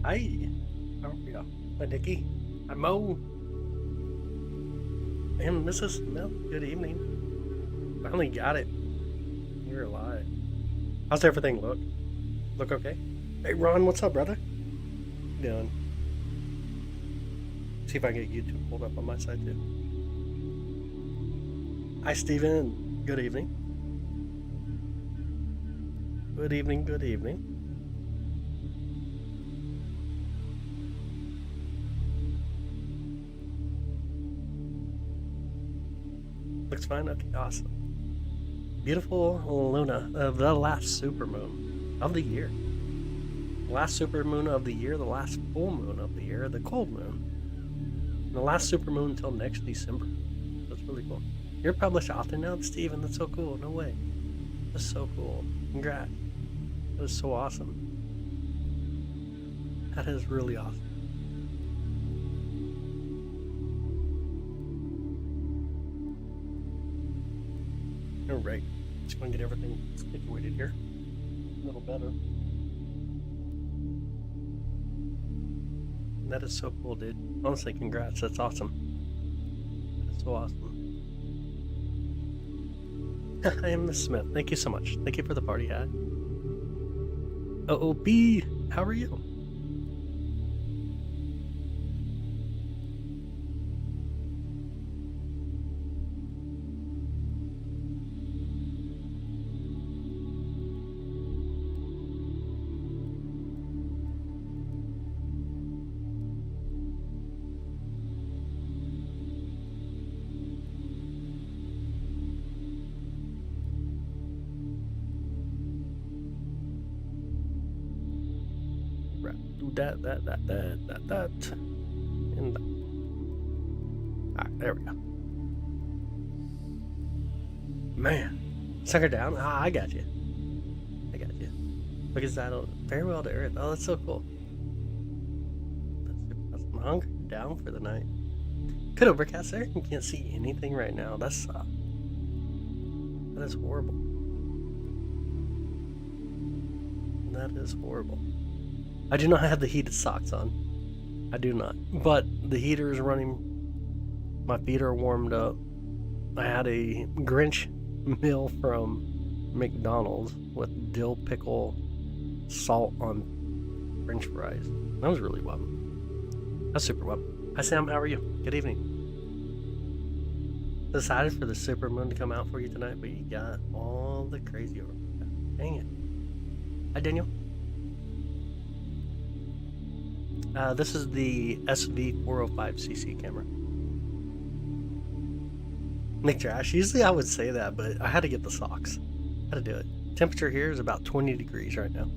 Hi, how are you? Hi, Nikki. Hi, Mo. And Mrs. Smith. Good evening. Finally got it. You're alive. How's everything look? Look okay? Hey, Ron, what's up, brother? How you doing? See if I can get YouTube pulled up on my side, too. Hi, Steven. Good evening. Good evening, good evening. Looks fine? Okay, awesome. Beautiful Luna of the last supermoon of the year. Last supermoon of the year, the last full moon of the year, the cold moon. And the last supermoon until next December. That's really cool. You're published often now, Steven. That's so cool. No way. That's so cool. Congrats. That is so awesome. That is really awesome. All right. Just going to get everything situated here. A little better. That is so cool, dude. Honestly, congrats. That's awesome. That is so awesome. I am Miss Smith. Thank you so much. Thank you for the party hat. OOB, how are you? That. And that. Alright, there we go. Man. Suck her down? Ah, I got you. I got you. Because I don't. Farewell to Earth. Oh, that's so cool. That's I'm hungry. Down for the night. Could overcast there? You can't see anything right now. That's that is horrible. That is horrible. I do not have the heated socks on. I do not. But the heater is running. My feet are warmed up. I had a Grinch meal from McDonald's with dill pickle salt on French fries. That was really well. That's super well. Hi Sam, how are you? Good evening. Decided for the super moon to come out for you tonight, but you got all the crazy over. Dang it. Hi Daniel. This is the SV405cc camera. Nick Trash. Usually I would say that, but I had to get the socks. Had to do it. Temperature here is about 20 degrees right now.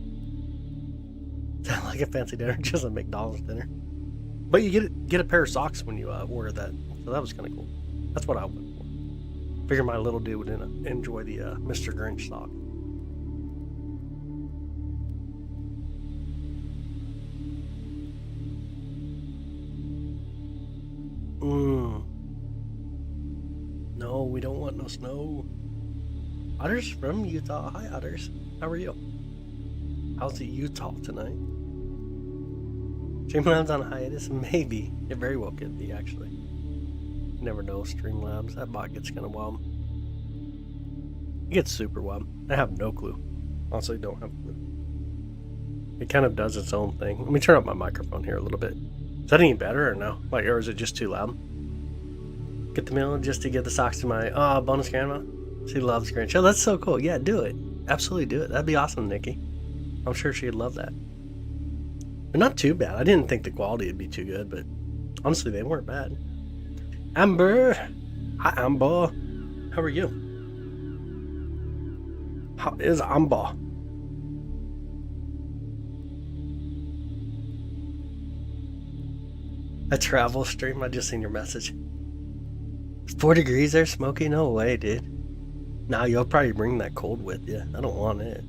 Sound like a fancy dinner, just a McDonald's dinner. But you get a pair of socks when you order that, so that was kind of cool. That's what I went for. Figure my little dude would enjoy the Mr. Grinch sock. No, we don't want no snow. Otters from Utah. Hi, Otters. How are you? How's the Utah tonight? Streamlabs on hiatus? Maybe. It very well could be, actually. You never know, Streamlabs. That bot gets kind of wild. It gets super wild. I have no clue. Honestly, don't have a clue. It kind of does its own thing. Let me turn up my microphone here a little bit. Is that any better or no? Like, or is it just too loud? Get the meal just to get the socks to my bonus grandma. She loves Grinch. Oh, that's so cool. Yeah, do it. Absolutely do it. That'd be awesome, Nikki. I'm sure she'd love that. They're not too bad. I didn't think the quality would be too good, but honestly, they weren't bad. Amber. Hi, Amber. How are you? How is Amber? A travel stream? I just seen your message. 4 degrees there, Smokey? No way, dude. Nah, you'll probably bring that cold with you. I don't want it.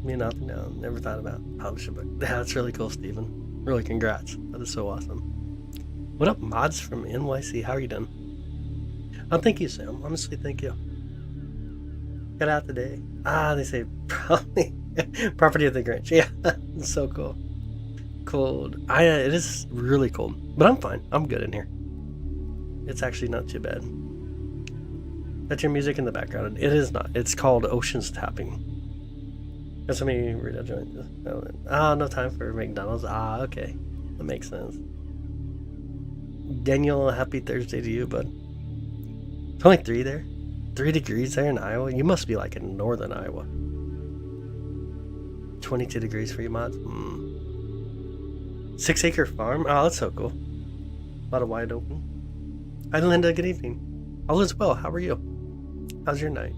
Me nothing. No, never thought about publishing, but yeah, that's really cool, Steven. Really, congrats. That is so awesome. What up, mods from NYC? How are you doing? Oh, thank you, Sam. Honestly, thank you. Got out today. Ah, they say probably property of the Grinch. Yeah, that's so cool. Cold. It is really cold, but I'm fine. I'm good in here. It's actually not too bad. That's your music in the background. It is not. It's called Oceans Tapping. That's how many read that joint. No time for McDonald's. Okay. That makes sense. Daniel, happy Thursday to you, bud. It's only 3 there. 3 degrees there in Iowa. You must be like in northern Iowa. 22 degrees for you, mods. 6 acre farm. Oh, that's so cool. A lot of wide open. Hi, Linda. Good evening. All is well. How are you? How's your night?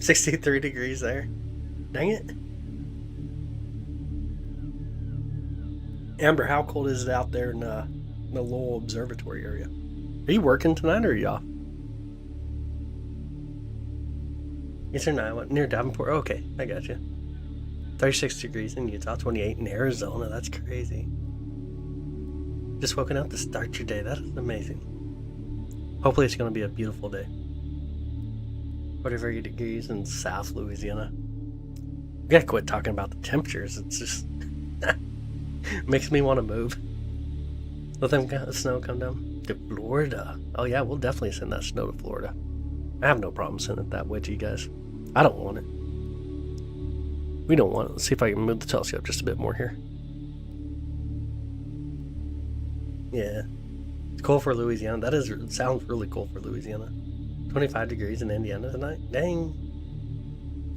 63 degrees there. Dang it. Amber, how cold is it out there in the Lowell Observatory area? Are you working tonight or are you off? Eastern Iowa, near Davenport. Okay, I got you. 36 degrees in Utah, 28 in Arizona. That's crazy. Just woken up to start your day. That is amazing. Hopefully it's going to be a beautiful day. 43 degrees in South Louisiana. We gotta quit talking about the temperatures. It's just makes me want to move. Let them snow come down to Florida. Oh yeah, we'll definitely send that snow to Florida. I have no problem sending it that way to you guys. I don't want it. We don't want it. Let's see if I can move the telescope just a bit more here. Yeah. It's cool for Louisiana. It sounds really cool for Louisiana. 25 degrees in Indiana tonight. Dang.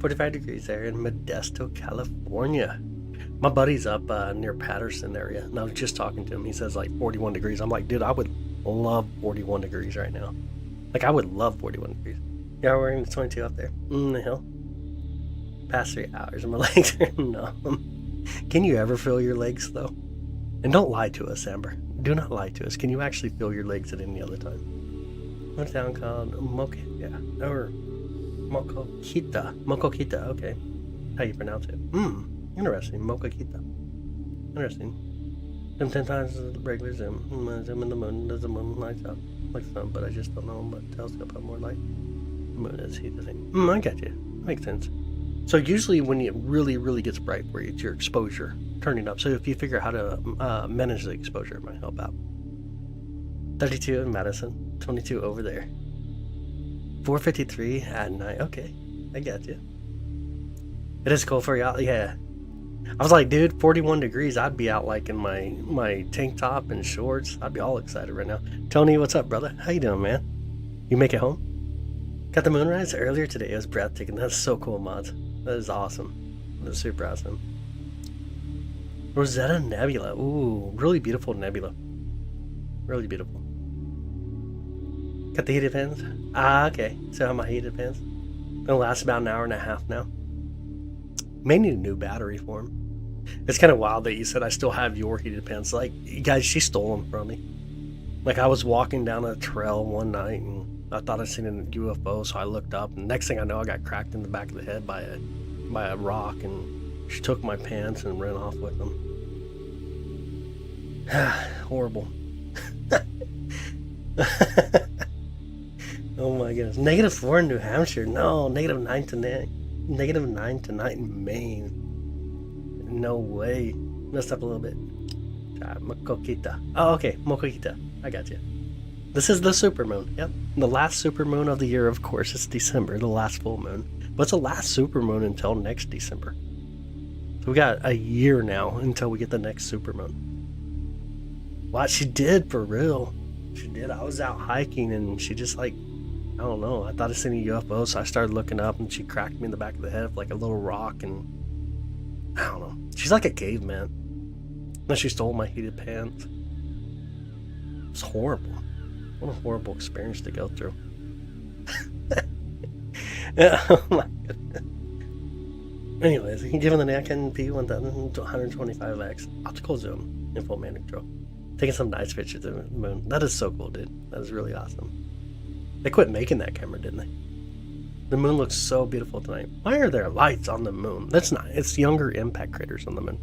45 degrees there in Modesto, California. My buddy's up near Patterson area, and I was just talking to him. He says like 41 degrees. I'm like, dude, I would love 41 degrees right now. Like, I would love 41 degrees. Yeah, we're in 22 up there. In the hill. Past 3 hours, and my legs are numb. Can you ever feel your legs, though? And don't lie to us, Amber. Do not lie to us. Can you actually feel your legs at any other time? What's town called? Moqueta. Or Mocoquita, okay. How you pronounce it? Interesting. Mocoquita. Interesting. Them 10 times the regular zoom. Zoom in the moon. Does the moon lights up like sun, but I just don't know. But telescope have more light. The moon is heat the thing. I got you. Makes sense. So usually when it really, really gets bright for you, it's your exposure turning up. So if you figure out how to manage the exposure, it might help out. 32 in Madison, 22 over there. 4:53 at night. Okay, I got you. It is cold for y'all. Yeah. I was like, dude, 41 degrees. I'd be out like in my tank top and shorts. I'd be all excited right now. Tony, what's up, brother? How you doing, man? You make it home? Got the moonrise earlier today. It was breathtaking. That's so cool, mods. That is awesome. That's super awesome. Rosetta Nebula. Ooh, really beautiful nebula. Really beautiful. Got the heated pins? Okay. So how my heated pins? It'll last about an hour and a half now. May need a new battery for them. It's kind of wild that you said I still have your heated pins. Like, you guys, she stole them from me. Like, I was walking down a trail one night and I thought I seen a UFO, so I looked up, and next thing I know, I got cracked in the back of the head by a rock, and she took my pants and ran off with them. Horrible. Oh my goodness. -4 in New Hampshire. No, -9 tonight. -9 tonight in Maine. No way. Messed up a little bit. Mocoquita. Oh, okay. Mocoquita. I got you. This is the supermoon. Yep. The last supermoon of the year, of course. It's December, the last full moon. But it's the last supermoon until next December. So we got a year now until we get the next supermoon. Wow, she did, for real. She did. I was out hiking and she just like, I don't know. I thought I seen a UFO, so I started looking up and she cracked me in the back of the head with like a little rock, and I don't know. She's like a caveman. And she stole my heated pants. It was horrible. What a horrible experience to go through. Oh my goodness. Anyways, given the Nikon P1125X optical zoom in full man control, taking some nice pictures of the moon. That is so cool, dude. That is really awesome. They quit making that camera, didn't they? The moon looks so beautiful tonight. Why are there lights on the moon? That's not. It's younger impact craters on the moon.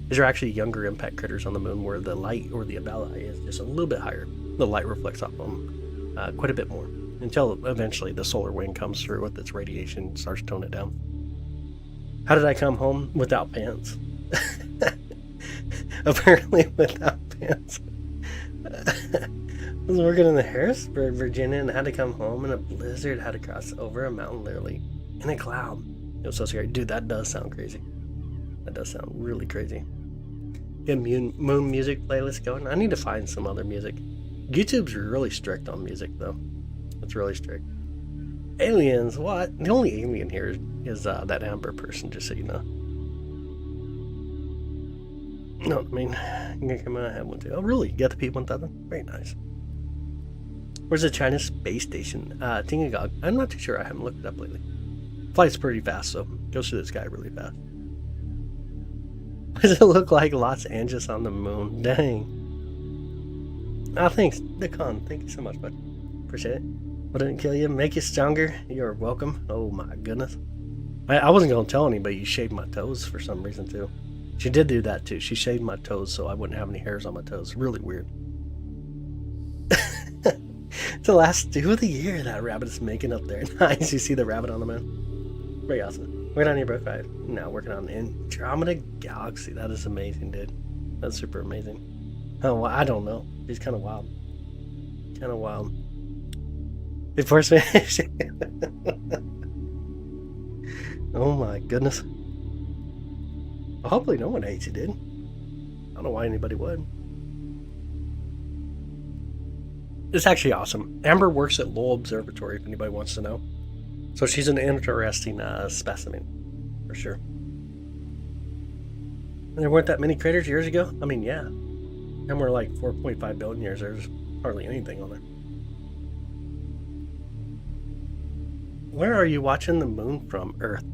These are actually younger impact craters on the moon where the light or the abella is just a little bit higher. The light reflects off them quite a bit more until eventually the solar wind comes through with its radiation and starts toning it down. How did I come home without pants? Apparently without pants. I was working in the Harrisburg, Virginia, and had to come home in a blizzard. Had to cross over a mountain literally in a cloud. It was so scary. Dude, that does sound crazy. That does sound really crazy. Get moon music playlist going. I need to find some other music. YouTube's really strict on music, though. It's really strict. Aliens, what? The only alien here is that Amber person, just so you know. No, I mean, I'm gonna come out and have one too. Oh, really? You got the P-1000? Very nice. Where's the China space station? Tingagog. I'm not too sure. I haven't looked it up lately. Flights pretty fast, so goes through the sky really fast. Why does it look like Los Angeles on the moon? Dang. Ah, thanks, Nikon. Thank you so much, bud. Appreciate it. What didn't kill you? Make you stronger? You're welcome. Oh my goodness. I wasn't gonna tell anybody you shaved my toes for some reason too. She did do that too. She shaved my toes so I wouldn't have any hairs on my toes. Really weird. It's the last stew of the year that rabbit is making up there. Nice. You see the rabbit on the moon? Very awesome. Working on your book 5. Now working on Andromeda Galaxy. That is amazing, dude. That's super amazing. Oh, well, I don't know. He's kind of wild. Kind of wild. Before Spanish. Oh my goodness. Well, hopefully no one hates you, dude. I don't know why anybody would. It's actually awesome. Amber works at Lowell Observatory, if anybody wants to know. So she's an interesting specimen, for sure. And there weren't that many craters years ago? I mean, yeah. And we're like 4.5 billion years. There's hardly anything on there. Where are you watching the moon from? Earth.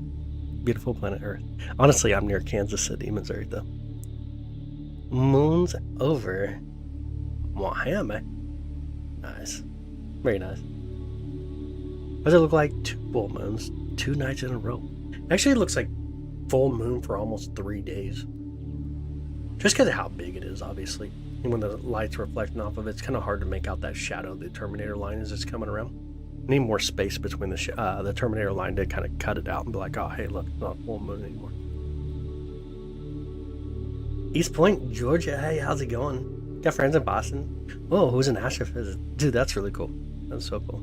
Beautiful planet Earth. Honestly, I'm near Kansas City, Missouri, though. Moon's over Mohammed. Nice. Very nice. What does it look like? 2 full moons, 2 nights in a row. Actually, it looks like full moon for almost 3 days. Just because of how big it is, obviously. And when the light's reflecting off of it, it's kind of hard to make out that shadow the Terminator line as it's coming around. Need more space between the Terminator line to kind of cut it out and be like, oh, hey, look, it's not full moon anymore. East Point, Georgia. Hey, how's it going? Got friends in Boston? Whoa, who's an astrophysicist? Dude, that's really cool. That's so cool.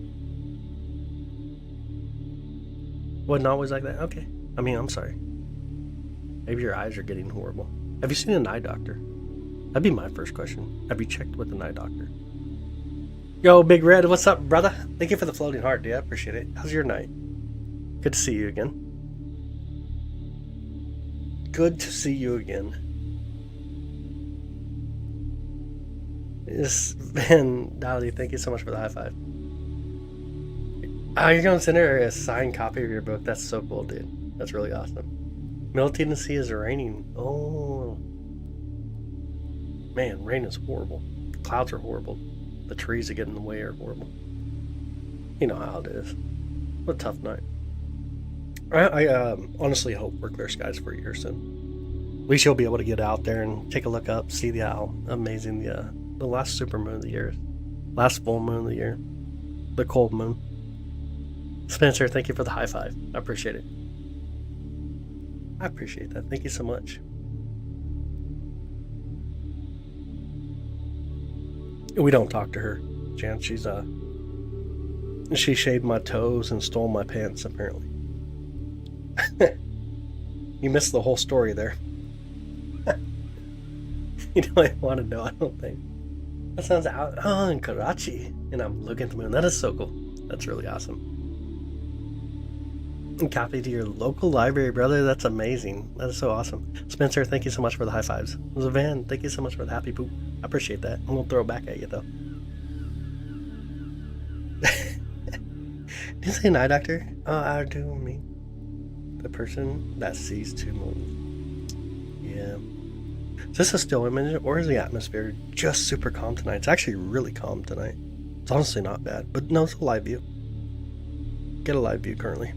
Wasn't always like that? Okay. I mean, I'm sorry. Maybe your eyes are getting horrible. Have you seen an eye doctor? That'd be my first question. Have you checked with an eye doctor? Yo, Big Red, what's up, brother? Thank you for the floating heart, dude. I appreciate it. How's your night? Good to see you again. Good to see you again. Yes, Ben Dolly, thank you so much for the high five. Oh, you're going to send her a signed copy of your book. That's so cool, dude. That's really awesome. Middle Tennessee is raining. Oh. Man, rain is horrible. Clouds are horrible. The trees that get in the way are horrible. You know how it is. What a tough night. I honestly hope we're clear skies for a year soon. We shall be able to get out there and take a look up, see how amazing the last super moon of the year, last full moon of the year, the cold moon. Spencer, thank you for the high five. I appreciate it. I appreciate that. Thank you so much. We don't talk to her, Jan. She shaved my toes and stole my pants, apparently. You missed the whole story there. You don't want to know, I don't think. That sounds out in Karachi, and I'm looking at the moon. That is so cool. That's really awesome. And copy to your local library, brother. That's amazing. That is so awesome. Spencer, thank you so much for the high fives. Zavan, thank you so much for the happy poop. I appreciate that. I'm gonna throw it back at you though. Did you say an eye doctor? I do mean the person that sees 2 moons. Yeah. Is this a still image or is the atmosphere just super calm tonight? It's actually really calm tonight. It's honestly not bad, but no, it's a live view. Get a live view currently.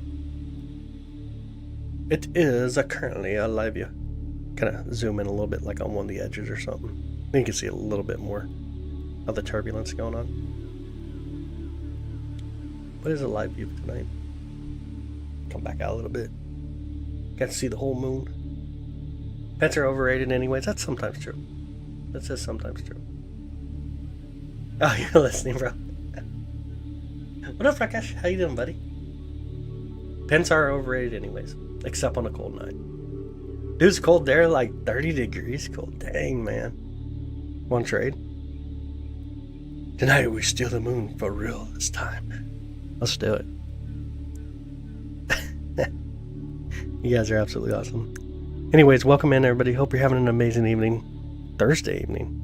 It is currently a live view. Kind of zoom in a little bit like on one of the edges or something. Then you can see a little bit more of the turbulence going on. What is a live view tonight? Come back out a little bit. Got to see the whole moon. Pets are overrated anyways. That's sometimes true. That says sometimes true. Oh, you're listening, bro. What up, Rakesh? How you doing, buddy? Pets are overrated anyways, except on a cold night. Dude, it's cold there, like 30 degrees cold. Dang, man. Want to trade? Tonight we steal the moon for real this time. Let's do it. You guys are absolutely awesome. Anyways, welcome in, everybody. Hope you're having an amazing evening. Thursday evening.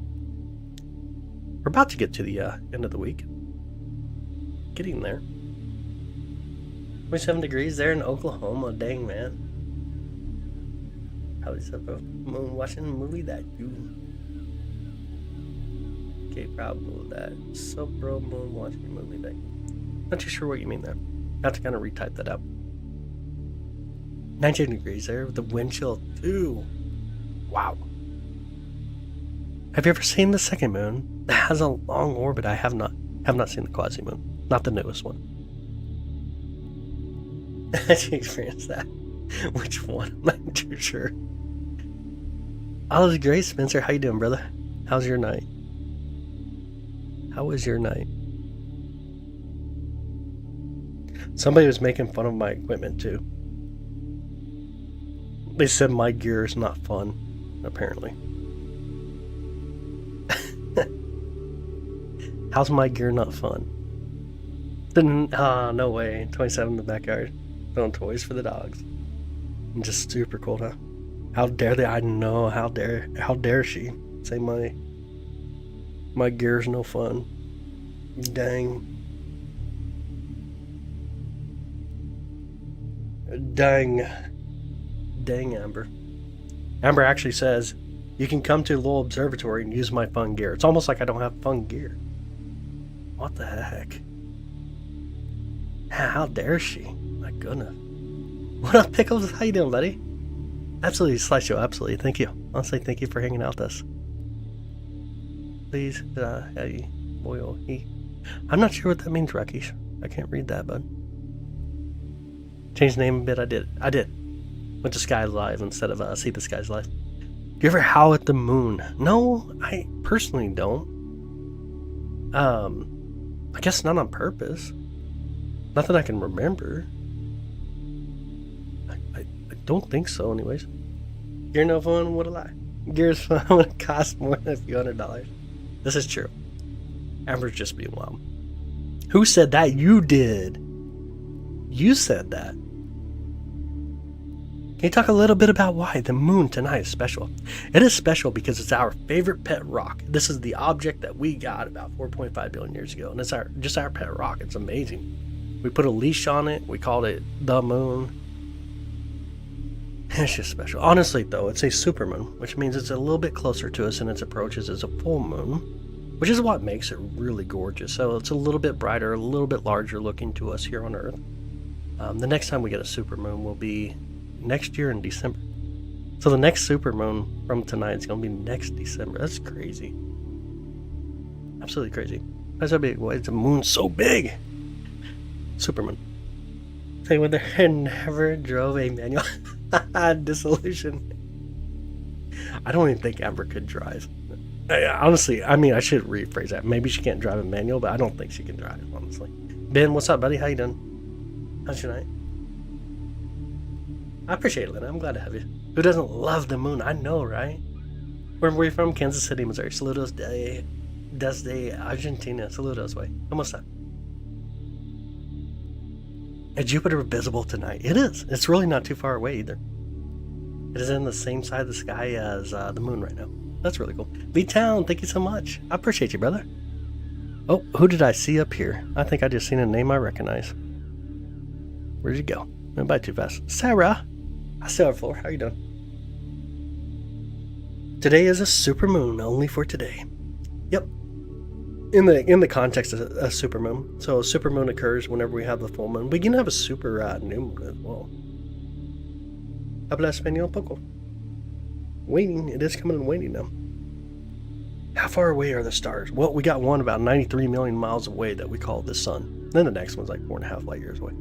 We're about to get to the end of the week. Getting there. 27 degrees there in Oklahoma. Dang, man. How is that, bro? Moon watching a movie that you... Okay, probably that. So, bro, moon watching a movie that you... Not too sure what you mean there. Have to kind of retype that out. 19 degrees there with the wind chill too. Wow. Have you ever seen the second moon? It has a long orbit. I have not seen the quasi-moon. Not the newest one. Did you experience that? Which one? I'm not too sure. All is great, Spencer. How you doing, brother? How's your night? How was your night? Somebody was making fun of my equipment too. They said my gear is not fun, apparently. How's my gear not fun? No way. 27 in the backyard. Throwing toys for the dogs. I'm just super cold, huh? How dare they? I know. How dare she say my gear's no fun? Dang. Dang, Amber. Amber actually says, you can come to Lowell Observatory and use my fun gear. It's almost like I don't have fun gear. What the heck? How dare she? My goodness. What up, Pickles? How you doing, buddy? Absolutely, Slideshow, absolutely. Thank you. Honestly, thank you for hanging out with us. Please, hey, boy, oh, he. I'm not sure what that means, Rakesh. I can't read that, bud. Changed the name a bit, I did. Went to Sky Live instead of See the Skies Live. Do you ever howl at the moon? No, I personally don't. I guess not on purpose. Not that I can remember. I don't think so, anyways. Gear no fun, what a lie. Gear's fun when it costs more than a few $100s. This is true. Amber's just being wild. Who said that? You did. You said that. Can you talk a little bit about why the moon tonight is special? It is special because it's our favorite pet rock. This is the object that we got about 4.5 billion years ago, and it's just our pet rock. It's amazing. We put a leash on it. We called it the moon. It's just special. Honestly, though, it's a supermoon, which means it's a little bit closer to us in its approaches as a full moon, which is what makes it really gorgeous. So it's a little bit brighter, a little bit larger looking to us here on Earth. The next time we get a supermoon will be next year in December. So the next supermoon from tonight is going to be next December. That's crazy. Absolutely crazy. That's how big. Why is the moon so big? Supermoon. Say whether I never drove a manual. Disillusion. I don't even think Amber could drive. Honestly, I mean, I should rephrase that. Maybe she can't drive a manual, but I don't think she can drive, honestly. Ben, what's up, buddy? How you doing? How's your night? I appreciate it, Lena. I'm glad to have you. Who doesn't love the moon? I know, right? Where are you from? Kansas City, Missouri. Saludos desde Argentina. Saludos, way. ¿Cómo está? Is Jupiter visible tonight? It is. It's really not too far away either. It is in the same side of the sky as the moon right now. That's really cool. V-Town, thank you so much. I appreciate you, brother. Oh, who did I see up here? I think I just seen a name I recognize. Where'd you go? Went by too fast. Sarah. I see our floor. How you doing? Today is a supermoon, only for today. Yep. In the context of a supermoon. So a supermoon occurs whenever we have the full moon. We can have a super new moon as well. Habla español poco. Waiting. It is coming and waiting now. How far away are the stars? Well, we got one about 93 million miles away that we call the sun. Then the next one's like 4.5 light years away.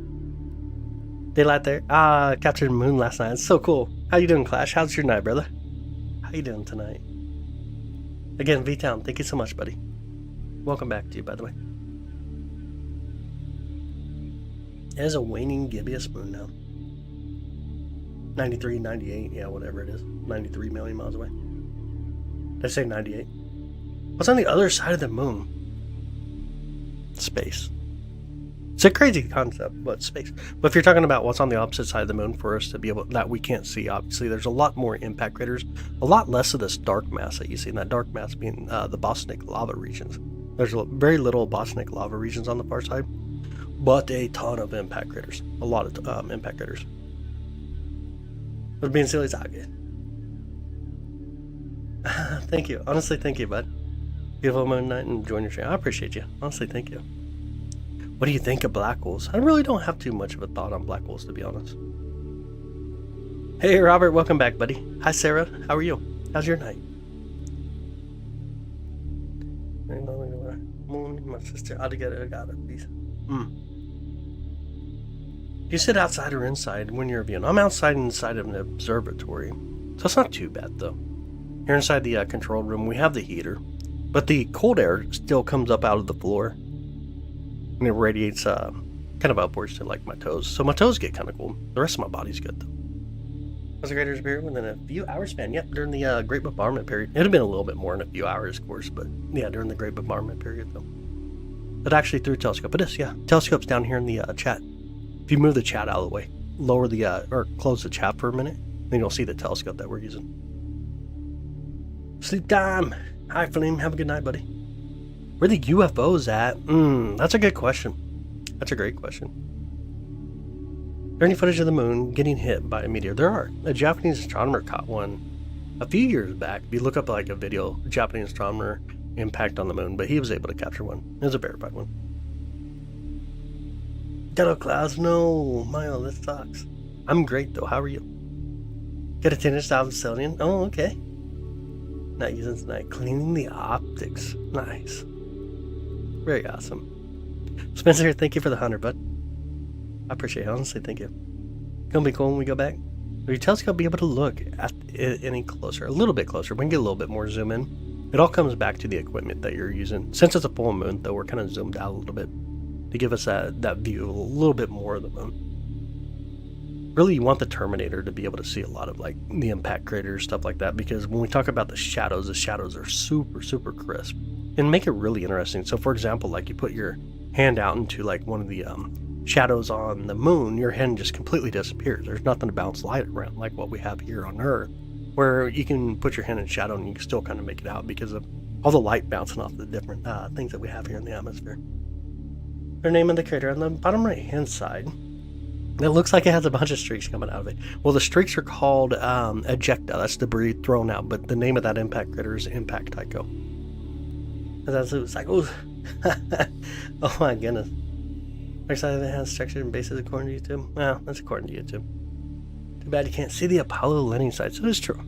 Daylight there. Captured the moon last night. It's so cool. How you doing, Clash? How's your night, brother? How you doing tonight? Again, V-Town, thank you so much, buddy. Welcome back to you, by the way. It is a waning gibbous moon now. 93, 98, yeah, whatever it is. 93 million miles away. Did I say 98? What's on the other side of the moon? Space. It's a crazy concept, but space. But if you're talking about what's on the opposite side of the moon for us to be able, that we can't see, obviously, there's a lot more impact craters, a lot less of this dark mass that you see, and that dark mass being the Bosniak lava regions. There's very little Bosniak lava regions on the far side, but a ton of impact craters. A lot of impact craters. But being silly, it's all good. Thank you. Honestly, thank you, bud. Beautiful moon night and join your stream. I appreciate you. Honestly, thank you. What do you think of black holes? I really don't have too much of a thought on black holes, to be honest. Hey, Robert. Welcome back, buddy. Hi, Sarah. How are you? How's your night? My sister. I'll get it. I got it, please. You sit outside or inside when you're viewing? I'm outside inside of an observatory, so it's not too bad, though. Here inside the control room, we have the heater, but the cold air still comes up out of the floor, and it radiates kind of upwards to like my toes. So my toes get kind of cold. The rest of my body's good, though. Was the Great Ears Period within a few hours span? Yep, during the Great Bombardment period. It would have been a little bit more in a few hours, of course, but yeah, during the Great Bombardment period, though. But actually through telescope. It is, yeah. Telescope's down here in the chat. If you move the chat out of the way, lower the, or close the chat for a minute, then you'll see the telescope that we're using. Sleep time. Hi, Flame. Have a good night, buddy. Where the UFOs at? That's a good question. That's a great question. Is there any footage of the moon getting hit by a meteor? There are. A Japanese astronomer caught one a few years back. If you look up like a video, Japanese astronomer impact on the moon, but he was able to capture one. It was a verified one. Hello, Clouds. No, Mile, that sucks. I'm great, though. How are you? Get a tennis out of Celian? Oh, okay. Not using tonight. Cleaning the optics. Nice. Very awesome. Spencer, thank you for the 100, bud. I appreciate it. Honestly, thank you. Gonna be cool when we go back. Will your telescope be able to look at it any closer? A little bit closer. We can get a little bit more zoom in. It all comes back to the equipment that you're using. Since it's a full moon, though, we're kind of zoomed out a little bit to give us that view, a little bit more of the moon. Really, you want the Terminator to be able to see a lot of like the impact craters, stuff like that, because when we talk about the shadows are super, super crisp and make it really interesting. So for example, like you put your hand out into like one of the shadows on the moon, your hand just completely disappears. There's nothing to bounce light around like what we have here on Earth, where you can put your hand in shadow and you can still kind of make it out because of all the light bouncing off the different things that we have here in the atmosphere. Their name of the crater on the bottom right hand side, it looks like it has a bunch of streaks coming out of it. Well, the streaks are called ejecta. That's debris thrown out, but the name of that impact crater is Impact Tycho. And that's it's like, oh, oh my goodness. Next side of it has structure and bases according to YouTube. Well, that's according to YouTube. Too bad you can't see the Apollo landing sites. It is true.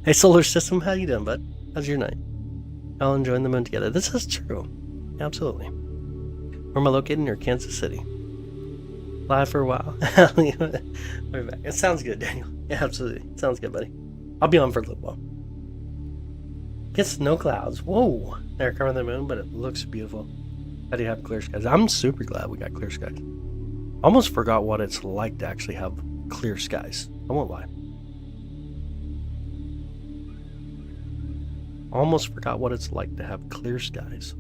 Hey, Solar System, how you doing, bud? How's your night? All enjoying the moon together. This is true. Absolutely. Where am I located? Near Kansas City. Live for a while. We're back. It sounds good, Daniel. Yeah, absolutely. Sounds good, buddy. I'll be on for a little while. Gets no clouds. Whoa. They're covering the moon, but it looks beautiful. How do you have clear skies? I'm super glad we got clear skies. Almost forgot what it's like to actually have clear skies. I won't lie. Almost forgot what it's like to have clear skies.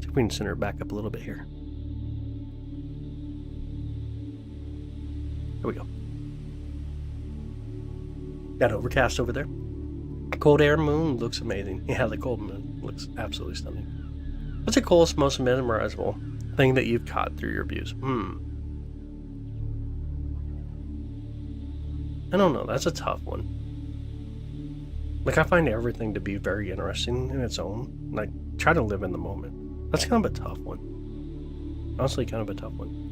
See if we can center it back up a little bit here. There we go. Got overcast over there. Cold air moon looks amazing. Yeah, the cold moon looks absolutely stunning. What's the coolest, most mesmerizable thing that you've caught through your views? I don't know. That's a tough one. Like, I find everything to be very interesting in its own. And I try to live in the moment. That's kind of a tough one. Honestly, kind of a tough one.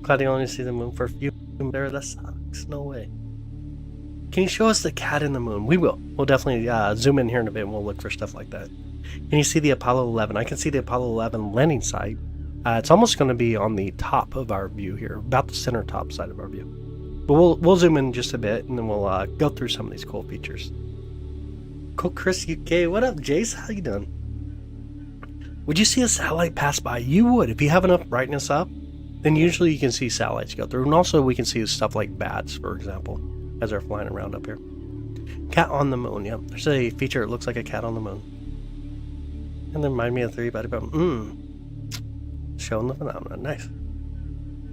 Glad you only see the moon for a few there. That sucks. No way. Can you show us the cat in the moon? We will. We'll definitely zoom in here in a bit and we'll look for stuff like that. Can you see the Apollo 11? I can see the Apollo 11 landing site It's almost going to be on the top of our view here, about the center top side of our view. But we'll zoom in just a bit, and then we'll go through some of these cool features. Cool, Chris UK. What up, Jace? How you doing? Would you see a satellite pass by? You would. If you have enough brightness up, then usually you can see satellites go through. And also we can see stuff like bats, for example, as they're flying around up here. Cat on the moon. Yep. There's a feature that looks like a cat on the moon. And they remind me of 3 Body Bum. Showing the phenomenon. Nice.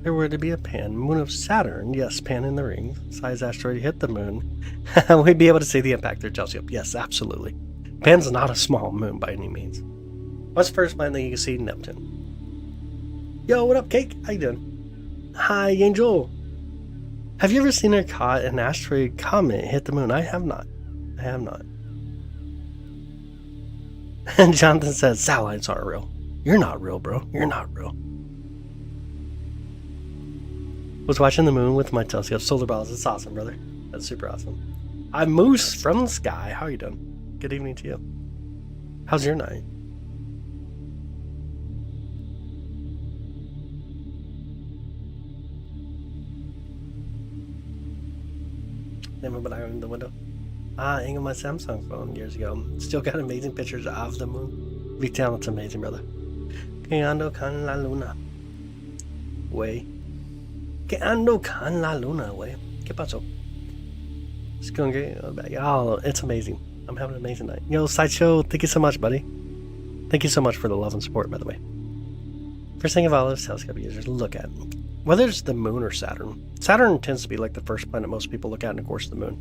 There were to be a Pan. Moon of Saturn. Yes, Pan in the rings. Size asteroid hit the moon. We'd be able to see the impact through telescope. Yes, absolutely. Pan's not a small moon by any means. What's the first planet that you can see? Neptune. Yo, what up, Cake? How you doing? Hi, Angel. Have you ever seen or caught an asteroid comet hit the moon? I have not. I have not. And Jonathan says, satellites aren't real. You're not real, bro. You're not real. Was watching the moon with my telescope. Solar balls. It's awesome, brother. That's super awesome. I'm Moose from the sky. How are you doing? Good evening to you. How's your night? But I in the window. Angled my Samsung phone years ago. Still got amazing pictures of the moon. Big town, it's amazing, brother. Que ando con la luna. Way. Que ando con la luna, way. ¿Qué pasó? It's going great. Oh, it's amazing. I'm having an amazing night. Yo, Sideshow, thank you so much, buddy. Thank you so much for the love and support, by the way. First thing of all those telescope users look at. Whether it's the moon or Saturn. Saturn tends to be like the first planet most people look at, and of course the moon.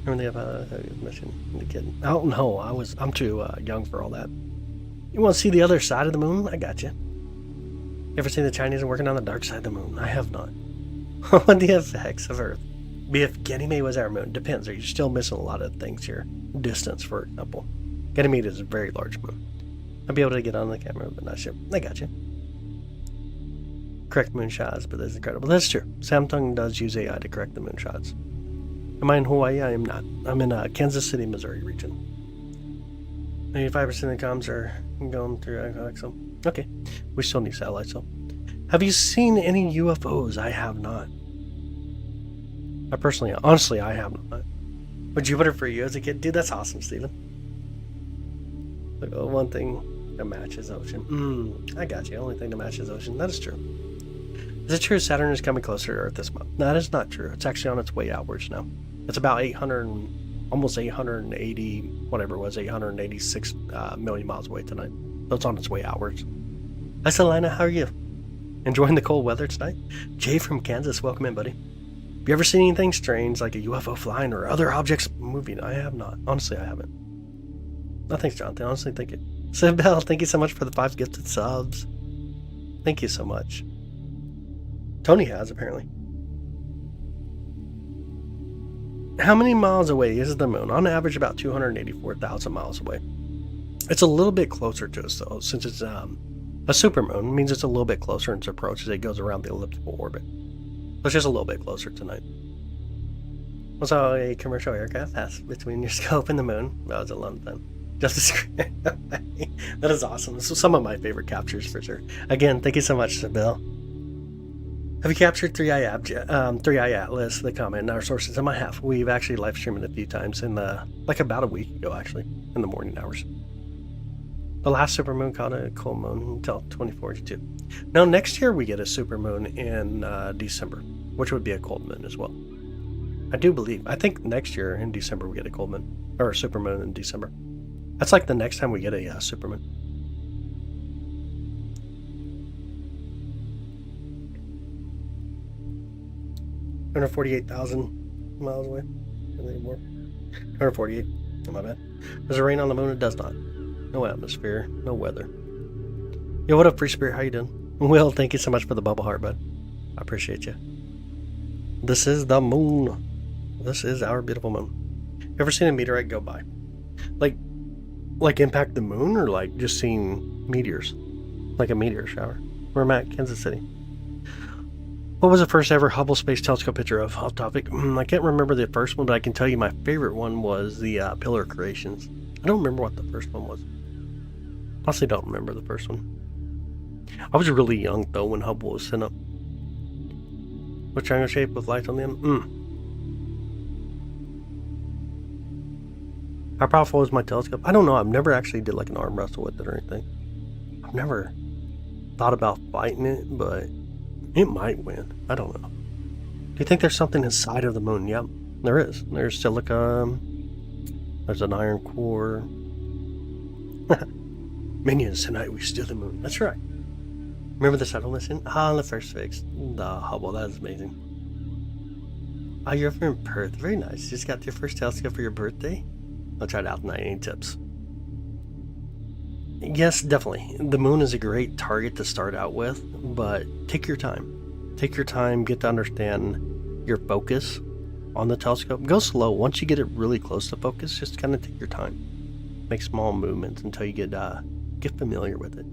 Remember the mission the kid? Oh no, I'm too young for all that. You want to see the other side of the moon? I got you. You ever seen the Chinese are working on the dark side of the moon? I have not. What the effects of Earth? Be if Ganymede was our moon. Depends. Are you still missing a lot of things here? Distance, for example. Ganymede is a very large moon. I'll be able to get on the camera, but not sure. I got you. Correct moonshots, but that's incredible. That's true. Samsung does use AI to correct the moonshots. Am I in Hawaii? I am not. I'm in Kansas City, Missouri region. 95% of the comms are going through Alexa. Okay. We still need satellites, though. Have you seen any UFOs? I have not. Honestly, I have not. Would Jupiter for you as a kid? Dude, that's awesome, Steven. Look, one thing that matches ocean. I got you. Only thing that matches ocean. That is true. Is it true Saturn is coming closer to Earth this month? No, that is not true. It's actually on its way outwards now. It's about 880, whatever it was, 886 million miles away tonight. So it's on its way outwards. Hi, Selena. How are you? Enjoying the cold weather tonight? Jay from Kansas, welcome in, buddy. Have you ever seen anything strange like a UFO flying or other objects moving? I have not. Honestly, I haven't. No, thanks, Jonathan. Honestly, thank you. Sibel, thank you so much for the 5 gifted subs. Thank you so much. Tony has, apparently. How many miles away is the moon? On average, about 284,000 miles away. It's a little bit closer to us, though, since it's a supermoon. It means it's a little bit closer in its approach as it goes around the elliptical orbit. So it's just a little bit closer tonight. I saw a commercial aircraft pass between your scope and the moon. That was a long time. Just a screen. That is awesome. This was some of my favorite captures for sure. Again, thank you so much, Bill. Have you captured 3i Atlas? The comment in our sources. I have. We've actually live streamed it a few times in like about a week ago, actually, in the morning hours. The last supermoon caught a cold moon until 2042. Now next year we get a supermoon in December, which would be a cold moon as well. I do believe. I think next year in December we get a cold moon or a supermoon in December. That's like the next time we get a supermoon. 148,000 miles away. More. 148. Oh, my bad. Does it rain on the moon? It does not. No atmosphere. No weather. Yo, what up, Free Spirit? How you doing? Will, thank you so much for the bubble heart, bud. I appreciate you. This is the moon. This is our beautiful moon. You ever seen a meteorite go by? Like impact the moon, or like just seeing meteors? Like a meteor shower. Where I'm at, Kansas City. What was the first ever Hubble Space Telescope picture of? Off topic. I can't remember the first one, but I can tell you my favorite one was the Pillar Creations. I don't remember what the first one was. Honestly, don't remember the first one. I was really young though when Hubble was sent up. What triangle shape with lights on the end? How powerful is my telescope? I don't know. I've never actually did like an arm wrestle with it or anything. I've never thought about fighting it, but it might win. I don't know. Do you think there's something inside of the moon? Yep, there is. There's silica. There's an iron core. Minions, tonight we steal the moon. That's right. Remember the shuttle mission? The first fix. The Hubble, that is amazing. You're over in Perth. Very nice. You just got your first telescope for your birthday? I'll try it out tonight. Any tips? Yes, definitely. The moon is a great target to start out with, but take your time. Take your time, get to understand your focus on the telescope. Go slow. Once you get it really close to focus, just kind of take your time. Make small movements until you get familiar with it.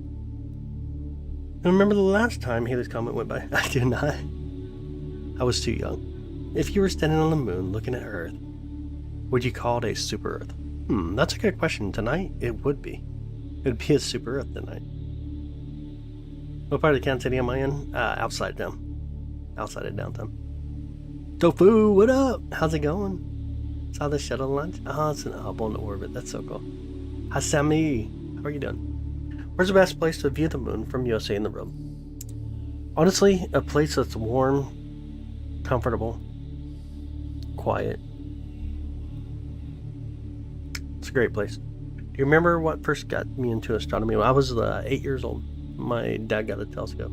And remember the last time Halley's Comet went by? I do not. I was too young. If you were standing on the moon looking at Earth, would you call it a super Earth? That's a good question. Tonight, it would be. It would be a super Earth tonight. What part of Kansas City am I in? Outside town. Outside of downtown. Tofu, what up? How's it going? Saw the shuttle launch? It's an Hubble in orbit. That's so cool. Hi, Sammy. How are you doing? Where's the best place to view the moon from USA in the room? Honestly, a place that's warm, comfortable, quiet. It's a great place. Do you remember what first got me into astronomy? When I was 8 years old. My dad got a telescope.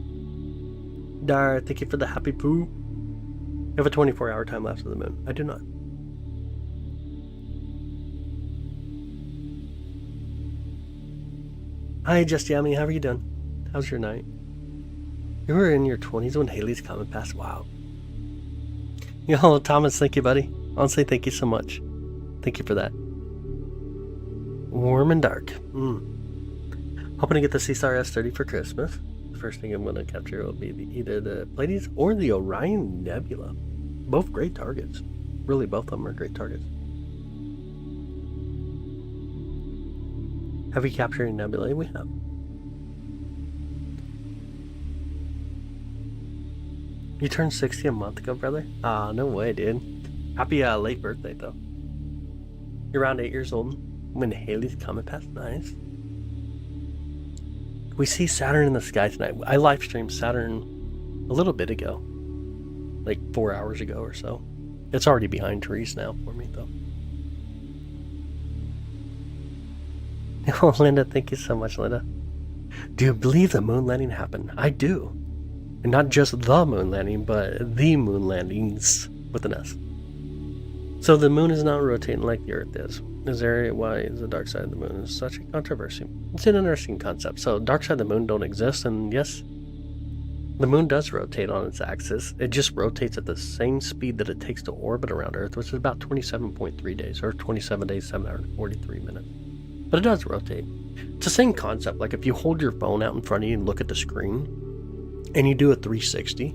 Dar, thank you for the happy poo. You have a 24-hour time lapse of the moon. I do not. Hi, Just Yummy. How are you doing? How's your night? You were in your 20s when Halley's Comet passed. Wow. Yo, Thomas, thank you, buddy. Honestly, thank you so much. Thank you for that. Warm and dark. Hoping to get the Seastar S30 for Christmas. The first thing I'm going to capture will be either the Pleiades or the Orion Nebula. Both great targets. Really, both of them are great targets. Have we captured a nebula? We have. You turned 60 a month ago, brother? No way, dude. Happy late birthday, though. You're around 8 years old when Halley's Comet passed. Nice. We see Saturn in the sky tonight. I live streamed Saturn a little bit ago. Like 4 hours ago or so. It's already behind Therese now for me, though. Oh, Linda, thank you so much, Linda. Do you believe the moon landing happened? I do. And not just the moon landing, but the moon landings with an S. So the moon is not rotating like the Earth is. Is there why is the dark side of the moon is such a controversy? It's an interesting concept. So dark side of the moon don't exist, and yes, the moon does rotate on its axis. It just rotates at the same speed that it takes to orbit around Earth, which is about 27.3 days, or 27 days, 743 minutes. But it does rotate. It's the same concept. Like if you hold your phone out in front of you and look at the screen, and you do a 360,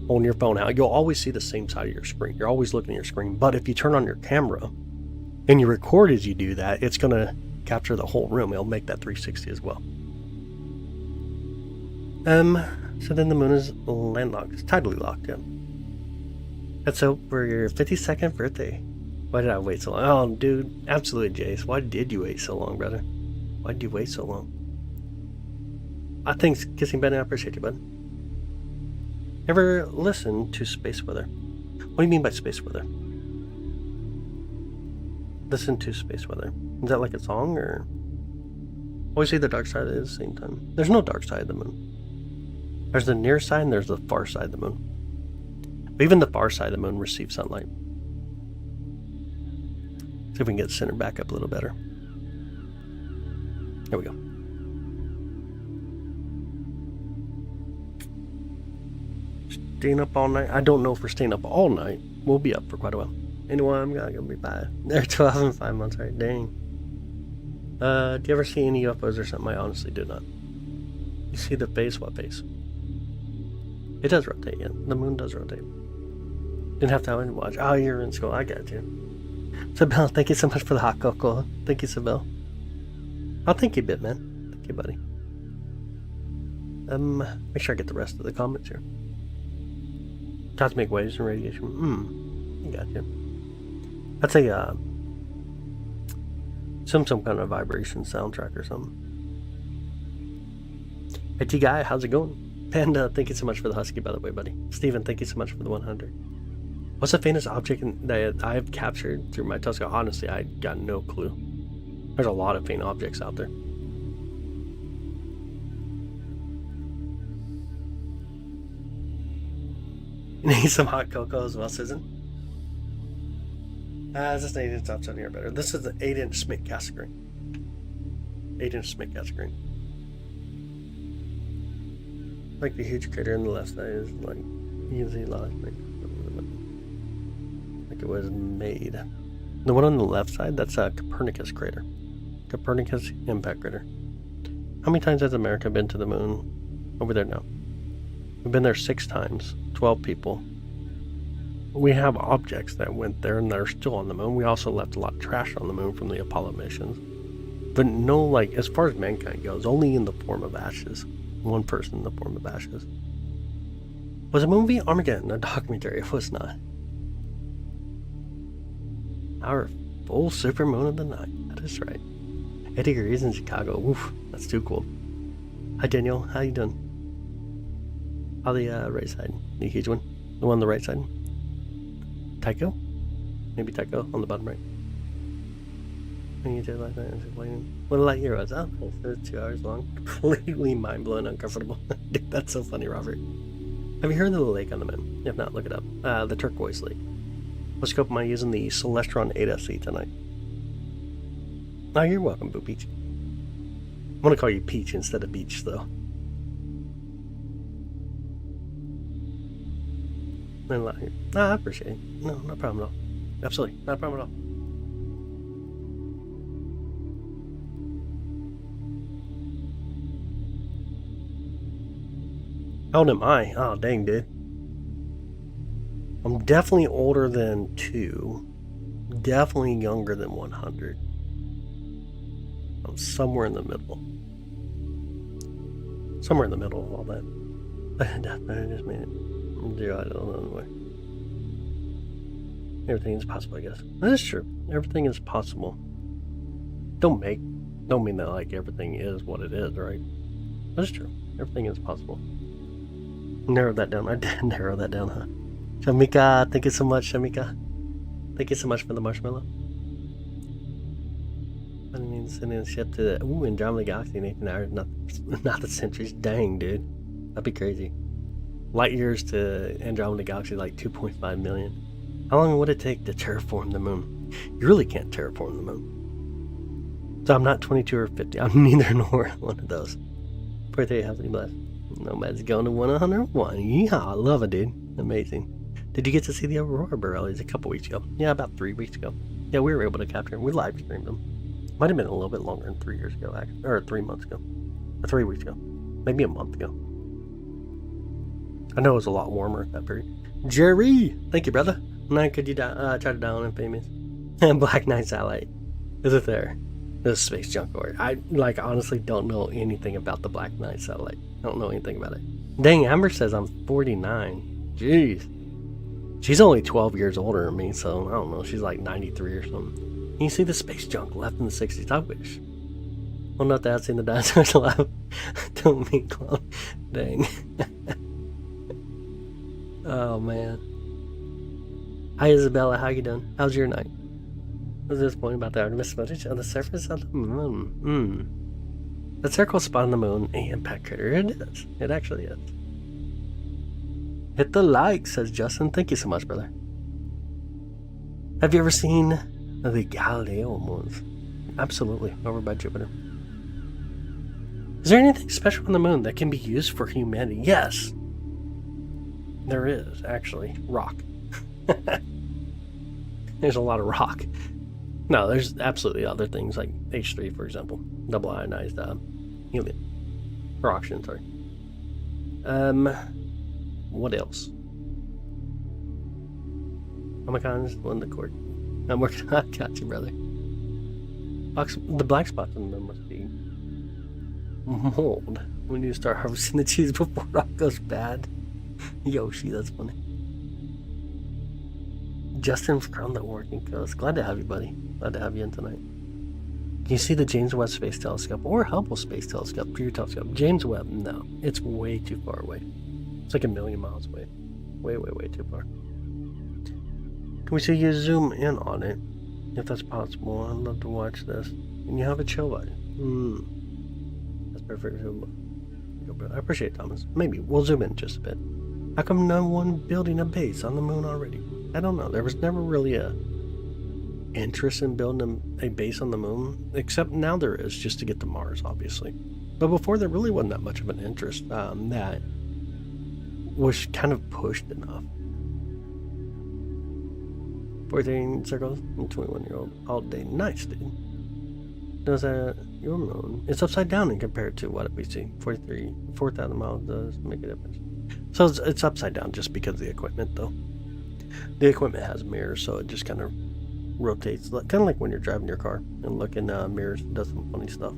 holding your phone out, you'll always see the same side of your screen. You're always looking at your screen. But if you turn on your camera and you record as you do that, it's going to capture the whole room. It'll make that 360 as well. So then the moon is landlocked. It's tidally locked, yeah. That's so for your 52nd birthday. Why did I wait so long? Oh, dude, absolutely, Jace. Why did you wait so long, brother? Why did you wait so long? Thanks, Kissing Ben. I appreciate you, bud. Ever listen to space weather? What do you mean by space weather? Listen to space weather. Is that like a song, or? Always see the dark side at the same time. There's no dark side of the moon. There's the near side and there's the far side of the moon. But even the far side of the moon receives sunlight. See if we can get centered back up a little better. There we go. Staying up all night. I don't know if we're staying up all night. We'll be up for quite a while. Anyway, I'm gonna be by. They're 12 and 5 months, right? Dang. Do you ever see any UFOs or something? I honestly do not. You see the face? What face? It does rotate, yeah. The moon does rotate. Didn't have time to watch. Oh, you're in school. I got you. Sabelle, thank you so much for the hot cocoa. Thank you, Sabelle. Oh, thank you, Bitman. Okay, buddy. Make sure I get the rest of the comments here. Cosmic waves and radiation. I got you. I'd say some kind of vibration soundtrack or something. Hey T Guy, how's it going? Panda, thank you so much for the husky, by the way, buddy. Steven, thank you so much for the 100. What's the faintest object that I've captured through my telescope? Honestly, I got no clue. There's a lot of faint objects out there. You need some hot cocoa as well, Susan? Is this an 8-inch outside here better? This is the 8-inch Smith cast screen. 8-inch Smith cast screen. Like the huge crater on the left side is like easy like it was made. The one on the left side, that's a Copernicus crater. Copernicus impact crater. How many times has America been to the moon? Over there now. We've been there 6 times. 12 people. We have objects that went there and they're still on the moon. We also left a lot of trash on the moon from the Apollo missions. But no, like, as far as mankind goes, only in the form of ashes. One person in the form of ashes. Was a movie Armageddon a documentary? It was not. Our full supermoon of the night. That is right. 80 degrees in Chicago. Oof, that's too cool. Hi Daniel, how you doing? On the right side, the huge one. The one on the right side. Tycho? Maybe Tycho on the bottom right. When you did like that, what a light year was. Oh, it was 2 hours long. Completely mind-blowing, uncomfortable. Dude, that's so funny, Robert. Have you heard of the lake on the moon? If not, look it up. The Turquoise Lake. What scope am I using? The Celestron 8SE tonight. Oh, you're welcome, Boo Peach. I'm gonna call you Peach instead of Beach, though. Here. No, I appreciate it. No problem at all. Absolutely, not a problem at all. How old am I? Oh, dang, dude. I'm definitely older than 2. Definitely younger than 100. I'm somewhere in the middle. Somewhere in the middle of all that. I just made it. Yeah, I don't know. Everything is possible, I guess. That is true. Everything is possible. Don't mean that like everything is what it is, right? That's true. Everything is possible. Narrow that down. I did narrow that down, huh? Shamika, thank you so much, Shamika. Thank you so much for the marshmallow. I mean, sending a ship to the Andromeda Galaxy in 18 hours, not the centuries. Dang, dude. That'd be crazy. Light years to Andromeda Galaxy, like 2.5 million. How long would it take to terraform the moon? You really can't terraform the moon. So I'm not 22 or 50. I'm neither nor one of those. Birthday, healthy, blessed. Nomad's going to 101. Yeehaw, I love it, dude. Amazing. Did you get to see the Aurora Borealis a couple weeks ago? Yeah, about 3 weeks ago. Yeah, we were able to capture them. We live streamed them. Might have been a little bit longer than 3 years ago, actually. Or 3 months ago. Or 3 weeks ago. Maybe a month ago. I know it was a lot warmer at that period. Jerry! Thank you, brother. Now could you try to dial in famous? Black Knight satellite. Is it there? This is space junk or I honestly don't know anything about the Black Knight satellite. I don't know anything about it. Dang, Amber says I'm 49. Jeez. She's only 12 years older than me, so I don't know. She's like 93 or something. You see the space junk left in the 60s. I wish. Well, not that I've seen the dinosaurs alive. Don't mean clone. Dang. Oh, man. Hi, Isabella. How you doing? How's your night? Was this point about the Artemis footage on the surface of the moon? The circle spot on the moon, an impact crater. It is. It actually is. Hit the like, says Justin. Thank you so much, brother. Have you ever seen the Galileo moons? Absolutely. Over by Jupiter. Is there anything special on the moon that can be used for humanity? Yes. There is, actually. Rock. There's a lot of rock. No, there's absolutely other things like H3, for example. Double ionized helium. Or oxygen, sorry. What else? Omicron's on the court. I'm working on. Got you, brother. The black spots on the moon must be mold when you start harvesting the cheese before it all goes bad. Yoshi, that's funny. Justin from the Working Coast. Glad to have you, buddy. Glad to have you in tonight. Can you see the James Webb Space Telescope or Hubble Space Telescope for your telescope? James Webb, no. It's way too far away. It's like 1,000,000 miles away. Way, way, way too far. Can we see you zoom in on it? If that's possible, I'd love to watch this. And you have a chill button. That's perfect. I appreciate it, Thomas. Maybe. We'll zoom in just a bit. How come no one building a base on the moon already? I don't know. There was never really a interest in building a base on the moon, except now there is, just to get to Mars, obviously. But before, there really wasn't that much of an interest that was kind of pushed enough. 14 circles and 21-year-old all day. Nice, dude. Does that your moon? It's upside down in compared to what we see. 4,000 miles does make a difference. So it's upside down just because of the equipment, though. The equipment has mirrors, so it just kind of rotates, kind of like when you're driving your car and look in mirrors. It does some funny stuff.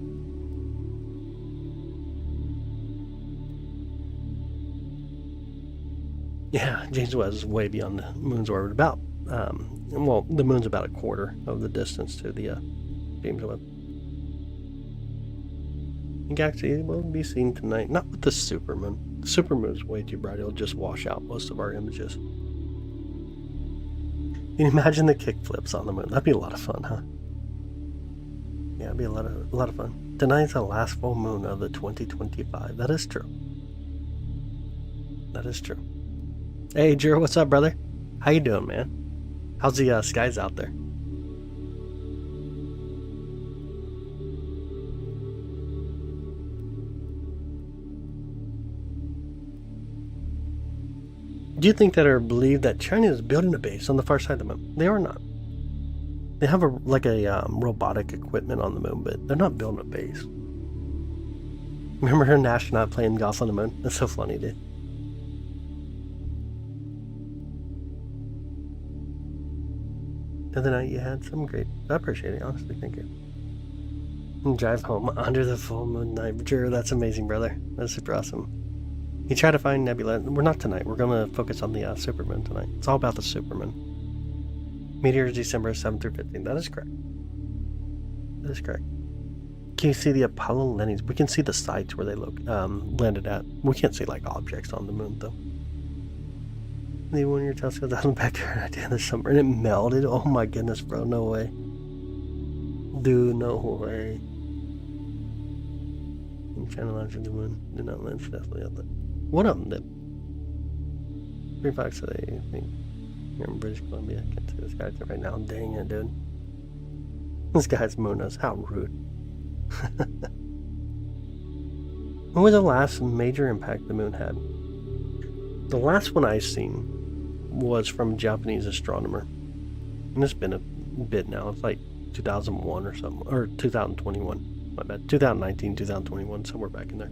Yeah, James Webb is way beyond the moon's orbit. About well, the moon's about a quarter of the distance to the James Webb. The galaxy will be seen tonight, not with the supermoon. The supermoon's way too bright; it'll just wash out most of our images. Can you imagine the kick flips on the moon? That'd be a lot of fun, huh? Yeah, it'd be a lot of fun. Tonight's the last full moon of the 2025. That is true. That is true. Hey, Jiro, what's up, brother? How you doing, man? How's the skies out there? Do you think that or believe that China is building a base on the far side of the moon? They are not. They have a robotic equipment on the moon, but they're not building a base. Remember an astronaut playing golf on the moon? That's so funny, dude. The other night you had some great. I appreciate it, honestly. Thank you. And drive home under the full moon night. Sure, that's amazing, brother. That's super awesome. You try to find nebula. We're not tonight. We're going to focus on the supermoon tonight. It's all about the supermoon. Meteors December 7th through 15th. That is correct. That is correct. Can you see the Apollo landings? We can see the sites where they landed at. We can't see like objects on the moon though. The one of your telescopes out in the backyard at the end of summer and it melted. Oh my goodness, bro! No way. Dude, no way. China launched the moon. Did not launch definitely on that. One of them did. 3 bucks today, I think. Here in British Columbia. I can't see this guy right now. Dang it, dude. This guy's moon us. How rude. When was the last major impact the moon had? The last one I seen was from a Japanese astronomer. And it's been a bit now. It's like 2001 or something. Or 2021. My bad. 2019, 2021. Somewhere back in there.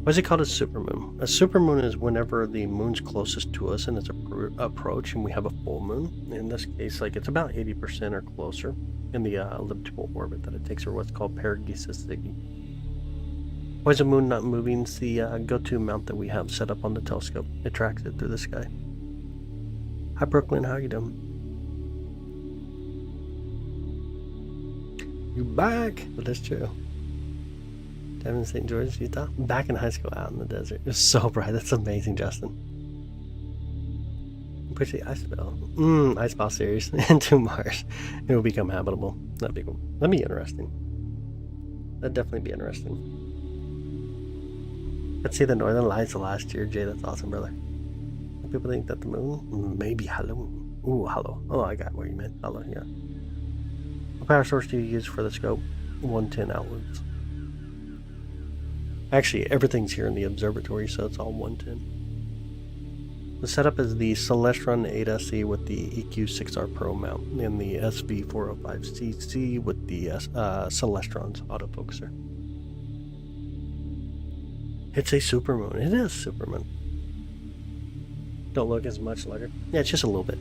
Why is it called a supermoon? A supermoon is whenever the moon's closest to us and it's approach and we have a full moon. In this case, like it's about 80% or closer in the elliptical orbit that it takes, or what's called perigesis Ziggy. Why is the moon not moving? It's the go-to mount that we have set up on the telescope. It tracks it through the sky. Hi, Brooklyn. How you doing? You back? But that's true. Devin, St. George, Utah. Back in high school out in the desert. It was so bright. That's amazing, Justin. Push the ice ball. Ice ball series into Mars. It will become habitable. That'd be cool. That'd be interesting. That'd definitely be interesting. Let's see the Northern Lights last year, Jay. That's awesome, brother. People think that the moon maybe Halloween. Ooh, hollow. Oh, I got where you meant. Hollow, yeah. What power source do you use for the scope? 110 outwards. Actually, everything's here in the observatory, so it's all 110. The setup is the Celestron 8SE with the EQ6R Pro mount and the SV405CC with the Celestron's autofocuser. It's a supermoon. It is supermoon. Don't look as much like it. Yeah, it's just a little bit.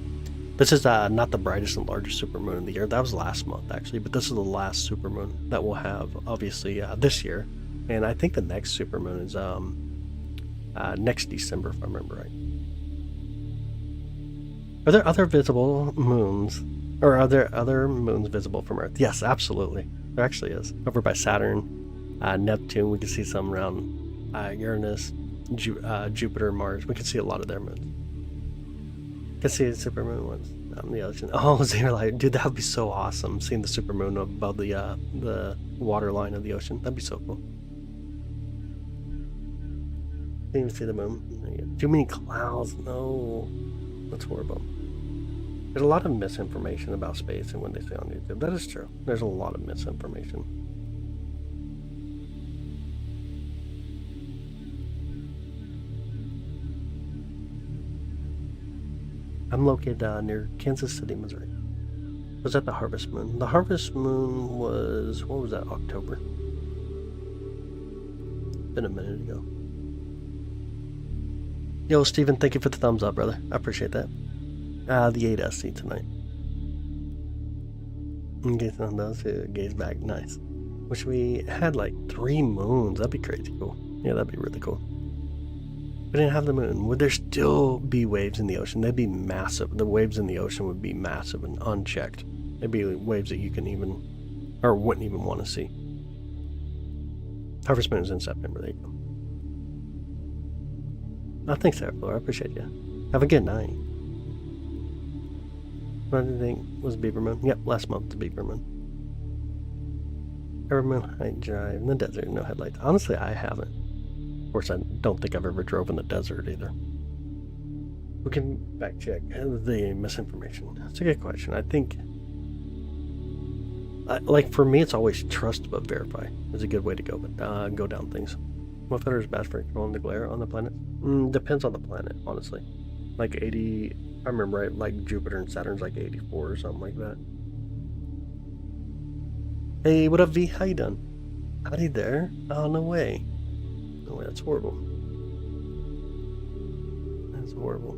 This is not the brightest and largest supermoon in the year. That was last month, actually, but this is the last supermoon that we'll have, obviously, this year. And I think the next supermoon is next December, if I remember right. Are there other visible moons, or are there other moons visible from Earth? Yes, absolutely. There actually is. Over by Saturn, Neptune, we can see some around Uranus, Jupiter, Mars. We can see a lot of their moons. You can see the supermoon ones out in the ocean. Oh, Zeolite, dude, that would be so awesome. Seeing the supermoon above the water line of the ocean. That'd be so cool. Can't even see the moon. Too many clouds. No, that's horrible. There's a lot of misinformation about space and when they say on YouTube. That is true. There's a lot of misinformation. I'm located near Kansas City, Missouri. Was that the harvest moon? The harvest moon was, what was that, October? Been a minute ago. Yo, Steven, thank you for the thumbs up, brother. I appreciate that. The 8SC tonight. Gaze on those who gaze back. Nice. Wish we had like 3 moons. That'd be crazy cool. Yeah, that'd be really cool. We didn't have the moon. Would there still be waves in the ocean? They'd be massive. The waves in the ocean would be massive and unchecked. They'd be waves that you can even, or wouldn't even want to see. Harvest moon is in September. There you go. Oh, thanks, Sarah Flora. I appreciate you. Have a good night. What do you think was Beaver Moon? Yep, last month, the Beaver Moon. Ever moon height drive in the desert, no headlights. Honestly, I haven't. Of course, I don't think I've ever drove in the desert either. We can back check the misinformation. That's a good question. I think, like for me, it's always trust but verify is a good way to go. But go down things. What feather is bad for controlling the glare on the planet? Depends on the planet, honestly. Like 80, I remember right, like Jupiter and Saturn's like 84 or something like that. Hey, what up, V? How you doing? Howdy there? Oh, no way. No way, that's horrible. That's horrible.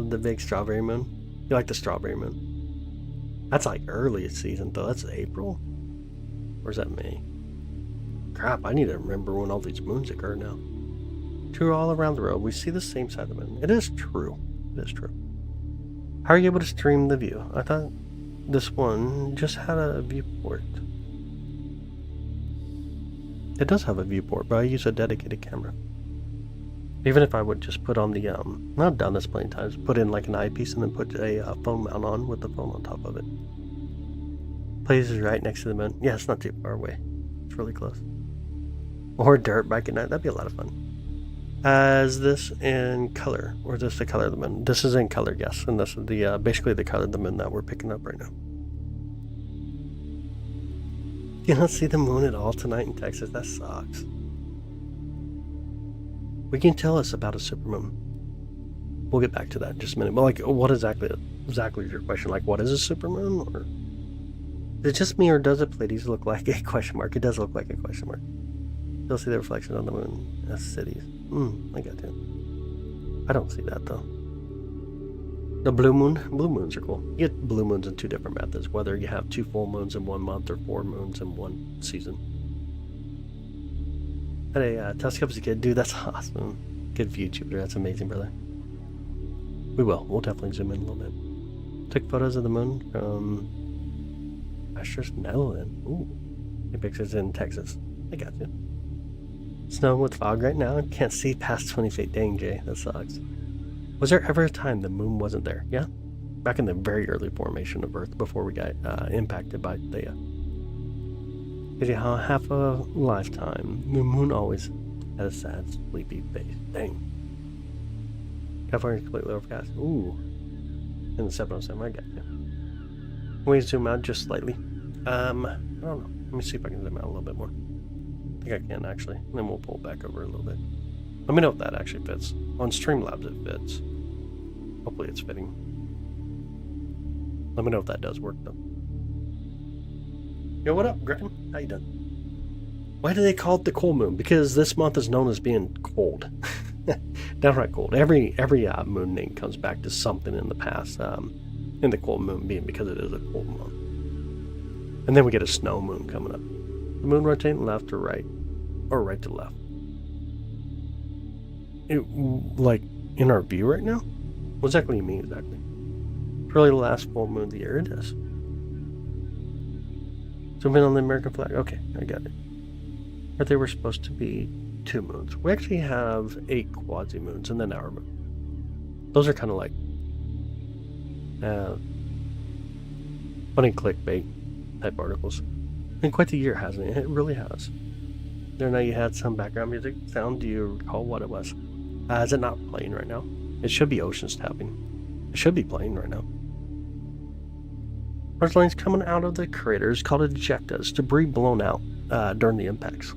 The big strawberry moon. You like the strawberry moon? That's like early season though. That's April? Or is that May? Crap, I need to remember when all these moons occur now. True all around the world, we see the same side of the moon. It is true. It is true. How are you able to stream the view? I thought this one just had a viewport. It does have a viewport, but I use a dedicated camera. Even if I would just put on the, I've done this plenty of times, put in like an eyepiece and then put a phone mount on with the phone on top of it. Place is right next to the moon. Yeah, it's not too far away. It's really close. Or dirt bike at night, that'd be a lot of fun. Is this in color, or is this the color of the moon? This is in color, yes, and this is the basically the color of the moon that we're picking up right now. You don't see the moon at all tonight in Texas? That sucks. What can you tell us about a supermoon? We'll get back to that in just a minute. But like, what exactly is your question? Like, what is a supermoon? Or is it just me, or does the Pleiades look like a question mark? It does look like a question mark. You'll see the reflection on the moon as cities. I got you. I don't see that though. The blue moons are cool. You get blue moons in 2 different methods, whether you have 2 full moons in 1 month or 4 moons in 1 season. Had a telescope as a kid. Dude, that's awesome. Good view, Jupiter. That's amazing, brother. We'll definitely zoom in a little bit. Took photos of the moon from Astros, Netherlands. Ooh. Take pictures in Texas. I got you. Snowing with fog right now. Can't see past 20 feet. Dang, Jay. That sucks. Was there ever a time the moon wasn't there? Yeah. Back in the very early formation of Earth, before we got impacted by Theia. Because how half a lifetime, the moon always had a sad, sleepy face. Dang. California completely overcast. Ooh. In the 707, I got you. Can we zoom out just slightly? I don't know. Let me see if I can zoom out a little bit more. I think I can actually. And then we'll pull back over a little bit. Let me know if that actually fits. On Streamlabs it fits. Hopefully it's fitting. Let me know if that does work though. Yo, what up, Griffin? How you doing? Why do they call it the cold moon? Because this month is known as being cold. Downright cold. Every moon name comes back to something in the past. In the cold moon being because it is a cold month. And then we get a snow moon coming up. The moon rotating left or right to left. Like in our view right now? What exactly do you mean exactly? Really the last full moon of the year. It is. Zoom in on the American flag. Okay, I got it. But they were supposed to be 2 moons. We actually have 8 quasi-moons and then our moon. Those are kind of like funny clickbait type articles. And quite the year, hasn't it? It really has. There now you had some background music sound. Do you recall what it was? Is it not playing right now? It should be Oceans tapping. It should be playing right now. Large lines coming out of the craters called ejectas, debris blown out during the impacts.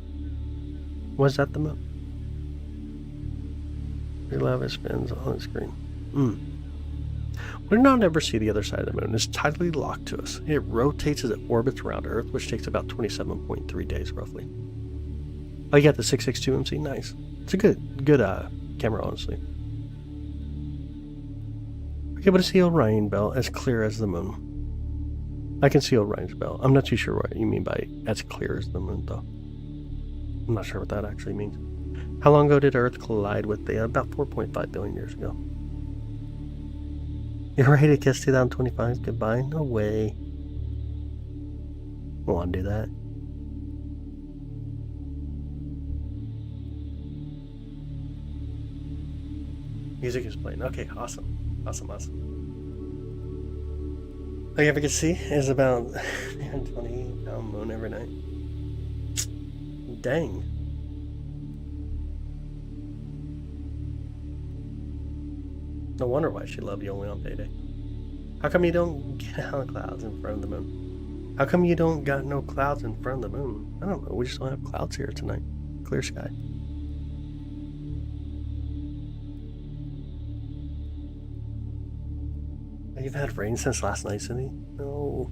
Was that the moon? Your lava spins on the screen. We do not ever see the other side of the moon. It's tidally locked to us. It rotates as it orbits around Earth, which takes about 27.3 days roughly. Oh, you got the 662 MC? Nice. It's a good camera, honestly. We're able to see Orion Belt as clear as the moon. I can see Orion's Belt. I'm not too sure what you mean by as clear as the moon, though. I'm not sure what that actually means. How long ago did Earth collide with Theia? About 4.5 billion years ago. You're ready to kiss 2025 goodbye? No way. I want to do that. Music is playing. Okay, awesome. All you ever get to see is about 20 pound moon every night. Dang. No wonder why she loved you only on payday. How come you don't get out of clouds in front of the moon? How come you don't got no clouds in front of the moon? I don't know. We just don't have clouds here tonight. Clear sky. You've had rain since last night, Cindy? No.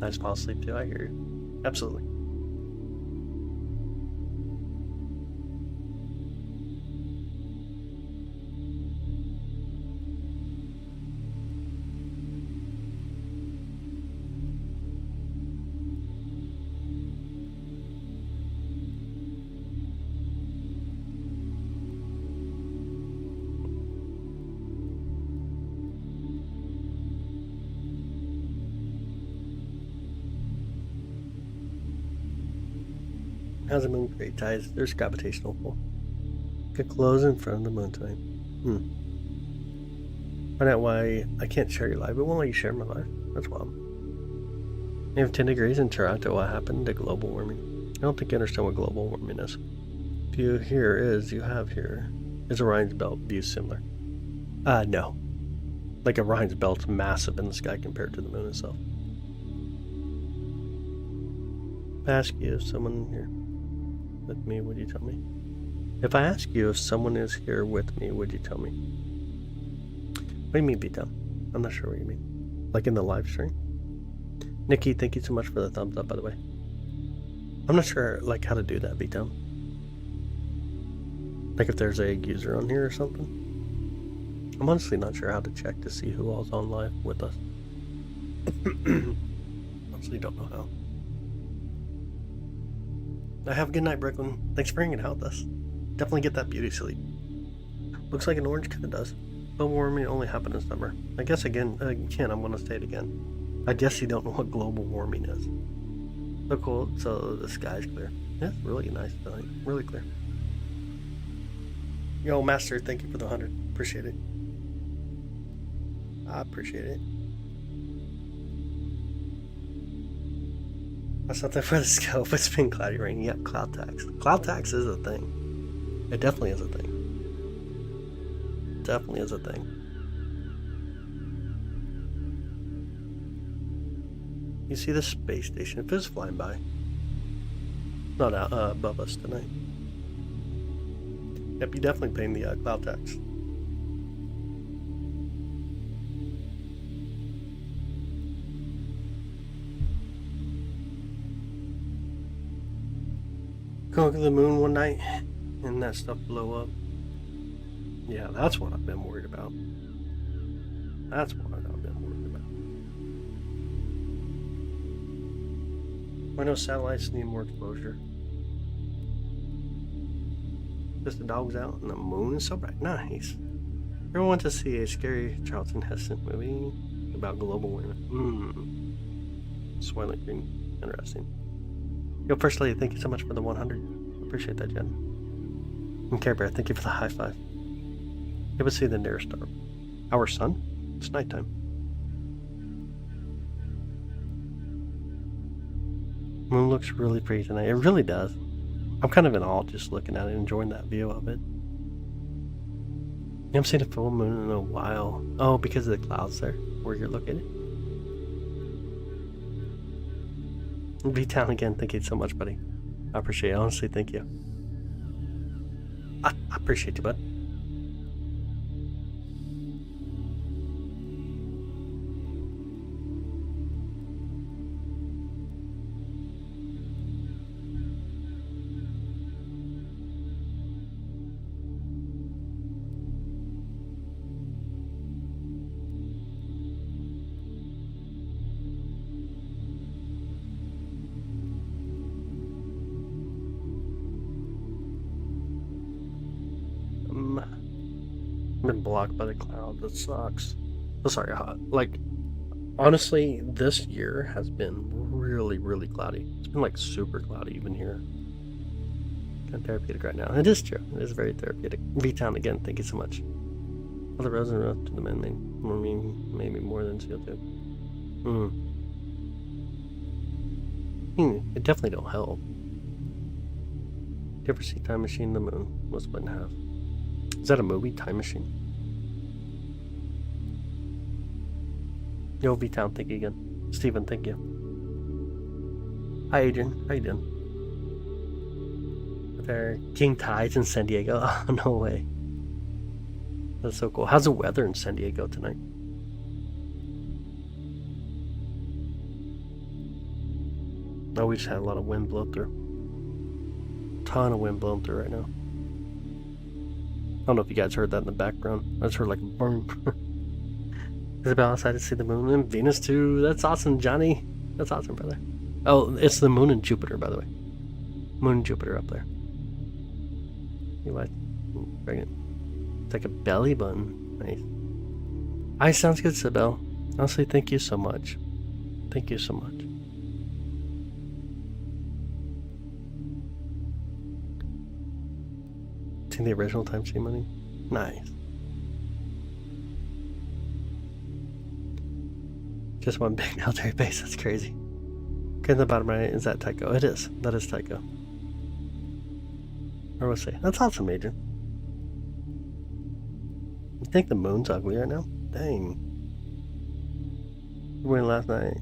I just fall asleep too. I hear you. Absolutely. How's the moon create tides? There's gravitational pull. Get close in front of the moon tonight. Find out why I can't share your live. It won't let you share my live. That's wild. You have 10 degrees in Toronto. What happened to global warming? I don't think you understand what global warming is. You have here. Is Orion's Belt view similar? No. Like Orion's Belt's massive in the sky compared to the moon itself. If I ask you if someone here with me, would you tell me? If I ask you if someone is here with me, would you tell me? What do you mean, beat down? I'm not sure what you mean. Like in the live stream? Nikki, thank you so much for the thumbs up, by the way. I'm not sure like how to do that, beat down. Like if there's a user on here or something. I'm honestly not sure how to check to see who all's on live with us. Honestly don't know how. Have a good night, Brooklyn. Thanks for hanging out with us. Definitely get that beauty sleep. Looks like an orange kind of does. Global warming only happened in summer. I guess again, I'm going to say it again. I guess you don't know what global warming is. So cool. So the sky's clear. Yeah, it's really nice tonight. Really clear. Yo, Master, thank you for the 100. Appreciate it. I appreciate it. That's something for the scope. It's been cloudy rain. Yep, cloud tax. Cloud tax is a thing. It definitely is a thing. Definitely is a thing. You see the space station. If it's flying by. Not out above us tonight. Yep, you definitely paying the cloud tax. Go to the moon one night and that stuff blow up. Yeah, that's what I've been worried about. That's what I've been worried about. Why no satellites need more exposure? Just the dog's out and the moon is so bright. Nice. Everyone wants to see a scary Charlton Heston movie about global warming. Soylent Green. Interesting. Yo, First Lady, thank you so much for the 100. Appreciate that, Jen. And Care Bear, thank you for the high five. It was see the nearest star. Our sun? It's nighttime. Moon looks really pretty tonight. It really does. I'm kind of in awe just looking at it, enjoying that view of it. I haven't seen a full moon in a while. Oh, because of the clouds there, where you're looking. V-Town again, thank you so much, buddy. I appreciate it. Honestly, thank you. I appreciate you, bud. Been blocked by the clouds. It sucks. Oh, sorry. Like, honestly, this year has been really, really cloudy. It's been like super cloudy even here. Kind of therapeutic right now. It is true. It is very therapeutic. V-Town again. Thank you so much. All the roads and roads to the man maybe more than CO2. It definitely don't help. You ever see Time Machine? The moon was split in half. Is that a movie? Time Machine? Yo, V-Town, thank you again. Steven, thank you. Hi, Adrian. How you doing? With our King Tides in San Diego. Oh, no way. That's so cool. How's the weather in San Diego tonight? Oh, we just had a lot of wind blow through. Ton of wind blowing through right now. I don't know if you guys heard that in the background. I just heard like boom. Isabel outside to see the moon and Venus too. That's awesome, Johnny. That's awesome, brother. Oh, it's the moon and Jupiter, by the way. Moon and Jupiter up there. You like bring it? It's like a belly button. Nice. Hi, sounds good, Isabel. Honestly, thank you so much. Thank you so much. Seen the original Time Machine money? Nice. Just one big military base, that's crazy. Okay, in the bottom right, is that Tycho? It is. That is Tycho. Or we'll say, that's awesome, Adrian. You think the moon's ugly right now? Dang. We went last night.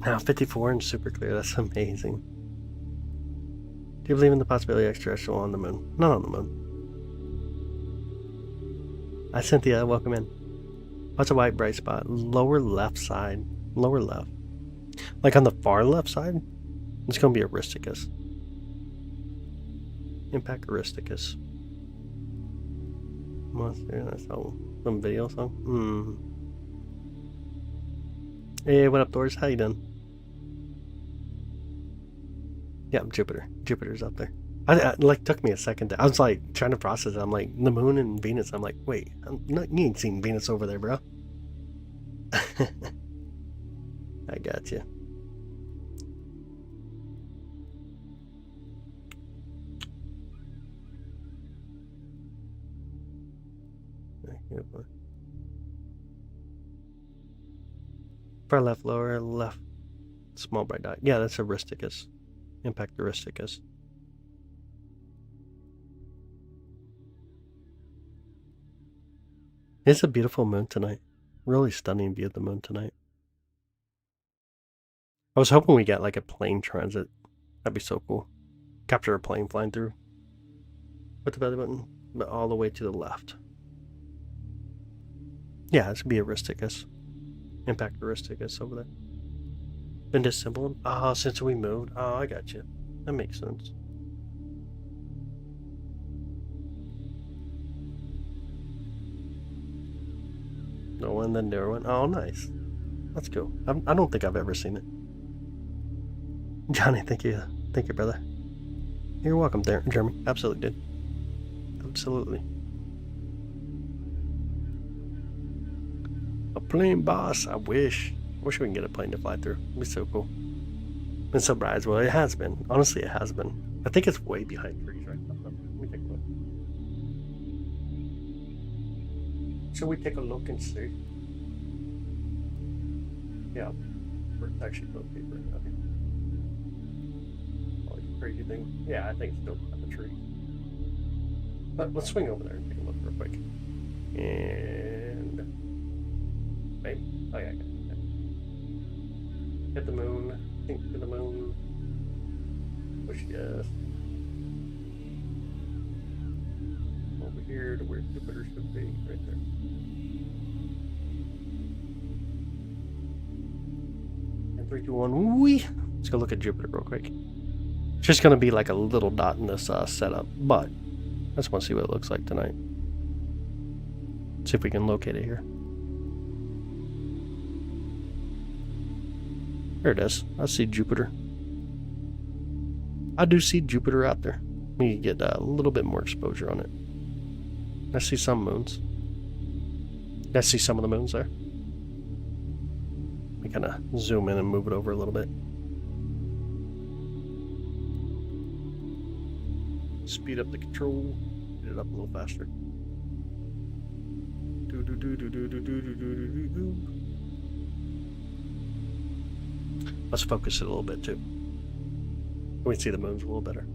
Now 54 and super clear, that's amazing. Do you believe in the possibility of extraterrestrial on the moon? Not on the moon. Hi, Cynthia, welcome in. What's a white bright spot? Lower left side. Lower left. Like on the far left side, it's going to be Aristarchus. Impact Aristarchus. Monster, that's all. Some video song. Hey, what up, Doris? How you doing? Yeah, Jupiter. Jupiter's up there. I like took me a second. I was like trying to process it. I'm like the moon and Venus. I'm like, wait, you ain't seen Venus over there, bro. I got you. Far left, lower left, small bright dot. Yeah, that's Aristarchus. Impact Aristarchus. It's a beautiful moon tonight. Really stunning view of the moon tonight. I was hoping we got like a plane transit. That'd be so cool. Capture a plane flying through. Put the belly button, but all the way to the left. Yeah, this would be Aristarchus. Impact Aristarchus over there. Been disassembled? Oh, since we moved. Oh, I got you. That makes sense. The one, the newer one. Oh, nice. That's cool. I don't think I've ever seen it. Johnny, thank you, brother. You're welcome, there, Jeremy. Absolutely, dude. Absolutely. A plane, boss. I wish we can get a plane to fly through. It'd be so cool. Been so bright. Well, it has been. Honestly, it has been. I think it's way behind trees right now. Let me take a look. Should we take a look and see? Yeah, it's actually located right now. Oh, crazy thing. Yeah, I think it's still behind the tree. But let's swing over there and take a look real quick. And maybe. Oh yeah, I got it. Hit the moon. Think to the moon. Push yes. Over here to where Jupiter should be, right there. And 3, 2, 1, wee. Let's go look at Jupiter real quick. It's just gonna be like a little dot in this setup, but I just want to see what it looks like tonight. See if we can locate it here. There it is. I see Jupiter. I do see Jupiter out there. We need to get a little bit more exposure on it. I see some moons. I see some of the moons there. We kind of zoom in and move it over a little bit. Speed up the control. Get it up a little faster. Let's focus it a little bit too. We can see the moons a little better.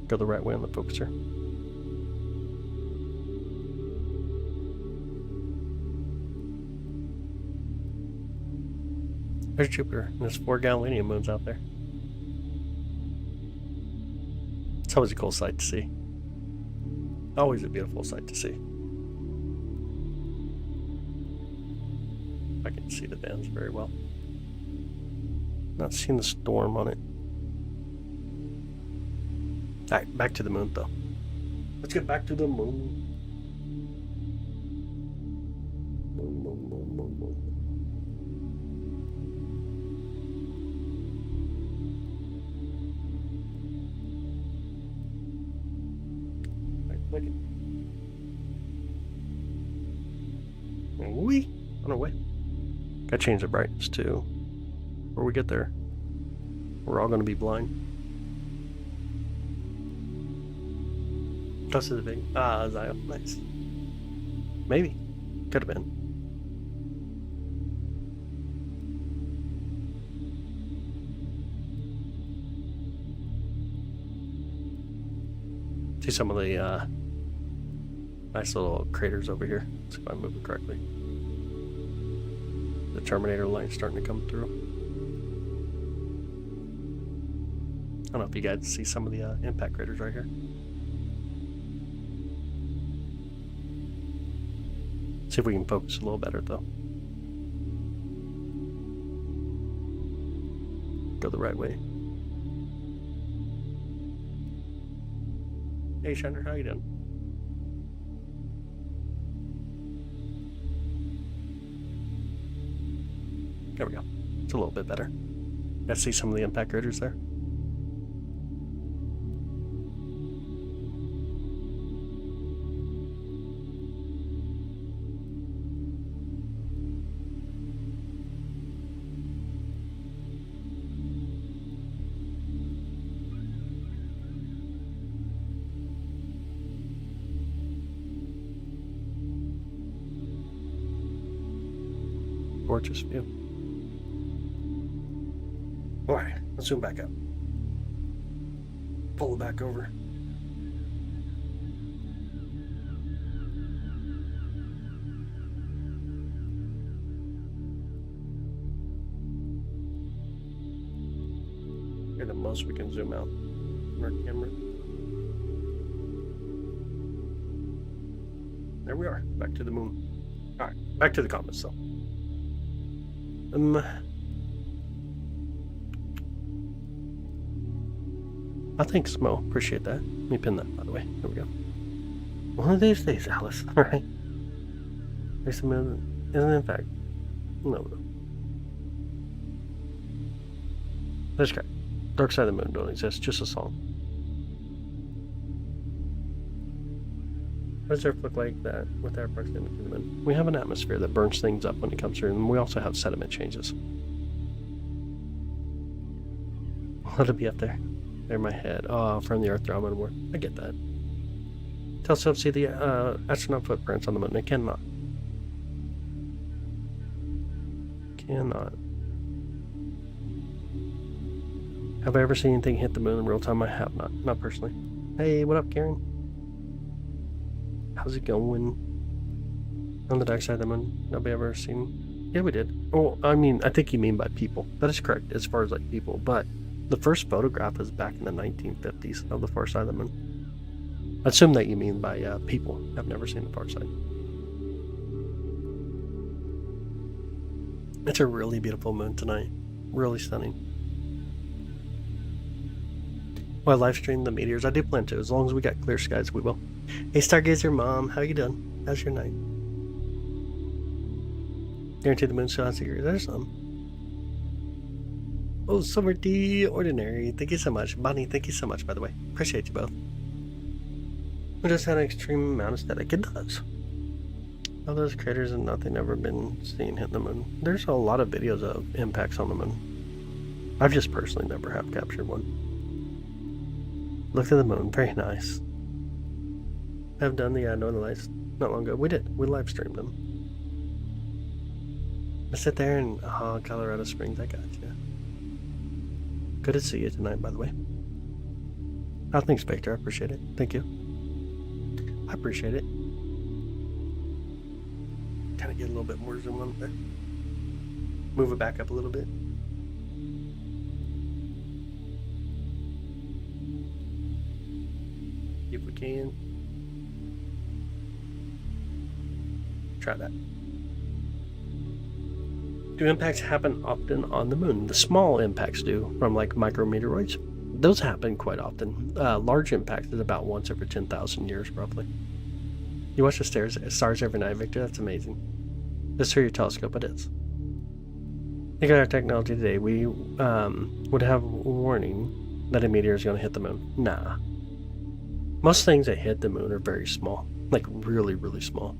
Go the right way on the focuser. There's Jupiter, and there's 4 Galilean moons out there. It's always a cool sight to see. Always a beautiful sight to see. I can see the bands very well. Not seeing the storm on it. Alright, back to the moon though. Let's get back to the moon. Moon. Right, click it. And we on our way. Gotta change the brightness too. Before we get there, we're all gonna be blind. Plus the big Zion, nice. Maybe. Could have been. See some of the nice little craters over here. Let's see if I move it correctly. The Terminator line's starting to come through. I don't know if you guys see some of the impact craters right here. See if we can focus a little better though. Go the right way. Hey Shiner, how you doing? There we go. It's a little bit better. Got to see some of the impact craters there. Gorgeous view. Alright, let's zoom back up. Pull it back over. Here, the most we can zoom out on our camera. There we are, back to the moon. Alright, back to the comments though. I think Smo, appreciate that. Let me pin that, by the way. There we go. One of these days, Alice, alright? There's the moon, isn't it, in fact? No. That's correct. Dark Side of the Moon don't exist, just a song. What does Earth look like that with our proximity to the moon? We have an atmosphere that burns things up when it comes through, and we also have sediment changes. Let it be up there. There in my head. Oh, from the Earth drama more. I get that. Telescope see the astronaut footprints on the moon. It cannot. Cannot. Have I ever seen anything hit the moon in real time? I have not. Not personally. Hey, what up, Karen? How's it going? On the dark side of the moon? Nobody ever seen? Yeah, we did. Oh, I mean, I think you mean by people. That is correct, as far as like people. But the first photograph is back in the 1950s of the far side of the moon. I assume that you mean by people. I've never seen the far side. It's a really beautiful moon tonight. Really stunning. Well, I live stream the meteors. I do plan to. As long as we got clear skies, we will. Hey, Stargazer Mom, how you doing? How's your night? Guarantee the moon still has secrets. There's some. Oh, Summer D Ordinary. Thank you so much. Bonnie, thank you so much, by the way. Appreciate you both. It does have an extreme amount of static. It does. All those craters and nothing ever been seen hitting the moon. There's a lot of videos of impacts on the moon. I've just personally never have captured one. Looked at the moon. Very nice. I've done the Northern Lights not long ago. We did. We live streamed them. I sit there in Colorado Springs. I got you. Good to see you tonight, by the way. Oh, thanks, Spectre. I appreciate it. Thank you. I appreciate it. Kind of get a little bit more zoom on there. Move it back up a little bit. If we can. Try that. Do impacts happen often on the moon? The small impacts do, from like micrometeoroids. Those happen quite often. Large impacts is about once every 10,000 years, roughly. You watch the stars every night, Victor? That's amazing. Just through your telescope, it is. Look at our technology today. We would have warning that a meteor is going to hit the moon. Nah. Most things that hit the moon are very small. Like really, really small.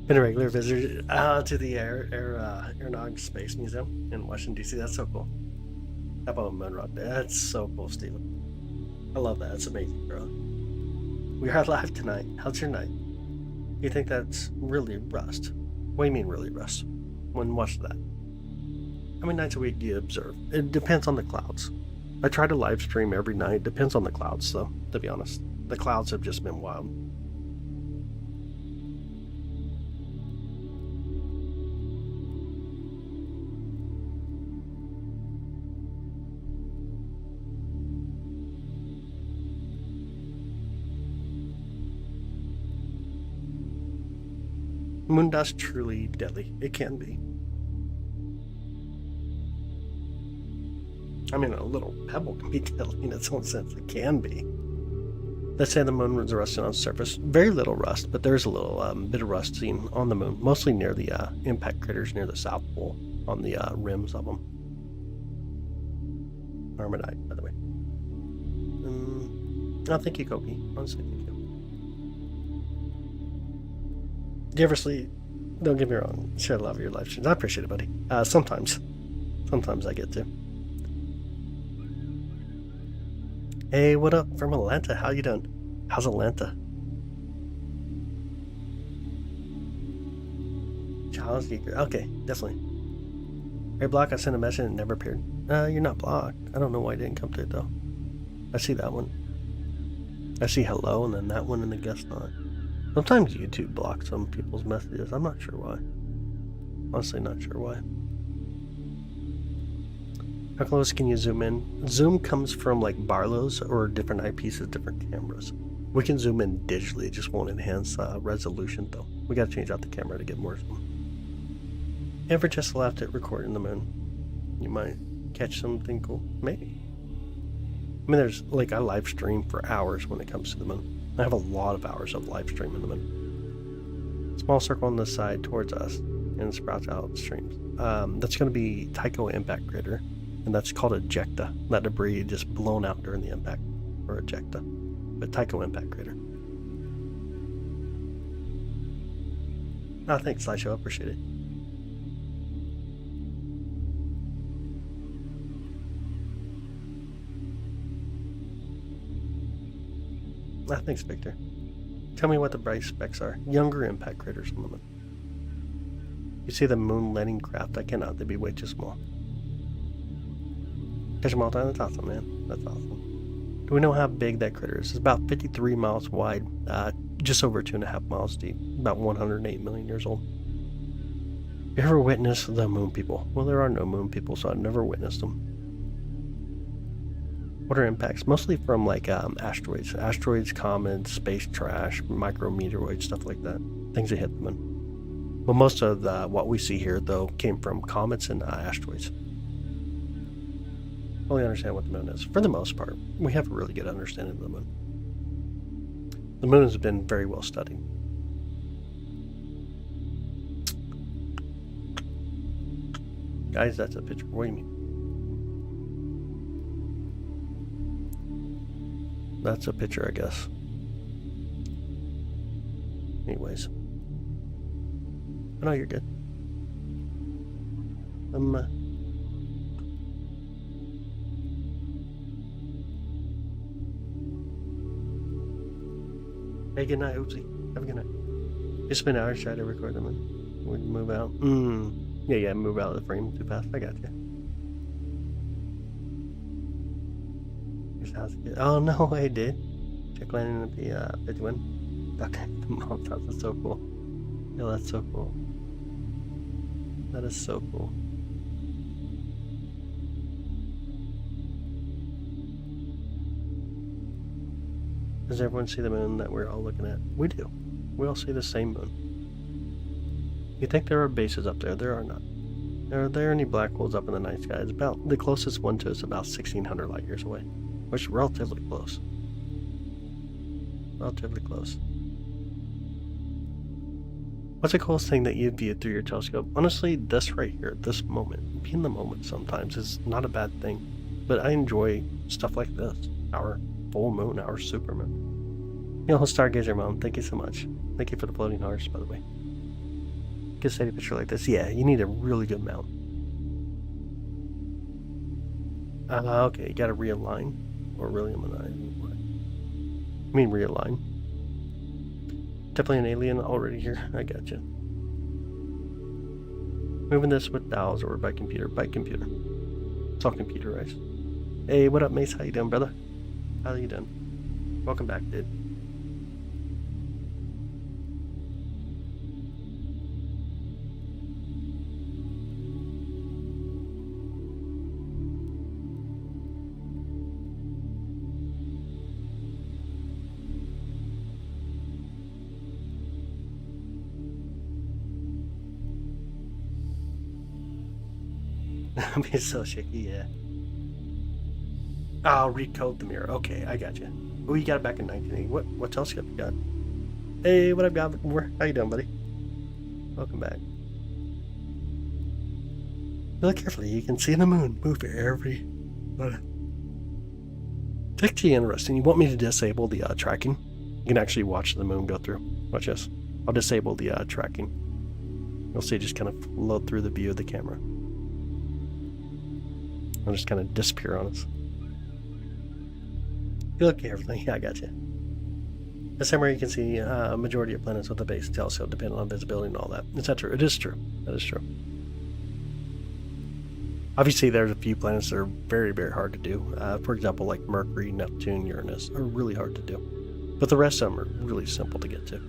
Been a regular visitor to the Aeronautics Space Museum in Washington, D.C. That's so cool. How about Moon Rock? That's so cool, Steven. I love that. It's amazing, bro. We are live tonight. How's your night? You think that's really rust? What do you mean really rust? When watch that? How many nights a week do you observe? It depends on the clouds. I try to live stream every night. Depends on the clouds, though, to be honest. The clouds have just been wild. Moon dust truly deadly. It can be. I mean, a little pebble can be deadly in its own sense. It can be. Let's say the moon was rusting on the surface. Very little rust, but there's a little bit of rust seen on the moon, mostly near the impact craters near the South Pole, on the rims of them. Armadite, by the way. Oh, thank you, Koki. Honestly, thank you. Do you ever sleep? Don't get me wrong. Share a lot of your live streams. I appreciate it, buddy. Sometimes. Sometimes I get to. Hey, what up from Atlanta? How you doing? How's Atlanta? Charles Geeker. Okay, definitely. Hey, Block, I sent a message and it never appeared. You're not blocked. I don't know why it didn't come through, though. I see that one. I see hello and then that one and the guest not. Sometimes YouTube blocks some people's messages. I'm not sure why. Honestly, not sure why. How close can you zoom in? Zoom comes from like Barlow's or different eyepieces, different cameras. We can zoom in digitally. It just won't enhance resolution though. We gotta change out the camera to get more zoom. You ever just left it recording the moon? You might catch something cool. Maybe. I mean, there's like I live stream for hours when it comes to the moon. I have a lot of hours of live streaming the moon. Small circle on the side towards us and sprouts out streams. That's going to be Tycho impact crater, and that's called ejecta. That debris just blown out during the impact, or ejecta. But Tycho impact crater. Oh, thanks, Slideshow. I appreciate it. Thanks, Victor. Tell me what the bright specks are. Younger impact craters on the moon. You see the moon landing craft? I cannot. They'd be way too small. Catch them all the time. That's awesome, man. That's awesome. Do we know how big that critter is? It's about 53 miles wide, just over 2.5 miles deep, about 108 million years old. You ever witnessed the moon people? Well, there are no moon people, so I've never witnessed them. What are impacts? Mostly from like asteroids, comets, space trash, micrometeoroids, stuff like that. Things that hit the moon. But most of what we see here, though, came from comets and asteroids. Fully understand what the moon is. For the most part, we have a really good understanding of the moon. The moon has been very well studied. Guys, that's a picture. What do you mean? That's a picture, I guess. Anyways. Oh, no, you're good. Hey, good night, Oopsie. Have a good night. It's been hours trying to record them and we'd move out. Yeah, move out of the frame too fast. I got you. Oh no, I did. Check landing at the 51. Okay, the mom's house is so cool. Yeah, that's so cool. That is so cool. Does everyone see the moon that we're all looking at? We do. We all see the same moon. You think there are bases up there? There are not. Are there any black holes up in the night sky? It's about the closest one to us about 1,600 light years away. Which is relatively close. Relatively close. What's the coolest thing that you've viewed through your telescope? Honestly, this right here, this moment, being the moment sometimes is not a bad thing. But I enjoy stuff like this. Our full moon, our super moon. You know, Stargazer Mom, thank you so much. Thank you for the floating hearts, by the way. Get a steady picture like this. Yeah, you need a really good mount. Okay, you gotta realign. Or really, I mean realign. Definitely an alien already here. I got you. Moving this with dials or by computer. By computer. It's all computerized. Hey, what up, Mace? How you doing, brother? How you doing? Welcome back, dude. I'm being so shaky, yeah. I'll recode the mirror. Okay, I got you. Oh, you got it back in 1980. What telescope you got? Hey, what up, Goblin? How you doing, buddy? Welcome back. Look carefully. You can see the moon move every. It's actually interesting. You want me to disable the tracking? You can actually watch the moon go through. Watch this. I'll disable the tracking. You'll see it just kind of float through the view of the camera. I'll just kind of disappear on us. You look carefully. Yeah, I got you. The same way you can see a majority of planets with a base telescope, depending on visibility and all that, etc. It is true. That is true. Obviously, there's a few planets that are very, very hard to do. For example, like Mercury, Neptune, Uranus are really hard to do. But the rest of them are really simple to get to.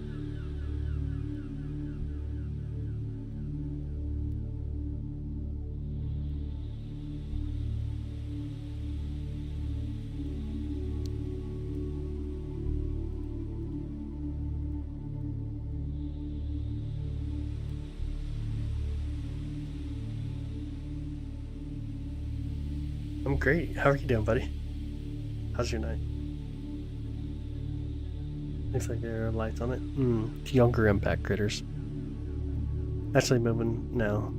I'm great. How are you doing, buddy? How's your night? Looks like there are lights on it. Younger impact critters. Actually moving now.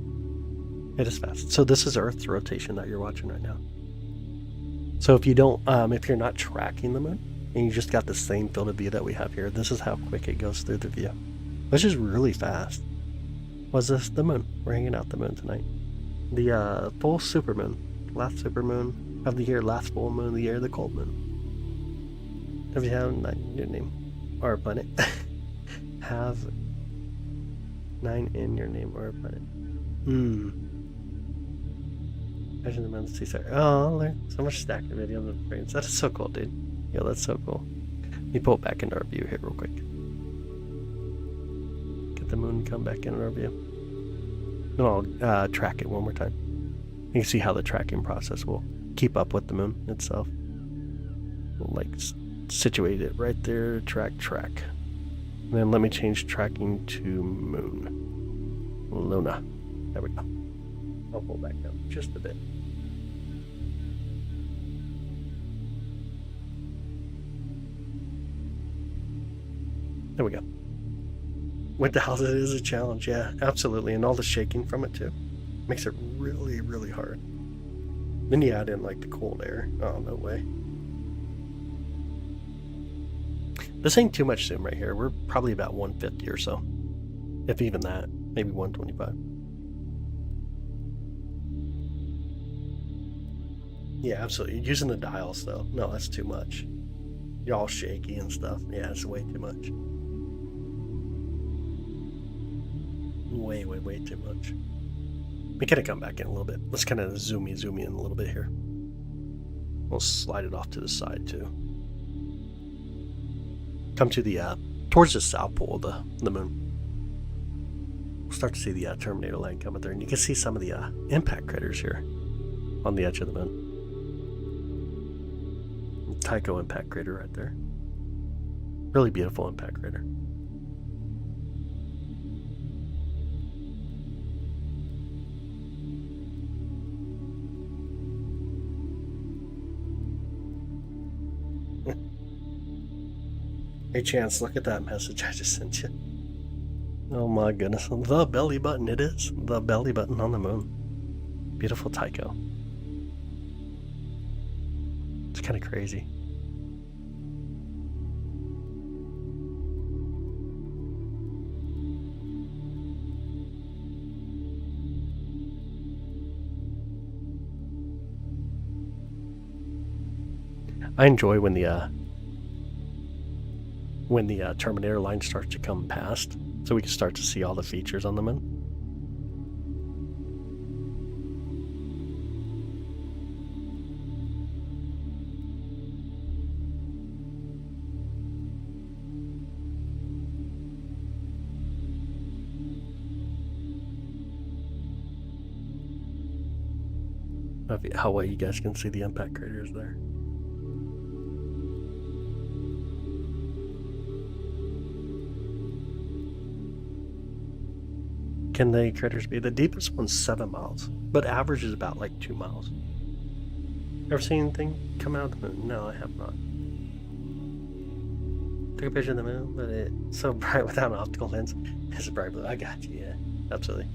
It is fast. So this is Earth's rotation that you're watching right now. So if you don't, if you're not tracking the moon, and you just got the same field of view that we have here, this is how quick it goes through the view, which is really fast. Was this the moon? We're hanging out the moon tonight. The full supermoon, last supermoon of the year, last full moon of the year, the cold moon. If you have 9 your name or planet, have 9 in your name or planet. Imagine the moon's Caesar. Oh, there's so much stacked videos of frames. That is so cool, dude. Yo, that's so cool. Let me pull it back into our view here real quick. Get the moon come back into our view. And I'll track it one more time. You can see how the tracking process will keep up with the moon itself. We'll like situate it right there, track. And then let me change tracking to moon. Luna. There we go. I'll pull back down just a bit. There we go. What the hell, it is a challenge, yeah, absolutely. And all the shaking from it too makes it really, really hard. Then you add in like the cold air. Oh, no way. This ain't too much zoom right here. We're probably about 150 or so. If even that, maybe 125. Yeah, absolutely. You're using the dials though. No, that's too much. You're all shaky and stuff. Yeah, it's way too much. Way too much. We gotta come back in a little bit. Let's kind of zoom in a little bit here. We'll slide it off to the side too. Come to the towards the south pole of the moon. We'll start to see the Terminator line coming there, and you can see some of the impact craters here on the edge of the moon. Tycho impact crater right there. Really beautiful impact crater. Hey Chance, look at that message I just sent you. Oh my goodness. The belly button, it is. The belly button on the moon. Beautiful Tycho. It's kind of crazy. I enjoy when the Terminator line starts to come past, so we can start to see all the features on the moon. How well you guys can see the impact craters there. Can the craters be? The deepest one's 7 miles, but average is about like 2 miles. Ever seen anything come out of the moon? No, I have not. Took a picture of the moon, but it's so bright without an optical lens. It's bright blue. I got you, yeah. Absolutely.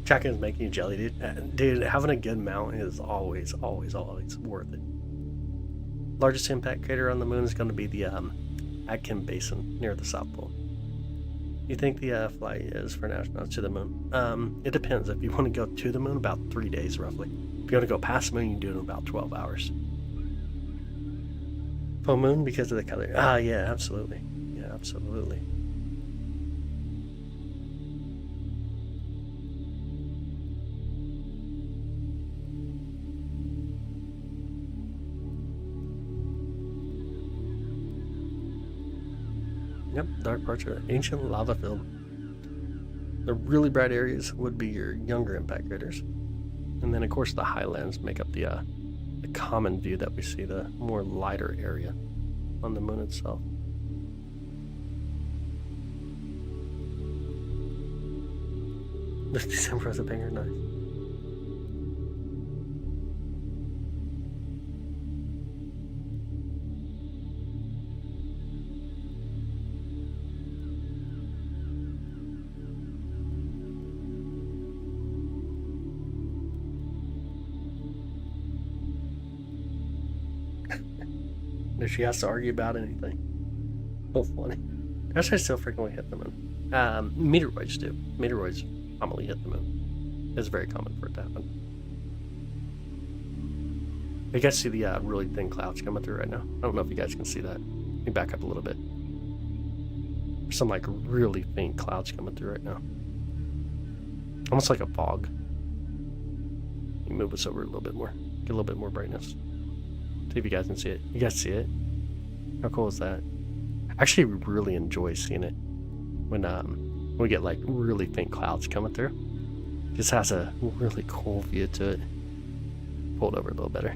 Tracking is making you jelly, dude. Dude, having a good mount is always worth it. Largest impact crater on the moon is going to be the Atkin Basin near the South Pole. You think the flight is for an astronaut to the moon? It depends. If you want to go to the moon, about 3 days roughly. If you want to go past the moon, you can do it in about 12 hours. Full moon because of the color. Ah, yeah, absolutely. Yeah, absolutely. Yep, dark parts are ancient lava field. The really bright areas would be your younger impact craters. And then of course the highlands make up the common view that we see, the more lighter area on the moon itself. This December was a banger, nice. if she has to argue about anything. So funny. Actually, I still frequently hit the moon. Meteoroids do. Meteoroids commonly hit the moon. It's very common for it to happen. You guys see the really thin clouds coming through right now? I don't know if you guys can see that. Let me back up a little bit. There's some like really faint clouds coming through right now. Almost like a fog. You move us over a little bit more. Get a little bit more brightness. See if you guys can see it. You guys see it? How cool is that? I actually really enjoy seeing it when we get like really faint clouds coming through. It just has a really cool view to it. Pull it over a little better.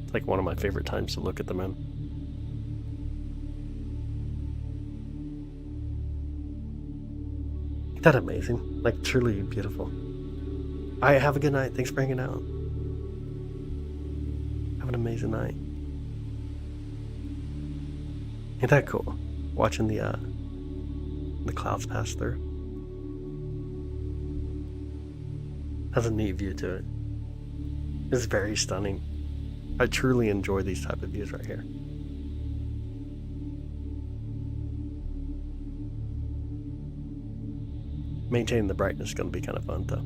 It's like one of my favorite times to look at the moon. Isn't that amazing? Like truly beautiful. All right, have a good night. Thanks for hanging out. Have an amazing night. Ain't that cool? Watching the clouds pass through. Has a neat view to it. It's very stunning. I truly enjoy these type of views right here. Maintaining the brightness is going to be kind of fun though.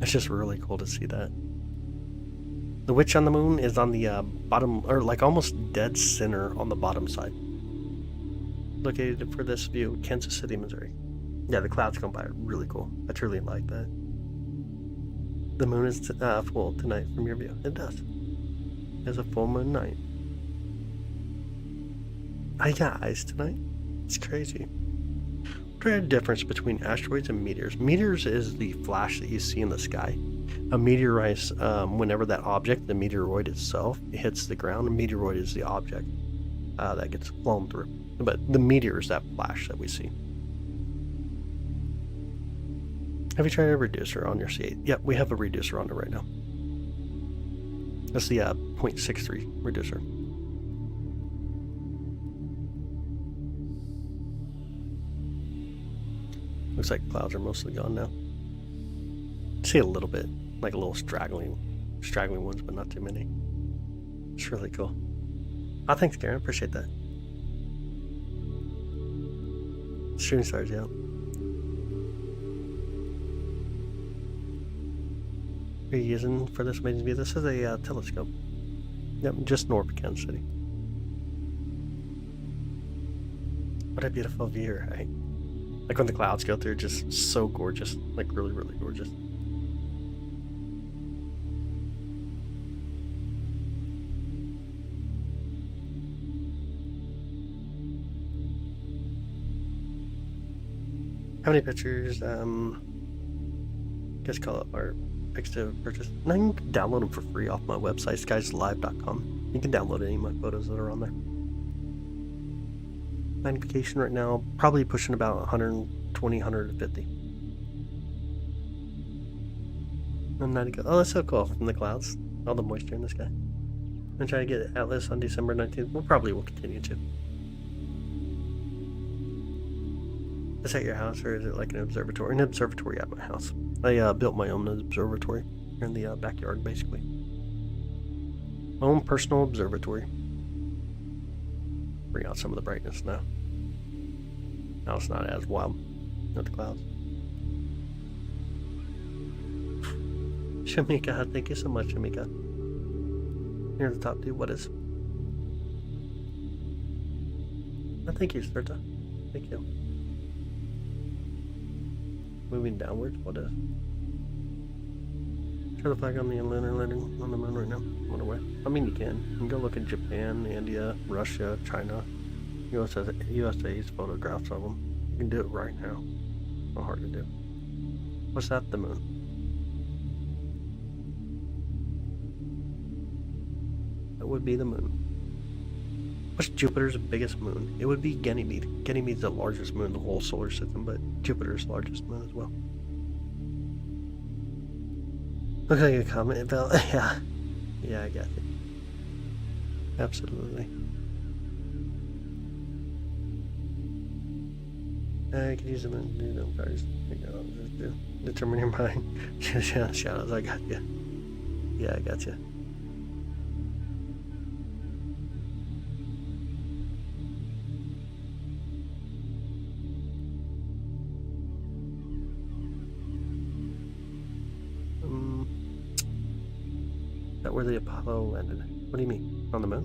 It's just really cool to see that. The witch on the moon is on the bottom, or like almost dead center on the bottom side. Located for this view, Kansas City, Missouri. Yeah, the clouds come by. Really cool. I truly like that. The moon is full tonight from your view. It does. It's a full moon night. I got eyes tonight. It's crazy. What's the difference between asteroids and meteors? Meteors is the flash that you see in the sky. A meteorite, whenever that object, the meteoroid itself, hits the ground, a meteoroid is the object that gets flown through. But the meteor is that flash that we see. Have you tried a reducer on your C8? Yep, we have a reducer on it right now. That's the 0.63 reducer. Looks like clouds are mostly gone now. See a little bit, like a little straggling ones, but not too many. It's really cool. Oh, thanks, Karen. Appreciate that. Shooting stars, yeah. Are you using for this amazing view? This is a telescope. Yep, just north of Kansas City. What a beautiful view, right? Like when the clouds go through, just so gorgeous. Like really, really gorgeous. How many pictures, guys call it art pics to purchase? And I can download them for free off my website, skyslive.com. You can download any of my photos that are on there. Magnification right now, probably pushing about 120, 150. And 90 go. Oh, that's so cool from the clouds. All the moisture in the sky. I'm gonna try to get Atlas on December 19th. We'll continue to. Is that your house or is it like an observatory? An observatory at my house. I built my own observatory here in the backyard, basically. My own personal observatory. Bring out some of the brightness now. Now it's not as wild with the clouds. Shamika, thank you so much, Shamika. You're the top dude. What is? Oh, thank you, Sturta. Thank you. Moving downwards, what is? Try the flag on the lunar landing on the moon right now. Wonder where. I mean, you can. You can go look at Japan, India, Russia, China. USA's photographs of them. You can do it right now. Not hard to do. What's that? The moon. That would be the moon. What's Jupiter's biggest moon? It would be Ganymede. Ganymede's the largest moon in the whole solar system, but Jupiter's the largest moon as well. Looks like a comment about yeah. Yeah, I got it. Absolutely. I could use them in do them cards. Determine your mind. Shadows, I got you. Yeah, I got you. Is that where the Apollo landed? What do you mean? On the moon?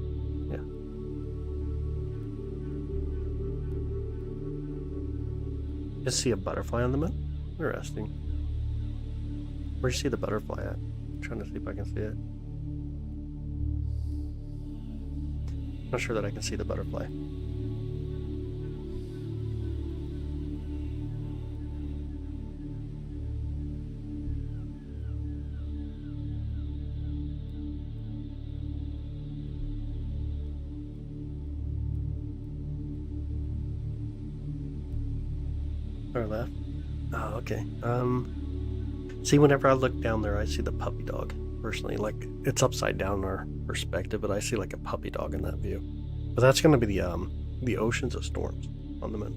Yeah. Just see a butterfly on the moon? Interesting. Where'd you see the butterfly at? I'm trying to see if I can see it. Not sure that I can see the butterfly. Or left? Oh, okay. See, whenever I look down there, I see the puppy dog. Personally, like it's upside down our perspective, but I see like a puppy dog in that view. But that's going to be the oceans of storms on the moon.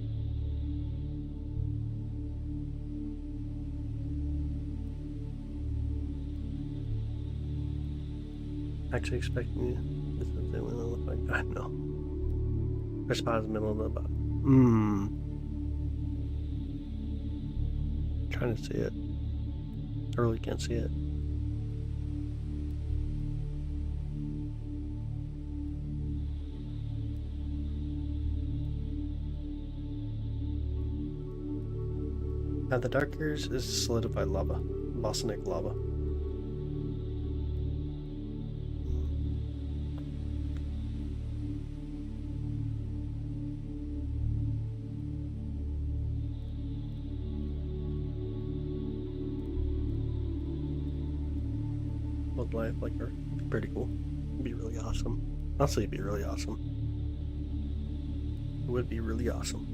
Actually expecting you. This is what it look like. I know. Our spot is the middle of the bottom. Trying to see it. I really can't see it. The darkers is solidified lava, Bosonic lava. Old life like her. Pretty cool. It'd be really awesome. Honestly, it'd be really awesome. It would be really awesome.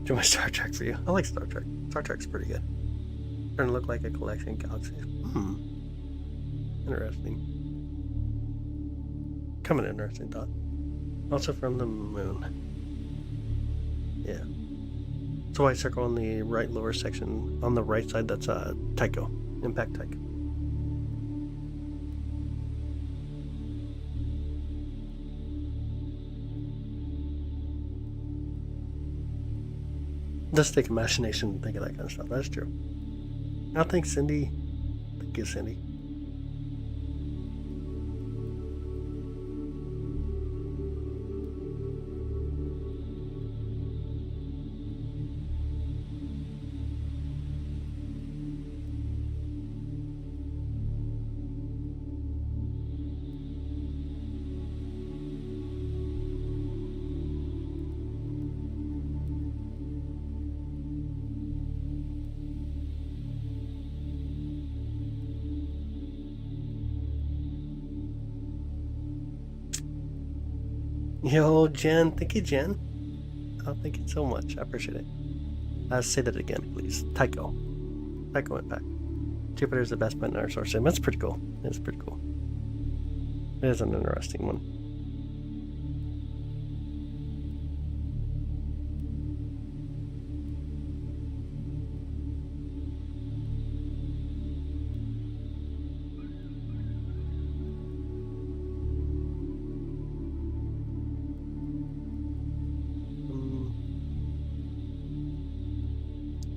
Do my Star Trek for you. I like Star Trek. Star Trek's pretty good. Starting to look like a collection of galaxies. Interesting. Kind of an interesting thought. Also from the moon. Yeah. So white circle on the right lower section. On the right side, that's Tycho. Impact Tycho. Let's take imagination and think of that kind of stuff. That's true. I think Cindy. Thank you, Cindy. Yo, Jen. Thank you, Jen. Oh, thank you so much. I appreciate it. Say that again, please. Tycho. Tycho Impact. Jupiter is the best planet in our solar system. That's pretty cool. It's pretty cool. It is an interesting one.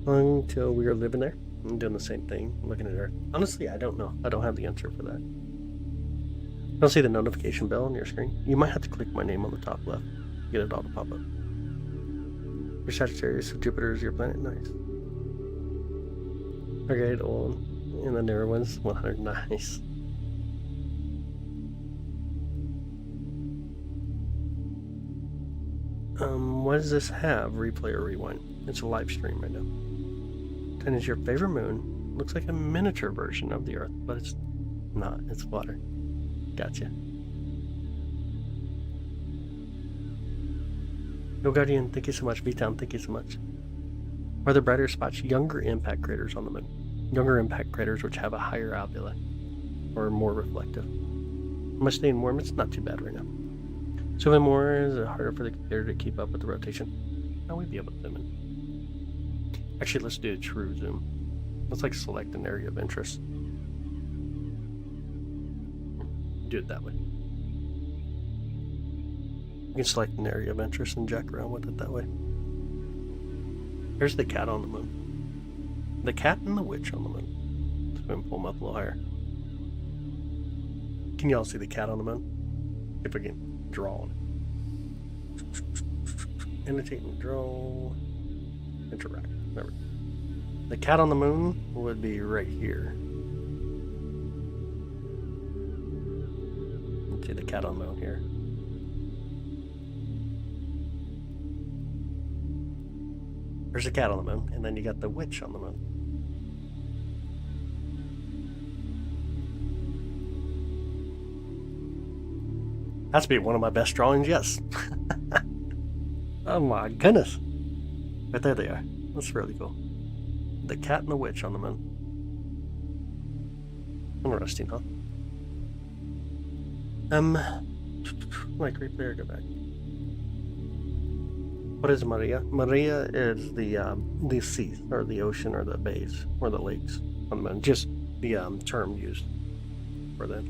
Until we were living there. I'm doing the same thing, looking at Earth. Honestly, I don't know. I don't have the answer for that. I don't see the notification bell on your screen. You might have to click my name on the top left to get it all to pop up. You're Sagittarius, so Jupiter is your planet. Nice. Okay, the old and the newer ones, 100. Nice. What does this have? Replay or rewind? It's a live stream right now. 10 is your favorite moon. Looks like a miniature version of the Earth, but it's not. It's water. Gotcha. No Guardian, thank you so much. B-Town, thank you so much. Are there brighter spots? Younger impact craters on the moon. Younger impact craters which have a higher alveoli, or more reflective. Am I staying warm? It's not too bad right now. Zooming more is it harder for the computer to keep up with the rotation. How would we be able to zoom in? Actually, let's do a true zoom. Let's like select an area of interest. Do it that way. You can select an area of interest and jack around with it that way. Here's the cat on the moon. The cat and the witch on the moon. Let's go and pull them up a little higher. Can y'all see the cat on the moon? If we can draw on it. Annotate and draw. Interact. There we go. The cat on the moon would be right here. Let's see the cat on the moon here. There's a cat on the moon, and then you got the witch on the moon. That's be one of my best drawings, yes. Oh my goodness. But there they are. That's really cool. The cat and the witch on the moon. Interesting, huh? Like replay or go back. What is Maria? Maria is the sea, or the ocean, or the bays, or the lakes on the moon. Just the term used for that.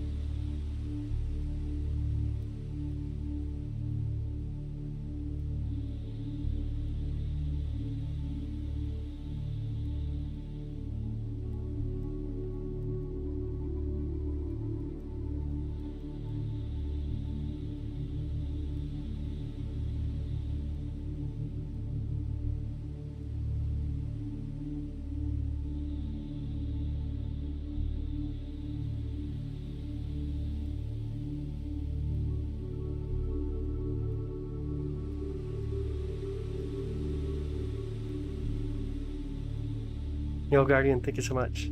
Yo, Guardian, thank you so much.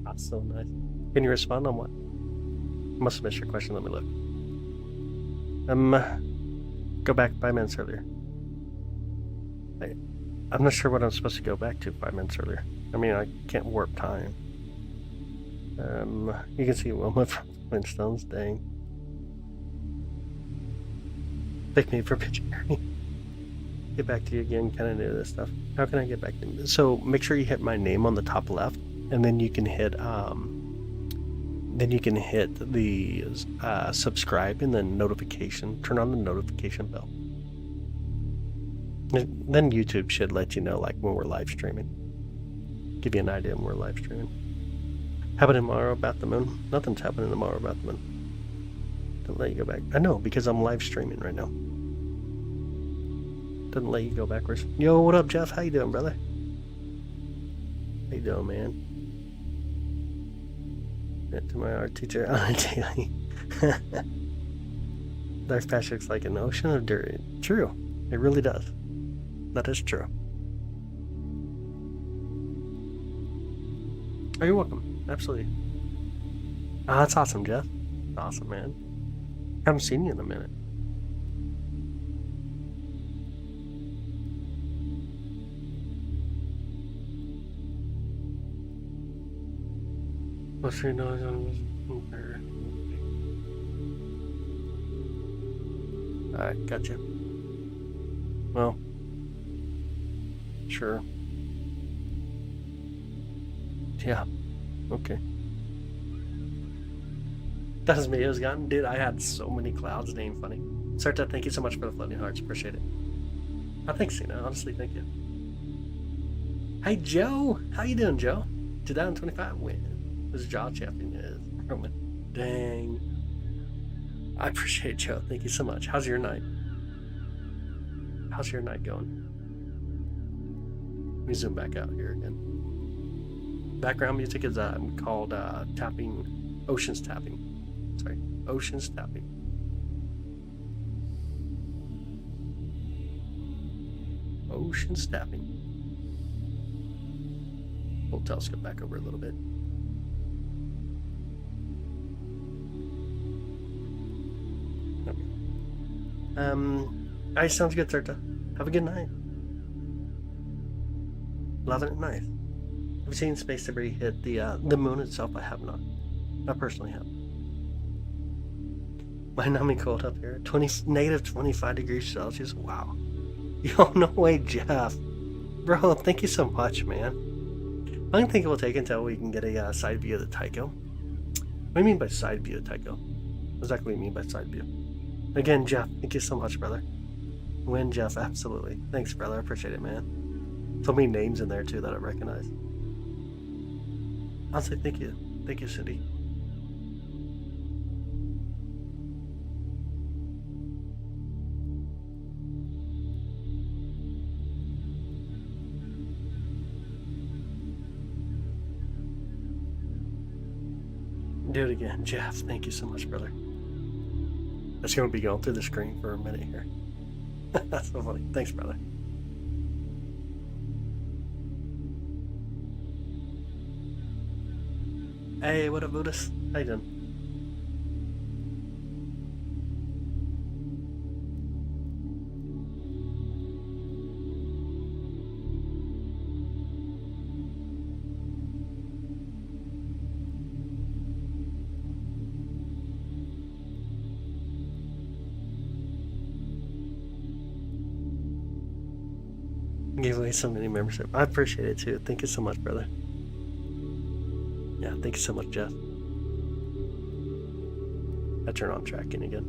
That's so nice. Can you respond on what? Must have missed your question. Let me look. Go back 5 minutes earlier. I'm not sure what I'm supposed to go back to 5 minutes earlier. I mean, I can't warp time. You can see Wilma from Flintstones. Dang. Thank me for pitching. Get back to you again, kind of new to this stuff. How can I get back to you? So make sure you hit my name on the top left, and then you can hit the subscribe and then notification. Turn on the notification bell. And then YouTube should let you know like when we're live streaming. Give you an idea when we're live streaming. Happening tomorrow about the moon? Nothing's happening tomorrow about the moon. Don't let you go back. I know, because I'm live streaming right now. Doesn't let you go backwards. Yo, what up, Jeff? How you doing, brother? How you doing, man? Get to my art teacher on a daily. Dark patch looks like an ocean of dirt. True. It really does. That is true. Oh, you're welcome. Absolutely. Oh, that's awesome, Jeff. Awesome, man. Haven't seen you in a minute. What's your nose on there? Alright, gotcha. Well, sure. Yeah, okay. That's me. It was gone. Dude, I had so many clouds. It ain't funny. Sarta, thank you so much for the floating hearts. Appreciate it. I think Cena. Honestly, thank you. Hey, Joe. How you doing, Joe? 2025 win. This jaw champion is Roman. Dang. I appreciate it, Joe. Thank you so much. How's your night? How's your night going? Let me zoom back out here again. Background music is called tapping, Ocean's Tapping. Sorry, Ocean's Tapping. Ocean's Tapping. We'll telescope back over a little bit. Alright, sounds good, Serta. Have a good night. Loving it, nice. Have you seen space debris hit the moon itself? I have not. I personally have. Might not be cold up here. Negative 25 degrees Celsius. Wow. Yo, no way, Jeff. Bro, thank you so much, man. I don't think it will take until we can get a side view of the Tycho. What do you mean by side view of Tycho? What exactly do you mean by side view? Again, Jeff, thank you so much, brother. Win, Jeff, absolutely. Thanks, brother. I appreciate it, man. So many names in there, too, that I recognize. I'll say thank you. Thank you, Cindy. Do it again, Jeff. Thank you so much, brother. That's going to be going through the screen for a minute here. That's so funny. Thanks, brother. Hey, what up, Buddhist? How you doing? Gave away so many membership. I appreciate it too. Thank you so much, brother. Yeah, thank you so much, Jeff. I turn on tracking again.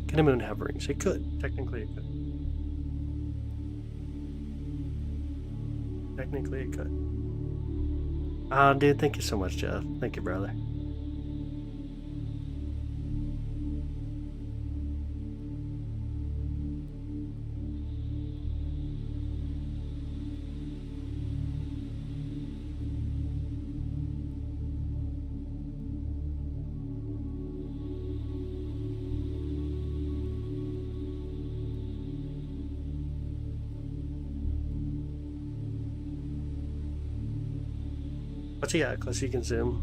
Can a moon have rings? It could. Technically, it could. Technically, it could. Dude, thank you so much, Jeff. Thank you, brother. But yeah, close you can zoom.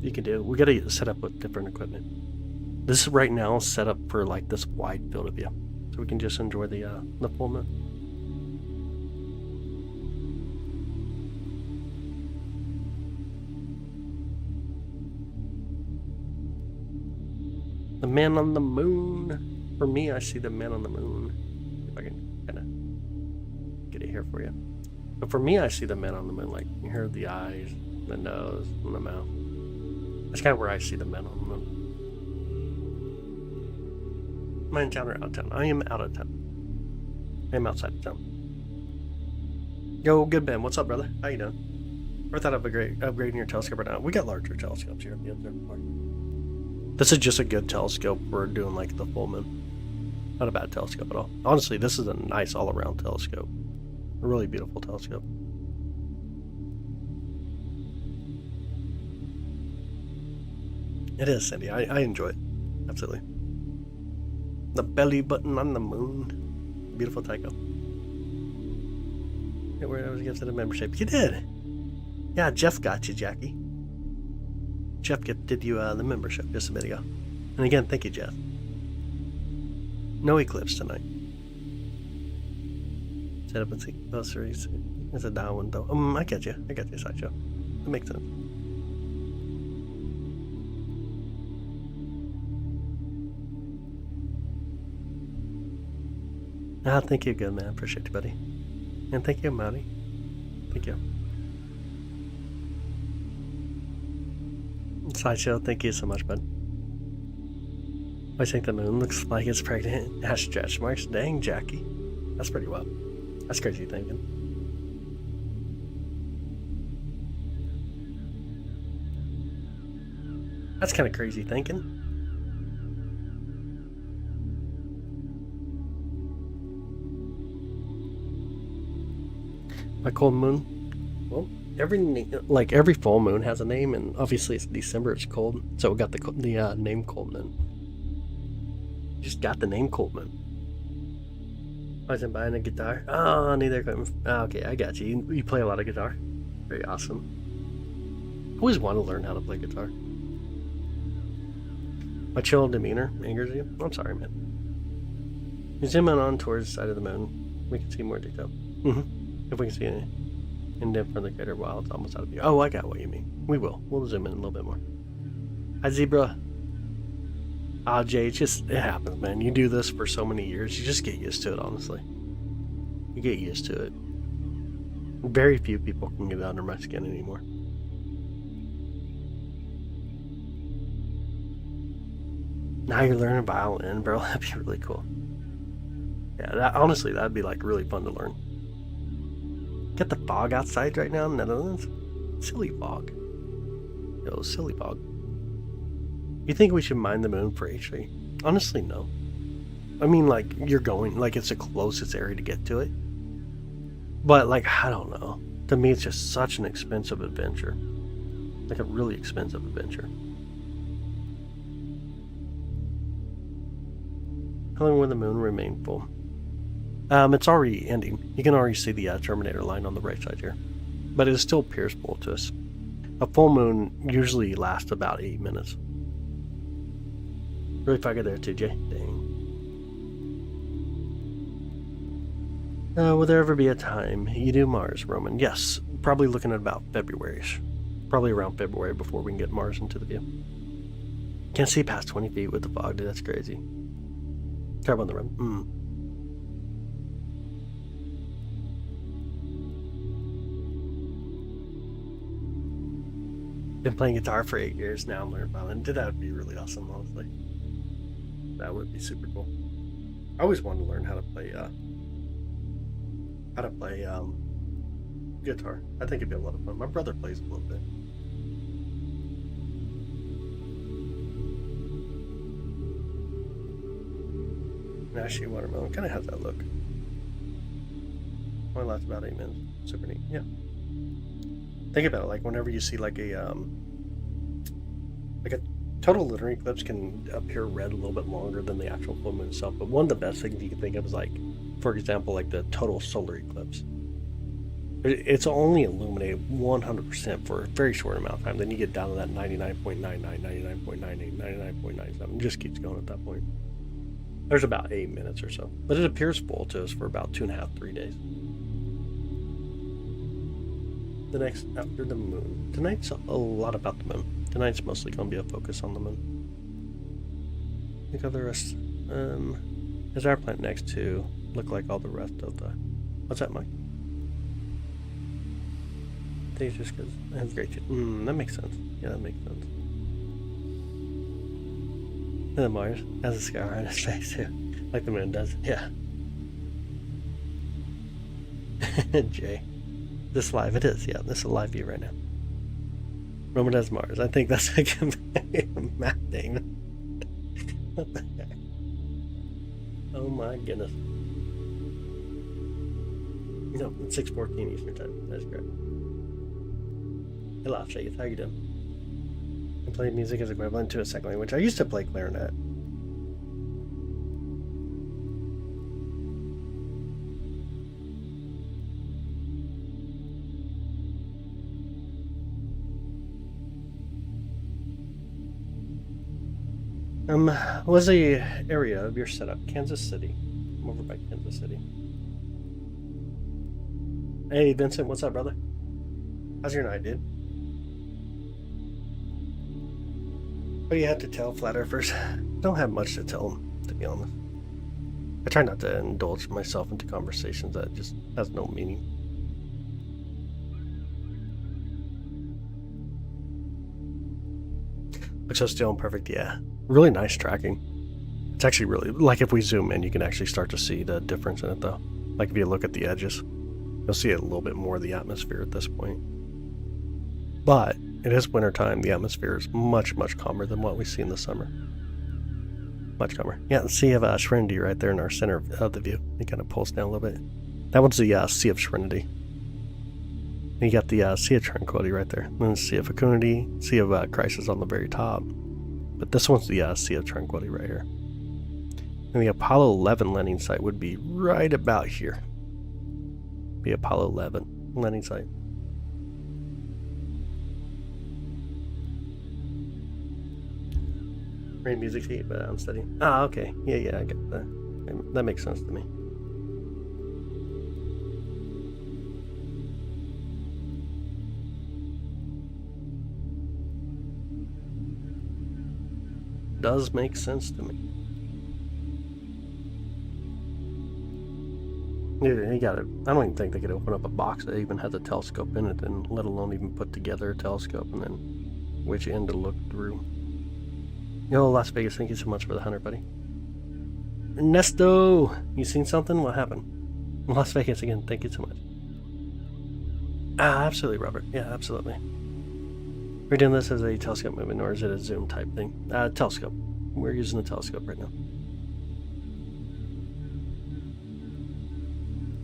You can do. We gotta get set up with different equipment. This right now is set up for like this wide field of view, so we can just enjoy the full moon. The man on the moon. For me, I see the man on the moon. If I can kind of get it here for you. But for me, I see the man on the moon. Like, you hear the eyes, the nose, and the mouth. That's kind of where I see the man on the moon. Am I in town or out of town? I am out of town. I am outside of town. Yo, good Ben. What's up, brother? How you doing? I thought of upgrading your telescope right now. We got larger telescopes here at the observatory. This is just a good telescope for doing like the full moon. Not a bad telescope at all. Honestly, this is a nice all-around telescope. A really beautiful telescope. It is, Cindy. I enjoy it. Absolutely. The belly button on the moon. Beautiful Tycho. Yeah, where I was gifted a membership. You did. Yeah, Jeff got you, Jackie. Jeff gifted you the membership just a bit ago. And again, thank you, Jeff. No eclipse tonight. Set up and see groceries. It's a down window. I get you. I got you, Sideshow. That makes sense. Thank you, good man. Appreciate you, buddy. And thank you, Maddie. Thank you. Sideshow, thank you so much, bud. I think the moon looks like it's pregnant. Hash stretch marks. Dang, Jackie. That's pretty wild. That's crazy thinking. That's kind of crazy thinking. My cold moon? Well, every full moon has a name, and obviously it's December, it's cold, so we got the name Cold Moon. Just got the name Cold Moon. I wasn't buying a guitar. Oh, neither. Okay, I got you. You play a lot of guitar. Very awesome. I always want to learn how to play guitar. My chill demeanor angers you? I'm sorry, man. You zoom in on towards the side of the moon, we can see more detail. If we can see any indent from the crater while it's almost out of view. Oh, I got what you mean. We will. We'll zoom in a little bit more. Hi, Zebra. Ah, Jay, it happens, man. You do this for so many years, you just get used to it, honestly. You get used to it. Very few people can get under my skin anymore. Now you're learning violin, bro. That'd be really cool. Yeah, honestly, that'd be like really fun to learn. Get the fog outside right now in the Netherlands? Silly fog. Yo, silly fog. You think we should mine the moon for H3? Honestly, no. I mean, like, you're going, like, it's the closest area to get to it. But, like, I don't know. To me, it's just such an expensive adventure. Like, a really expensive adventure. How long will the moon remain full? It's already ending. You can already see the Terminator line on the right side here. But it still appears full to us. A full moon usually lasts about 8 minutes. Really fucking there too, Jay. Dang. Will there ever be a time you do Mars, Roman? Yes, probably looking at about February-ish. Probably around February before we can get Mars into the view. Can't see past 20 feet with the fog, dude. That's crazy. Terrible on the rim. Been playing guitar for 8 years now. I'm learning violin. That would be really awesome, honestly. That would be super cool. I always wanted to learn how to play guitar. I think it'd be a lot of fun. My brother plays a little bit. Ashy watermelon kind of has that look. Only lasts about 8 minutes. Super neat. Yeah. Think about it. Like whenever you see like a total lunar eclipse can appear red a little bit longer than the actual full moon itself. But one of the best things you can think of is like, for example, like the total solar eclipse. It's only illuminated 100% for a very short amount of time. Then you get down to that 99.99, 99.98, 99.97. It just keeps going at that point. There's about 8 minutes or so. But it appears full to us for about 2.5, 3 days. The next after the moon. Tonight's a lot about the moon. Tonight's mostly going to be a focus on the moon. Think of the rest. Is our planet next to look like all the rest of the... What's that, Mike? I think it's just because it has great shit. That makes sense. Yeah, that makes sense. And then Mars has a scar on his face too. Like the moon does. Yeah. Jay. This live, it is. Yeah, this is a live view right now. Roman has Mars. I think that's like a math thing. What the heck? Oh my goodness. No, it's 6:14 Eastern time. That's great. Hey, Laugh Shake, how you doing? I play music as equivalent to a second language. I used to play clarinet. What's the area of your setup? Kansas City. I'm over by Kansas City. Hey, Vincent, what's up, brother? How's your night, dude? What do you have to tell flat earthers? Don't have much to tell them, to be honest. I try not to indulge myself into conversations that just has no meaning. Looks so still and perfect, yeah. Really nice tracking. It's actually really, like if we zoom in, you can actually start to see the difference in it though. Like if you look at the edges, you'll see a little bit more of the atmosphere at this point. But it is wintertime. The atmosphere is much, much calmer than what we see in the summer. Much calmer. Yeah, the Sea of Serenity right there in our center of the view. It kind of pulls down a little bit. That one's the Sea of Serenity. And you got the Sea of Tranquility right there. And then the Sea of Fecundity, Sea of Crisis on the very top. But this one's the Sea of Tranquility right here. And the Apollo 11 landing site would be right about here. The Apollo 11 landing site. Great music sheet, but I'm studying. Ah, okay. Yeah, I got that. That makes sense to me. Does make sense to me. You gotta. I don't even think they could open up a box that even has a telescope in it, and let alone even put together a telescope and then which end to look through. Yo, Las Vegas, thank you so much for the 100, buddy. Ernesto, you seen something? What happened? Las Vegas again, thank you so much. Absolutely, Robert. Yeah, absolutely. We're doing this as a telescope movement, or is it a zoom type thing? Telescope. We're using a telescope right now.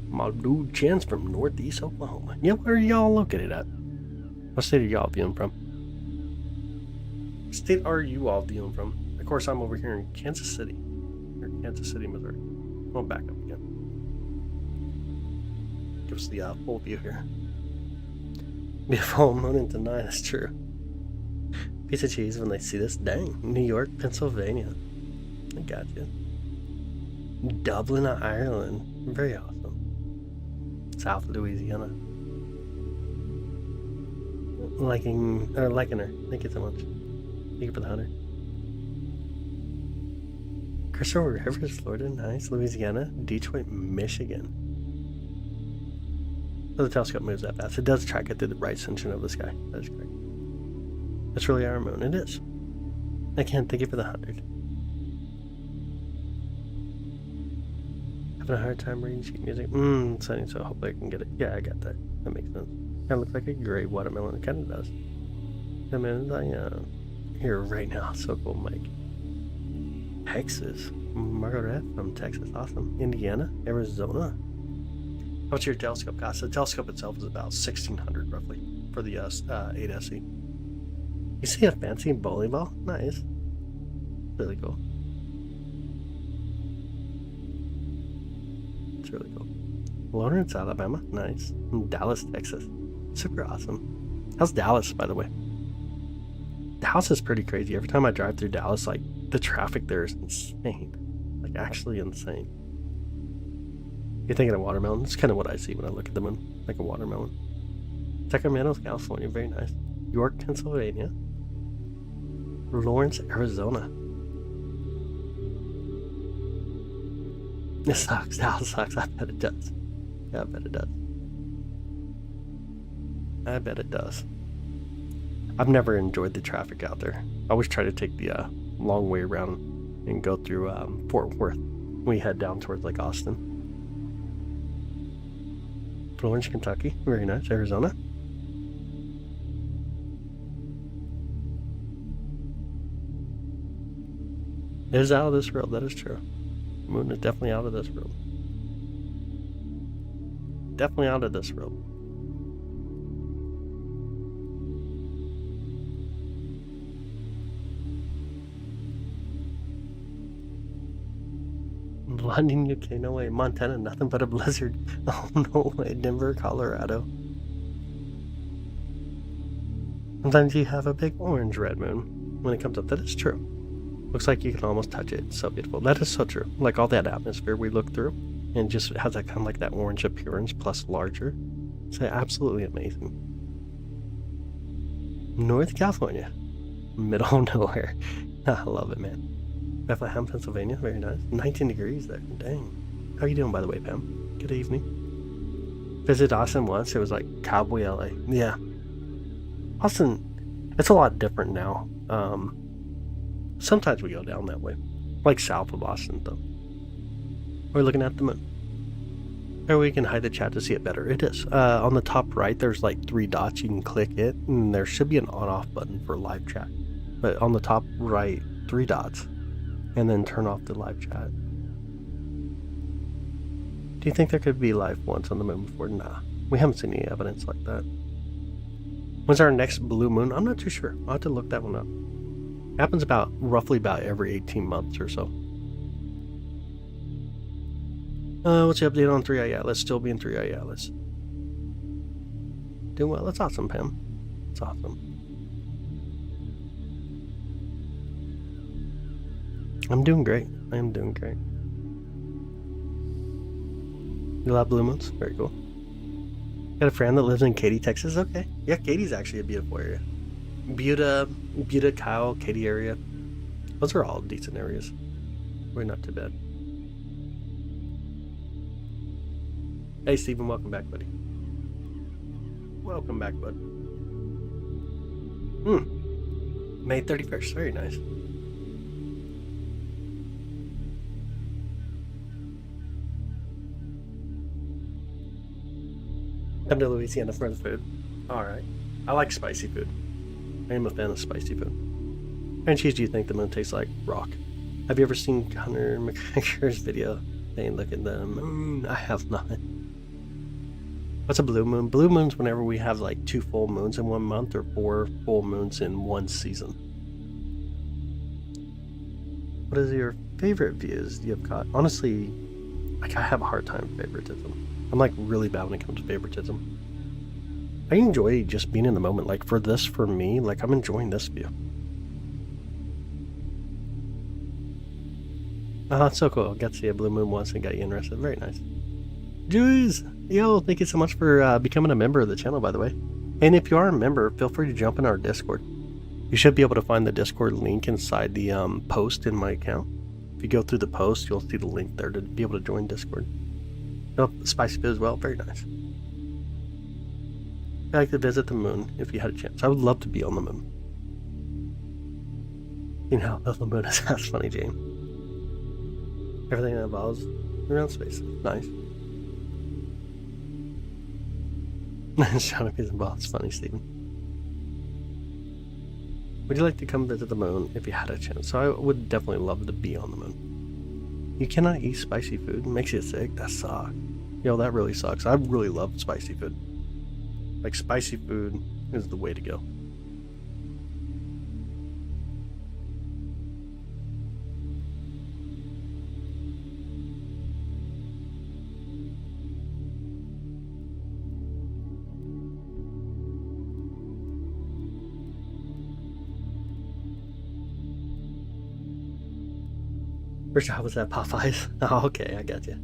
My dude Chan's from Northeast Oklahoma. Yeah, where are y'all located at? What state are y'all viewing from? What state are you all viewing from? Of course, I'm over here in Kansas City. Or Kansas City, Missouri. I'll back up again. Give us the full view here. Be a full moon into 9, that's true. Piece of cheese when they see this. Dang. New York, Pennsylvania. I got you. Dublin, Ireland. Very awesome. South Louisiana. Likener. Thank you so much. Thank you for the 100. Crystal Rivers, Florida. Nice. Louisiana. Detroit, Michigan. So the telescope moves that fast. It does track it through the right section of the sky. That is correct. That's really our moon. It is. I can't thank you for the 100. Having a hard time reading sheet music. Sunny, so hopefully I can get it. Yeah, I got that. That makes sense. Kind of looks like a gray watermelon. It kind of does. I mean, I here right now. So cool, Mike. Texas. Margaret from Texas. Awesome. Indiana. Arizona. What's your telescope cost? The telescope itself is about $1,600 roughly for the 8SE. You see a fancy bowling ball? Nice. Really cool. It's really cool. Lawrence, Alabama. Nice. And Dallas, Texas. Super awesome. How's Dallas, by the way? Dallas is pretty crazy. Every time I drive through Dallas, like, the traffic there is insane. Like, actually insane. You're thinking of watermelon? It's kind of what I see when I look at the moon. Like a watermelon. Sacramento, California. Very nice. York, Pennsylvania. Lawrence, Arizona. This sucks. Dallas sucks. I bet it does. Yeah, I bet it does. I bet it does. I've never enjoyed the traffic out there. I always try to take the long way around and go through Fort Worth when we head down towards like Austin. Florence, Kentucky. Very nice. Arizona. It is out of this world. That is true. The moon is definitely out of this world. Definitely out of this world. London, UK, no way. Montana, nothing but a blizzard. Oh, no way. Denver, Colorado. Sometimes you have a big orange red moon when it comes up. That is true. Looks like you can almost touch it. It's so beautiful. That is so true. Like all that atmosphere we look through, and just has that kind of like that orange appearance plus larger. It's absolutely amazing. North California. Middle of nowhere. I love it, man. Bethlehem, Pennsylvania. Very nice. 19 degrees there. Dang. How you doing, by the way, Pam? Good evening. Visited Austin once. It was like Cowboy LA. Yeah. Austin, it's a lot different now. Sometimes we go down that way. Like south of Austin, though. We're looking at the moon. Or we can hide the chat to see it better. It is. On the top right, there's like 3 dots. You can click it, and there should be an on-off button for live chat. But on the top right, 3 dots. And then turn off the live chat. Do you think there could be life once on the moon before? Nah. We haven't seen any evidence like that. When's our next blue moon? I'm not too sure. I'll have to look that one up. It happens roughly about every 18 months or so. What's the update on 3i Atlas? Still being 3i Atlas. Doing well. That's awesome, Pam. That's awesome. I'm doing great. I am doing great. You love blue moons? Very cool. Got a friend that lives in Katy, Texas? Okay. Yeah, Katy's actually a beautiful area. Buda, Kyle, Katy area. Those are all decent areas. We're not too bad. Hey, Steven, welcome back, buddy. Welcome back, bud. May 31st. Very nice. Come to Louisiana for the food. Alright. I like spicy food. I am a fan of spicy food. What kind of cheese do you think the moon tastes like? Rock. Have you ever seen Conor McGregor's video saying, look at the moon? I have not. What's a blue moon? Blue moon's whenever we have like 2 full moons in 1 month or 4 full moons in 1 season. What is your favorite views you have caught? Honestly, like I have a hard time with favoritism. I'm like really bad when it comes to favoritism. I enjoy just being in the moment. Like for this, for me, like I'm enjoying this view. It's so cool. Got to see a blue moon once and got you interested. Very nice. Juice! Yo, thank you so much for becoming a member of the channel, by the way. And if you are a member, feel free to jump in our Discord. You should be able to find the Discord link inside the post in my account. If you go through the post, you'll see the link there to be able to join Discord. Oh, spicy food as well. Very nice. I'd like to visit the moon if you had a chance. I would love to be on the moon. You know, the moon is that's funny, Jane. Everything that involves around space. Nice. Showing up his involved. It's funny, Steven. Would you like to come visit the moon if you had a chance? So I would definitely love to be on the moon. You cannot eat spicy food. It makes you sick. That sucks. Yo, that really sucks. I really love spicy food. Like, spicy food is the way to go. First job was at Popeyes. Oh, okay, I got you.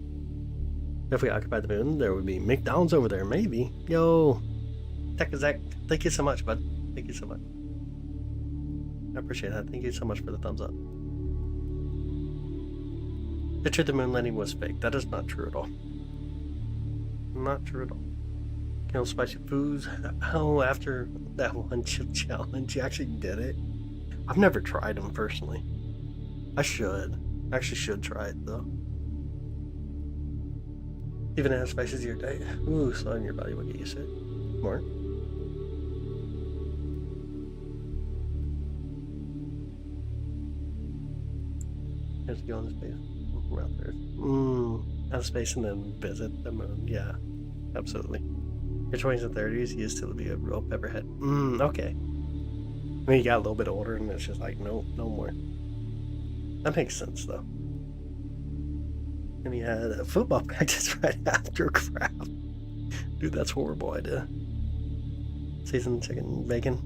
If we occupied the moon, there would be McDonald's over there, maybe. Yo, Zach, thank you so much, bud. Thank you so much. I appreciate that. Thank you so much for the thumbs up. Picture the moon landing was fake. That is not true at all. Not true at all. Kill spicy foods. Oh, after that one chip challenge, you actually did it. I've never tried them personally. I should. I actually should try it though. Even as spicy as your diet. Ooh, slow in your body will get used to it. More. Have to go into space. We're out there. Out of space and then visit the moon. Yeah, absolutely. Your 20s and 30s used to be a real pepperhead. Okay. I mean, you got a little bit older and it's just like, no more. That makes sense though. And he had a football practice right after crap. Dude, that's a horrible idea. Seasoned chicken bacon.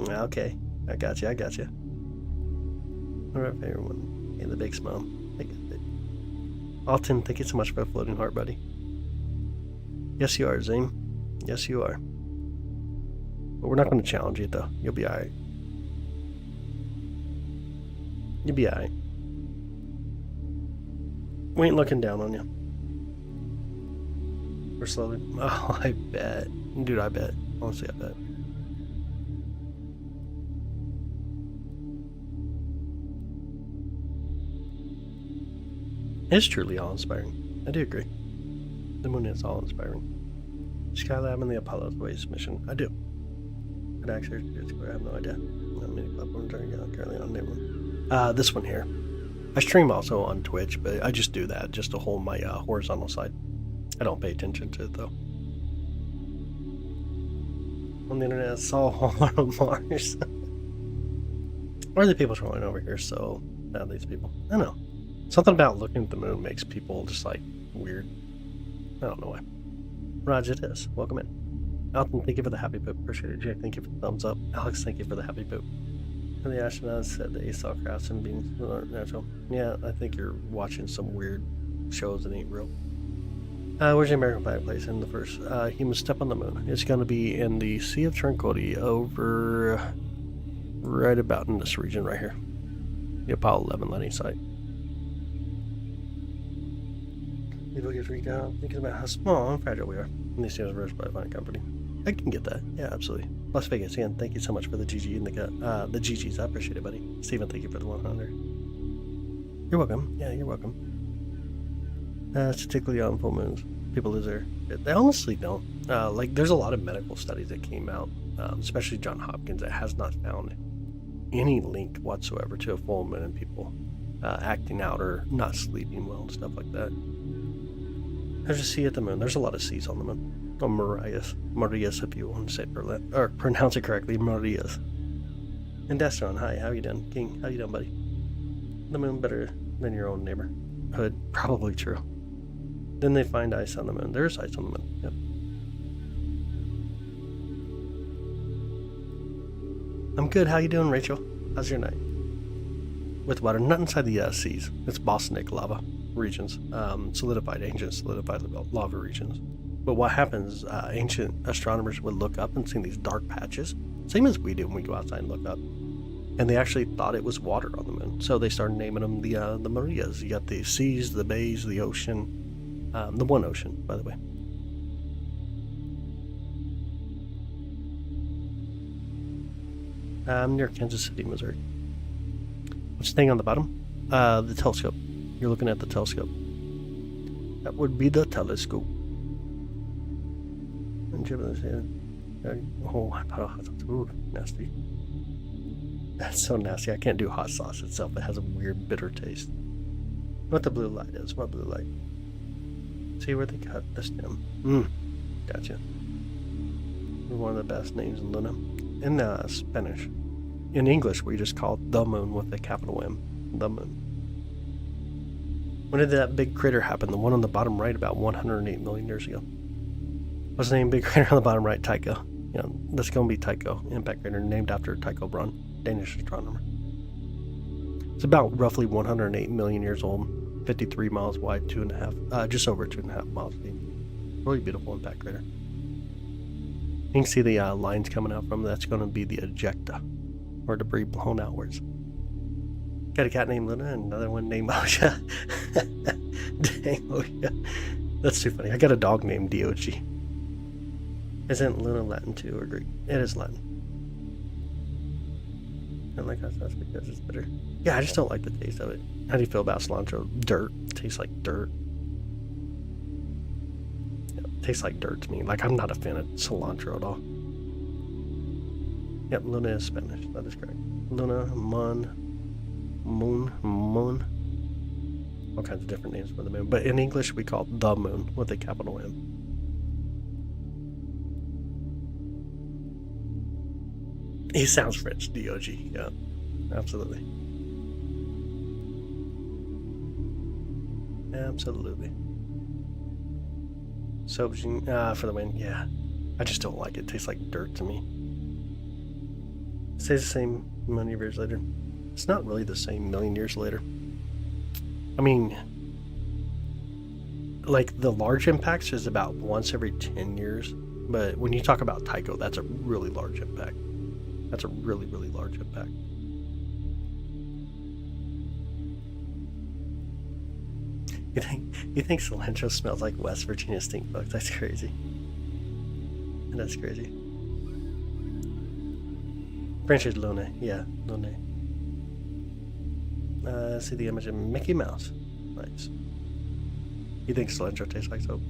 Okay. I got you. What our favorite one? Yeah, the big smile. Alton, thank you so much for the floating heart, buddy. Yes, you are, Zane. Yes, you are. But we're not going to challenge you, though. You'll be alright. You'll be alright. We ain't looking down on you. We're slowly. Oh, I bet. Dude, I bet. Honestly, I bet. It's truly awe-inspiring. I do agree. The moon is awe-inspiring. Skylab and the Apollo Space mission. I do. But actually, I have no idea. Not many platforms are currently on new one. This one here. I stream also on Twitch, but I just do that just to hold my horizontal side. I don't pay attention to it though. On the internet, I saw on Mars. Why are the people trolling over here? So bad, these people. I don't know. Something about looking at the moon makes people just like weird. I don't know why. Raj, it is. Welcome in. Alton, thank you for the happy poop. Appreciate it. Jake, thank you for the thumbs up. Alex, thank you for the happy poop. And the astronauts said that he saw crafts and beings that aren't natural. Yeah, I think you're watching some weird shows that ain't real. Where's the American flag placed in the first human step on the moon? It's going to be in the Sea of Tranquility over right about in this region right here. The Apollo 11 landing site. People get freaked out thinking about how small and fragile we are. And these things are rushed by a fine company. I can get that. Yeah, absolutely. Las Vegas, again, thank you so much for the GG and the GGs. I appreciate it, buddy. Steven, thank you for the 100. You're welcome. Yeah, you're welcome. Statistically on full moons, people lose their... They honestly don't. Like, there's a lot of medical studies that came out, especially Johns Hopkins, that has not found any link whatsoever to a full moon and people acting out or not sleeping well and stuff like that. There's a sea at the moon. There's a lot of seas on the moon. Or Marias, if you want to say it, or pronounce it correctly, Marias. And Destron, hi, how you doing? King, how you doing, buddy? The moon better than your own neighborhood. Probably true. Then they find ice on the moon. There's ice on the moon. Yep. I'm good. How you doing, Rachel? How's your night? With water, not inside the seas. It's bosonic lava regions, solidified, ancient solidified lava regions. But what happens, ancient astronomers would look up and see these dark patches, same as we do when we go outside and look up. And they actually thought it was water on the moon. So they started naming them the Marias. You got the seas, the bays, the ocean, the one ocean, by the way. I'm near Kansas City, Missouri. What's the thing on the bottom? The telescope. You're looking at the telescope. That would be the telescope. Oh, I put a hot sauce. Ooh, nasty. That's so nasty. I can't do hot sauce itself. It has a weird bitter taste. What the blue light is? What blue light? See where they cut the stem. Gotcha. One of the best names in Luna. In Spanish. In English, we just call it the moon with a capital M. The moon. When did that big crater happen? The one on the bottom right, about 108 million years ago. What's the name? Big crater on the bottom right, Tycho. Yeah, that's going to be Tycho, impact crater, named after Tycho Brahe, Danish astronomer. It's about roughly 108 million years old, 53 miles wide, just over 2.5 miles deep. Really beautiful impact crater. You can see the lines coming out from that's going to be the ejecta, or debris blown outwards. Got a cat named Luna and another one named Osha. Dang, Osha. That's too funny. I got a dog named Dog. Isn't Luna Latin too, or Greek? It is Latin. I don't like hot sauce because it's bitter. Yeah, I just don't like the taste of it. How do you feel about cilantro? Dirt. It tastes like dirt. Yeah, it tastes like dirt to me. Like, I'm not a fan of cilantro at all. Yep, Luna is Spanish. That is correct. Luna, moon. All kinds of different names for the moon. But in English, we call it the moon with a capital M. He sounds French, Dog. Yeah, absolutely. Absolutely. Soapgene, for the win, yeah. I just don't like it. It tastes like dirt to me. It stays the same million years later. It's not really the same million years later. I mean, like the large impacts is about once every 10 years. But when you talk about Tycho, that's a really large impact. That's a really, really large impact. You think cilantro smells like West Virginia stink bugs? That's crazy. That's crazy. French is Lune. Yeah, Lune. See the image of Mickey Mouse. Nice. You think cilantro tastes like soap?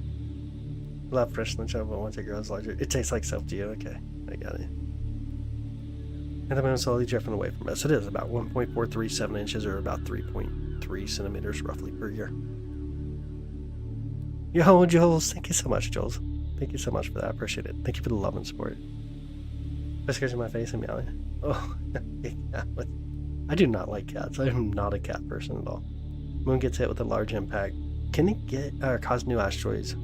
Love fresh cilantro, but once it grows larger, it tastes like soap to you. Okay, I got it. And the moon is slowly drifting away from us. It is about 1.437 inches, or about 3.3 centimeters roughly per year. Yo, Jules, thank you so much, Jules. Thank you so much for that. I appreciate it. Thank you for the love and support. Just scratching my face and meowing. Oh, yeah. I do not like cats. I am not a cat person at all. Moon gets hit with a large impact. Can it get cause new asteroids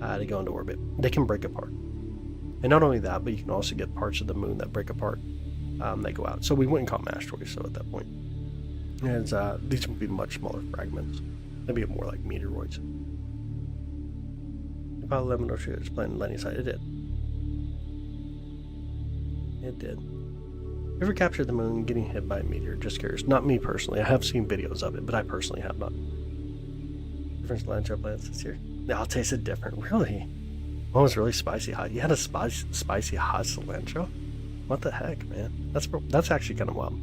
to go into orbit? They can break apart. And not only that, but you can also get parts of the moon that break apart. They go out. So we wouldn't call them asteroids, so at that point. And these would be much smaller fragments. They'd be more like meteoroids. Apollo 11 or shoot, it's playing landing site. It did. It did. Ever captured the moon getting hit by a meteor? Just curious. Not me personally. I have seen videos of it, but I personally have not. Different cilantro plants this year. They all tasted different. Really? One was really spicy hot. You had a spicy hot cilantro? What the heck, man? That's actually kind of wild.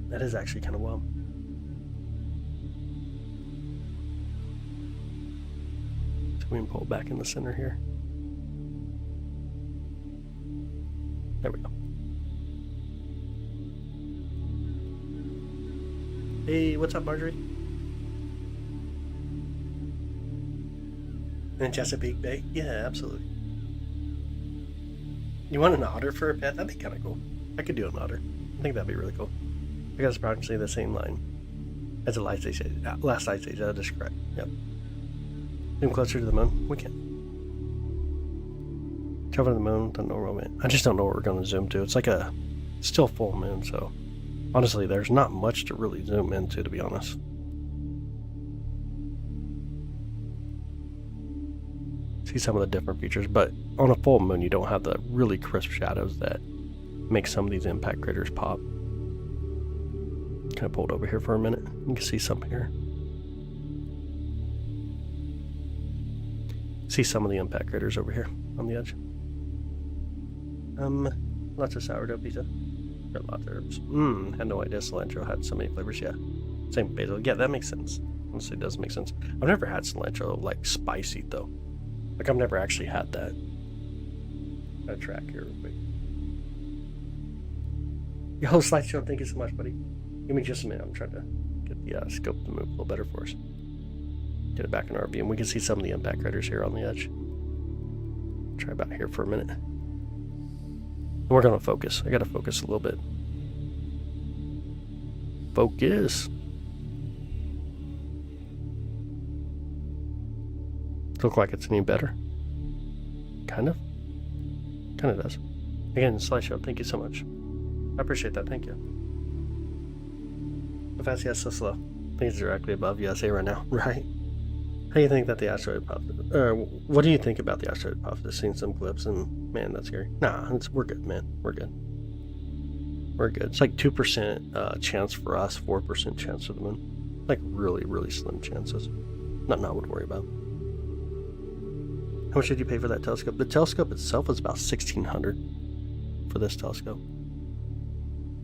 That is actually kind of wild. So we can pull back in the center here. There we go. Hey, what's up, Marjorie? In Chesapeake Bay? Yeah, absolutely. You want an otter for a pet? That'd be kind of cool. I could do an otter. I think that'd be really cool. I guess approximately the same line as the last ice age that I described. Yep. Zoom closer to the moon? We can. Travel to the moon, don't know where we went. I just don't know what we're going to zoom to. It's like a still full moon, so honestly, there's not much to really zoom into, to be honest. See some of the different features, but on a full moon, you don't have the really crisp shadows that make some of these impact craters pop. Kind of pulled over here for a minute. You can see some here. See some of the impact craters over here on the edge. Lots of sourdough pizza. Got lots of herbs. Had no idea cilantro had so many flavors. Yeah, same with basil. Yeah, that makes sense. Honestly, it does make sense. I've never had cilantro like spicy though. Like I've never actually had that. Got a track here real quick. Yo, slideshow, thank you so much, buddy. Give me just a minute. I'm trying to get the scope to move a little better for us. Get it back in our view, and we can see some of the impact craters here on the edge. Try about here for a minute. And we're gonna focus. I gotta focus a little bit. Focus. Look like it's any better? Kind of. Kind of does. Again, slideshow. Thank you so much. I appreciate that. Thank you. How fast? Yes, so slow. I think it's directly above USA right now, right? How do you think that the asteroid popped? What do you think about the asteroid popped? I've seen some clips, and man, that's scary. Nah, we're good, man. We're good. We're good. It's like 2% chance for us, 4% chance for the moon. Like really, really slim chances. Not what to worry about. How much did you pay for that telescope? The telescope itself is about $1,600 for this telescope.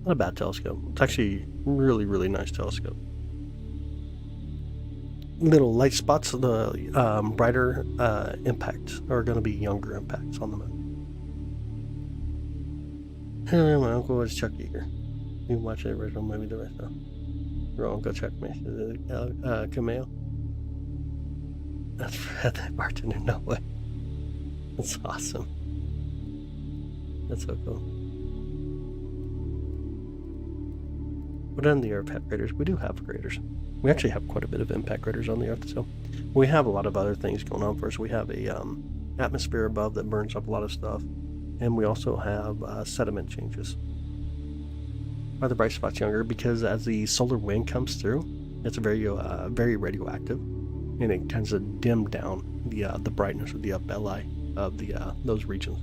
Not a bad telescope. It's actually really, really nice telescope. Little light spots, the brighter impacts are going to be younger impacts on the moon. My uncle was Chuck Yeager. You can watch the original movie, the rest of wrong. Go check me. Cameo. That's that bartender. No way. That's awesome. That's so cool. What on the Earth have craters? We do have craters. We actually have quite a bit of impact craters on the Earth, so we have a lot of other things going on for us. We have a atmosphere above that burns up a lot of stuff, and we also have sediment changes. Are the bright spots younger? Because as the solar wind comes through, it's very radioactive, and it tends to dim down the brightness of the belli of those regions.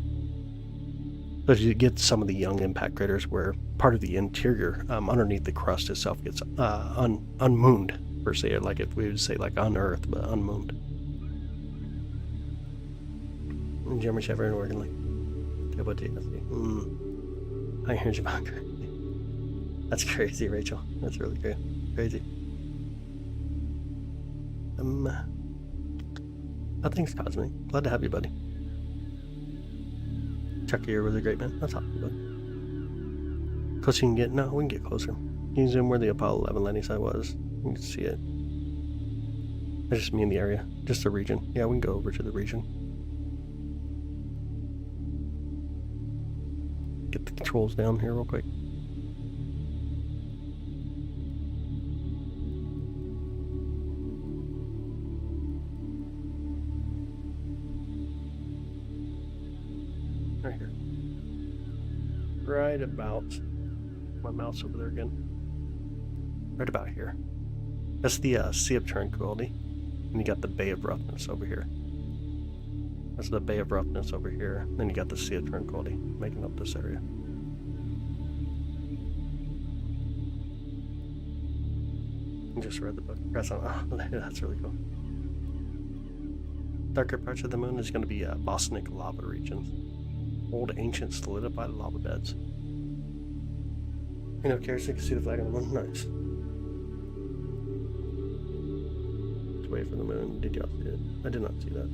So you get some of the young impact craters where part of the interior underneath the crust itself gets unmooned, per se, like if we would say like unearthed, but unmooned. Jeremy Shepard in Oregon, like, I heard you about crazy. That's crazy, Rachel. That's really crazy. Thanks, Cosmic. Glad to have you, buddy. Chuck here was a great man. That's awesome, buddy. Closer you can get? No, we can get closer. You can zoom where the Apollo 11 landing site was. You can see it. It's just me in the area. Just the region. Yeah, we can go over to the region. Get the controls down here real quick. Right here. Right about, my mouse over there again. Right about here. That's the Sea of Tranquility. And you got the Bay of Roughness over here. That's the Bay of Roughness over here. Then you got the Sea of Tranquility making up this area. I just read the book. Oh, that's really cool. Darker parts of the moon is going to be Bosnic lava regions. Old ancient solidified lava beds. You know, curious, you can see the flag on the moon. Nice. Let's wait for the moon. Did y'all see it? I did not see that.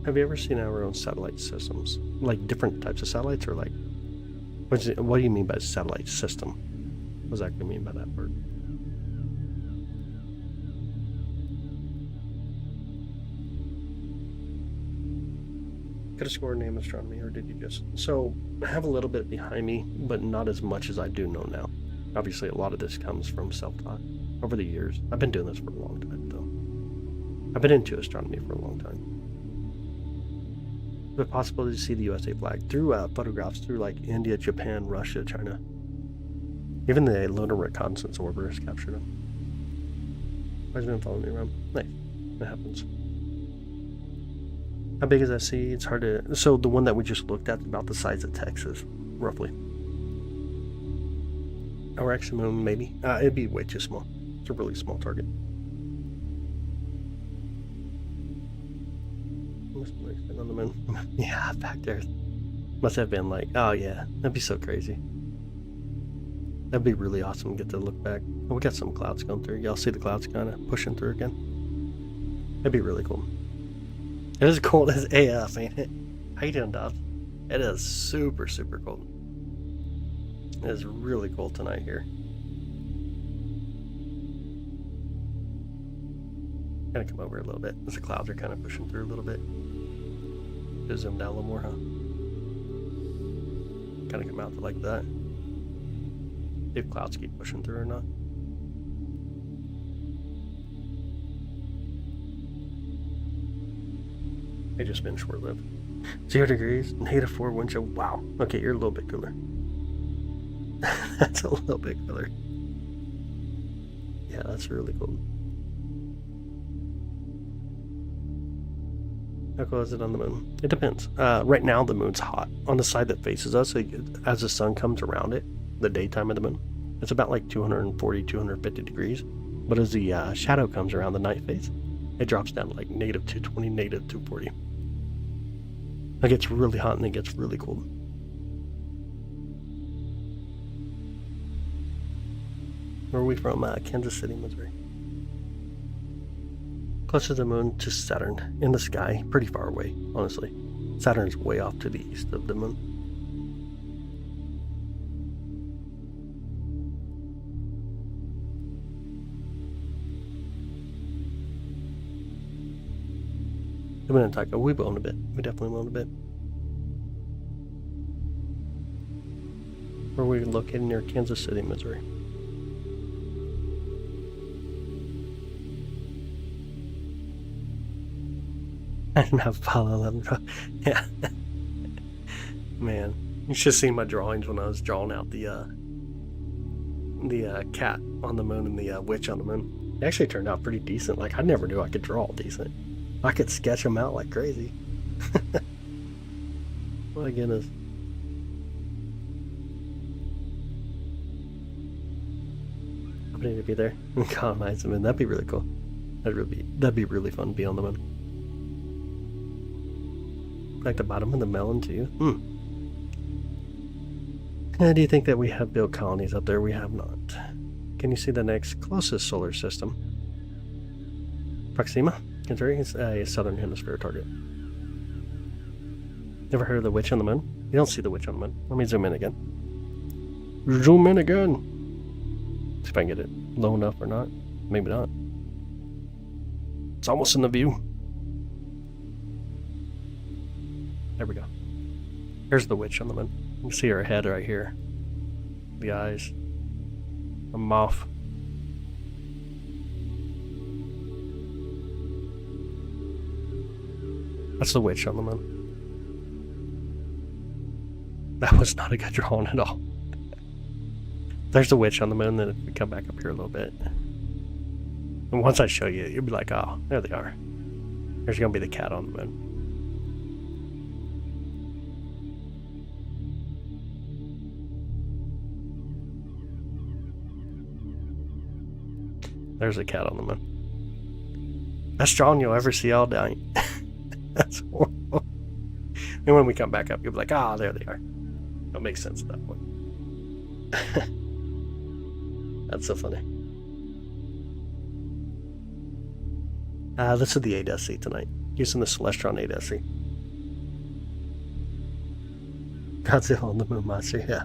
Have you ever seen our own satellite systems? Like different types of satellites, or like what do you mean by satellite system? What does that actually mean by that word? Could have scored name astronomy, or did you just? So I have a little bit behind me, but not as much as I do know now. Obviously, a lot of this comes from self-taught over the years. I've been doing this for a long time, though. I've been into astronomy for a long time. Is it possible to see the USA flag through photographs through like India, Japan, Russia, China? Even the Lunar Reconnaissance Orbiters captured them. Why has it been following me around? Nice. That happens. How big is that sea? It's hard to... So the one that we just looked at is about the size of Texas, roughly. Our actual moon, maybe. It'd be way too small. It's a really small target. Must be like on the moon. Yeah, back there. Must have been like, oh yeah, that'd be so crazy. That'd be really awesome to get to look back. Oh, we got some clouds going through. Y'all see the clouds kind of pushing through again? That'd be really cool. It is cold as AF, ain't it? How you doing, Dobbs? It is super, super cold. It is really cold tonight here. Gonna come over a little bit as the clouds are kind of pushing through a little bit. Just zoom down a little more, huh? Kind of come out to like that. If clouds keep pushing through or not. They just been short-lived. 0 degrees, -4 wind chill. Wow. Okay, you're a little bit cooler. That's a little bit cooler. Yeah, that's really cool. How cool is it on the moon? It depends. Right now, the moon's hot. On the side that faces us, as the sun comes around it, the daytime of the moon, it's about like 240, 250 degrees. But as the shadow comes around the night phase, it drops down to like -220, -240. It gets really hot and it gets really cold. Where are we from? Kansas City, Missouri. Close to the moon to Saturn in the sky, pretty far away, honestly. Saturn's way off to the east of the moon. We've been in Taiko. We've owned a bit. We definitely owned a bit. Where are we located? Near Kansas City, Missouri. I didn't have Apollo 11 Pro. Yeah. Man, you should have seen my drawings when I was drawing out the cat on the moon and the witch on the moon. It actually turned out pretty decent. Like, I never knew I could draw decent. I could sketch them out like crazy. My goodness. I need to be there and colonize them, and that'd be really cool. That'd be really fun to be on the moon. Like the bottom of the melon too. Do you think that we have built colonies up there? We have not. Can you see the next closest solar system? Proxima? It's a southern hemisphere target. Ever heard of the witch on the moon? You don't see the witch on the moon. Let me zoom in again. Zoom in again. See if I can get it low enough or not. Maybe not. It's almost in the view. There we go. Here's the witch on the moon. You can see her head right here. The eyes. A mouth. That's the witch on the moon. That was not a good drawing at all. There's a witch on the moon. Then if we come back up here a little bit, and once I show you, you'll be like, oh, there they are. There's gonna be the cat on the moon. There's a cat on the moon. Best drawing you'll ever see all day. That's horrible. And when we come back up, you'll be like, ah, there they are. That makes sense at that point. That's so funny. This is the 8SC tonight. Using the Celestron 8SC. Godzilla on the Moon Monster, yeah.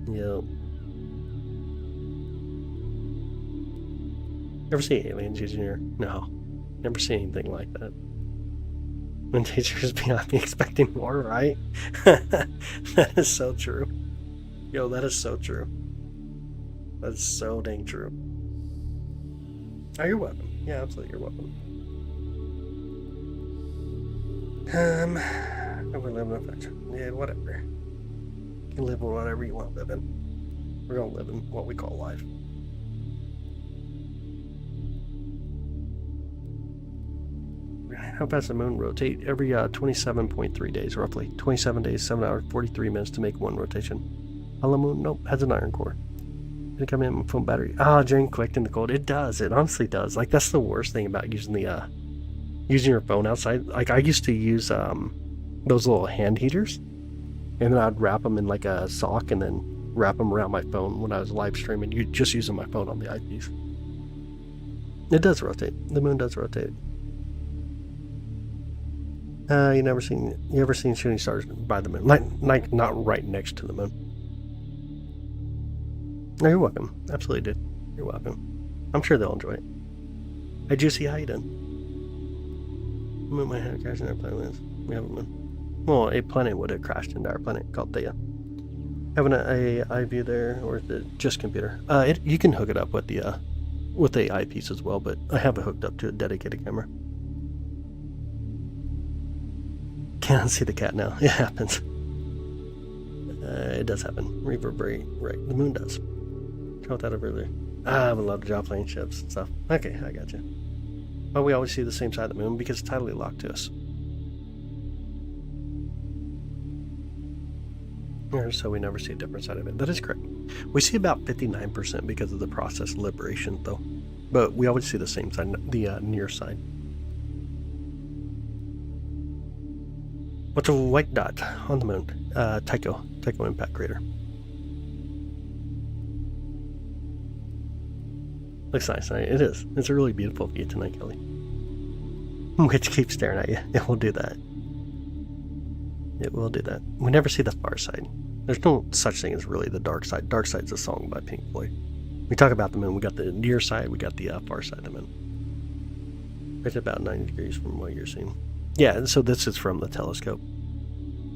Yep. Ever see aliens using your... No. Never seen anything like that. When teachers behind me expecting more, right? That is so true. Yo, that is so true. That's so dang true. Oh, you're welcome. Yeah, absolutely, you're welcome. We're living in affection. Yeah, whatever. You can live with whatever you want to live in. We're gonna live in what we call life. How fast the moon rotate? Every 27.3 days, roughly. 27 days, 7 hours, 43 minutes to make one rotation. On the moon, nope, has an iron core. It'll come in with phone battery. Drain quick in the cold. It does. It honestly does. Like, that's the worst thing about using the using your phone outside. Like, I used to use those little hand heaters, and then I'd wrap them in like a sock and then wrap them around my phone when I was live streaming. You just using my phone on the eyepiece. It does rotate. The moon does rotate. You ever seen shooting stars by the moon? Like not right next to the moon. No, you're welcome. Absolutely, dude. You're welcome. I'm sure they'll enjoy it. Hey, Juicy, how you doing? Moon might have crashed in our planet. We have a moon. Well, a planet would have crashed into our planet called Theia. Having a eye view there, or is it just computer? You can hook it up with the eyepiece as well, but I have it hooked up to a dedicated camera. Can't see the cat now. It happens. It does happen. Reverberate. Right. The moon does. Try that over there. I would love to draw plane ships and stuff. Okay, I got you. But we always see the same side of the moon because it's tidally locked to us. So we never see a different side of it. That is correct. We see about 59% because of the process liberation, though. But we always see the same side, the near side. What's a white dot on the moon? Tycho impact crater. Looks nice, right? It is. It's a really beautiful view tonight, Kelly. Which keeps staring at you. It will do that. It will do that. We never see the far side. There's no such thing as really the dark side. Dark Side's a song by Pink Floyd. We talk about the moon. We got the near side. We got the far side of the moon. Right at about 90 degrees from what you're seeing. Yeah, and so this is from the telescope.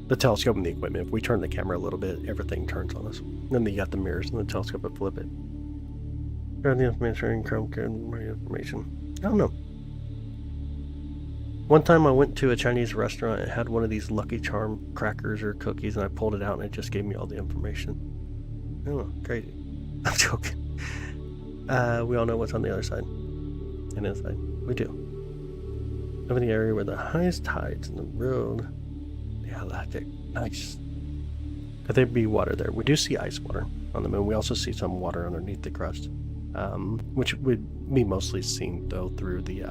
The telescope and the equipment. If we turn the camera a little bit, everything turns on us. And then you got the mirrors and the telescope that flip it. Grab the information, Chrome code, more information. I don't know. One time I went to a Chinese restaurant and had one of these Lucky Charm crackers or cookies, and I pulled it out and it just gave me all the information. Oh, crazy. I'm joking. We all know what's on the other side and inside. We do. Live in the area where the highest tides in the road, the Atlantic. Nice. Could there be water there? We do see ice water on the moon. We also see some water underneath the crust, which would be mostly seen though through the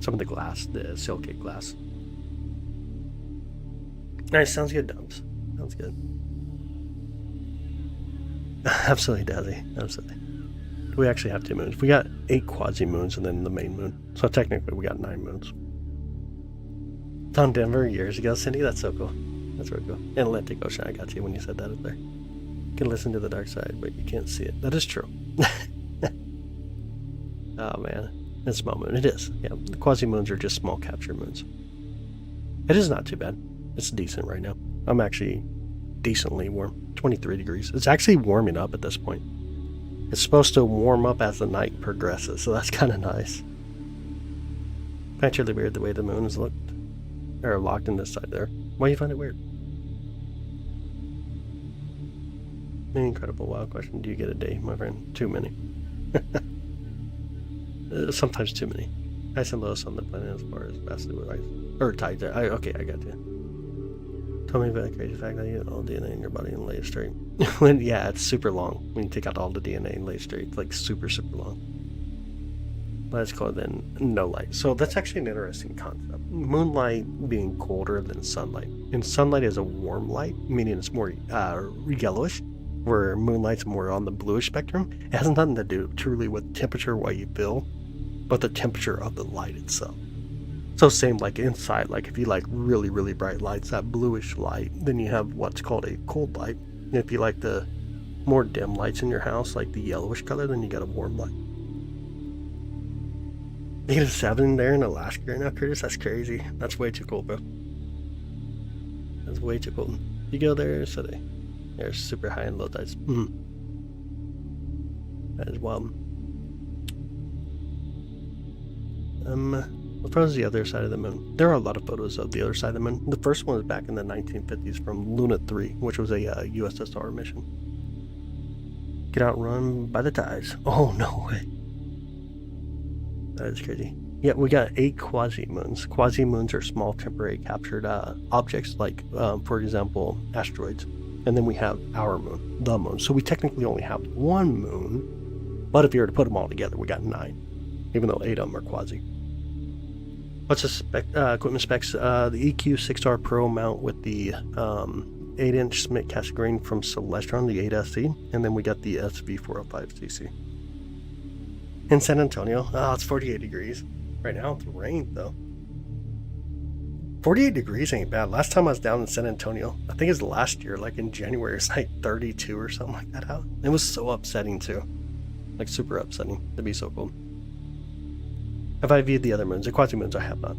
some of the glass, the silicate glass. Nice, sounds good, Dubs. Sounds good. Absolutely, Dazzy. Absolutely. We actually have 2 moons. We got 8 quasi-moons and then the main moon. So technically we got 9 moons. It's on Denver years ago, Cindy. That's so cool. That's really cool. Atlantic Ocean, I got you when you said that up there. You can listen to the dark side, but you can't see it. That is true. Oh, man. It's small moon. It is. Yeah, the quasi-moons are just small capture moons. It is not too bad. It's decent right now. I'm actually decently warm. 23 degrees. It's actually warming up at this point. It's supposed to warm up as the night progresses, so that's kind of nice. Find it really weird the way the moon is locked in this side there. Why do you find it weird? An incredible wild question. Do you get a day, my friend? Too many. Sometimes too many. Highest and lowest on the planet as far as vastly with ice. Or tides. Okay, I got you. Tell me about the crazy fact that you get all DNA in your body and lay it straight. Yeah, it's super long. When you take out all the DNA and lay it straight, it's like super, super long. Let's call it then no light. So that's actually an interesting concept. Moonlight being colder than sunlight. And sunlight is a warm light, meaning it's more yellowish, where moonlight's more on the bluish spectrum. It has nothing to do truly with temperature, what you feel, but the temperature of the light itself. So same like inside, like if you like really, really bright lights, that bluish light, then you have what's called a cold light. And if you like the more dim lights in your house, like the yellowish color, then you got a warm light. You get a 7 there in Alaska right now, Curtis? That's crazy. That's way too cold, bro. That's way too cold. You go there, so they're super high and low tides. That is wild. What photos the other side of the moon? There are a lot of photos of the other side of the moon. The first one was back in the 1950s from Luna 3, which was a USSR mission. Get outrun by the tides. Oh, no way. That is crazy. Yeah, we got 8 quasi-moons. Quasi-moons are small temporary captured objects, like, for example, asteroids. And then we have our moon, the moon. So we technically only have 1 moon, but if you were to put them all together, we got 9, even though 8 of them are quasi. What's the equipment specs? The EQ 6R Pro mount with the 8-inch Smith Cassegrain from Celestron, the 8SC, and then we got the SV405cc. In San Antonio, it's 48 degrees. Right now it's rain though. 48 degrees ain't bad. Last time I was down in San Antonio, I think it's last year, like in January, it's like 32 or something like that out. It was so upsetting too. Like super upsetting to be so cold. Have I viewed the other moons? The quasi-moons I have not.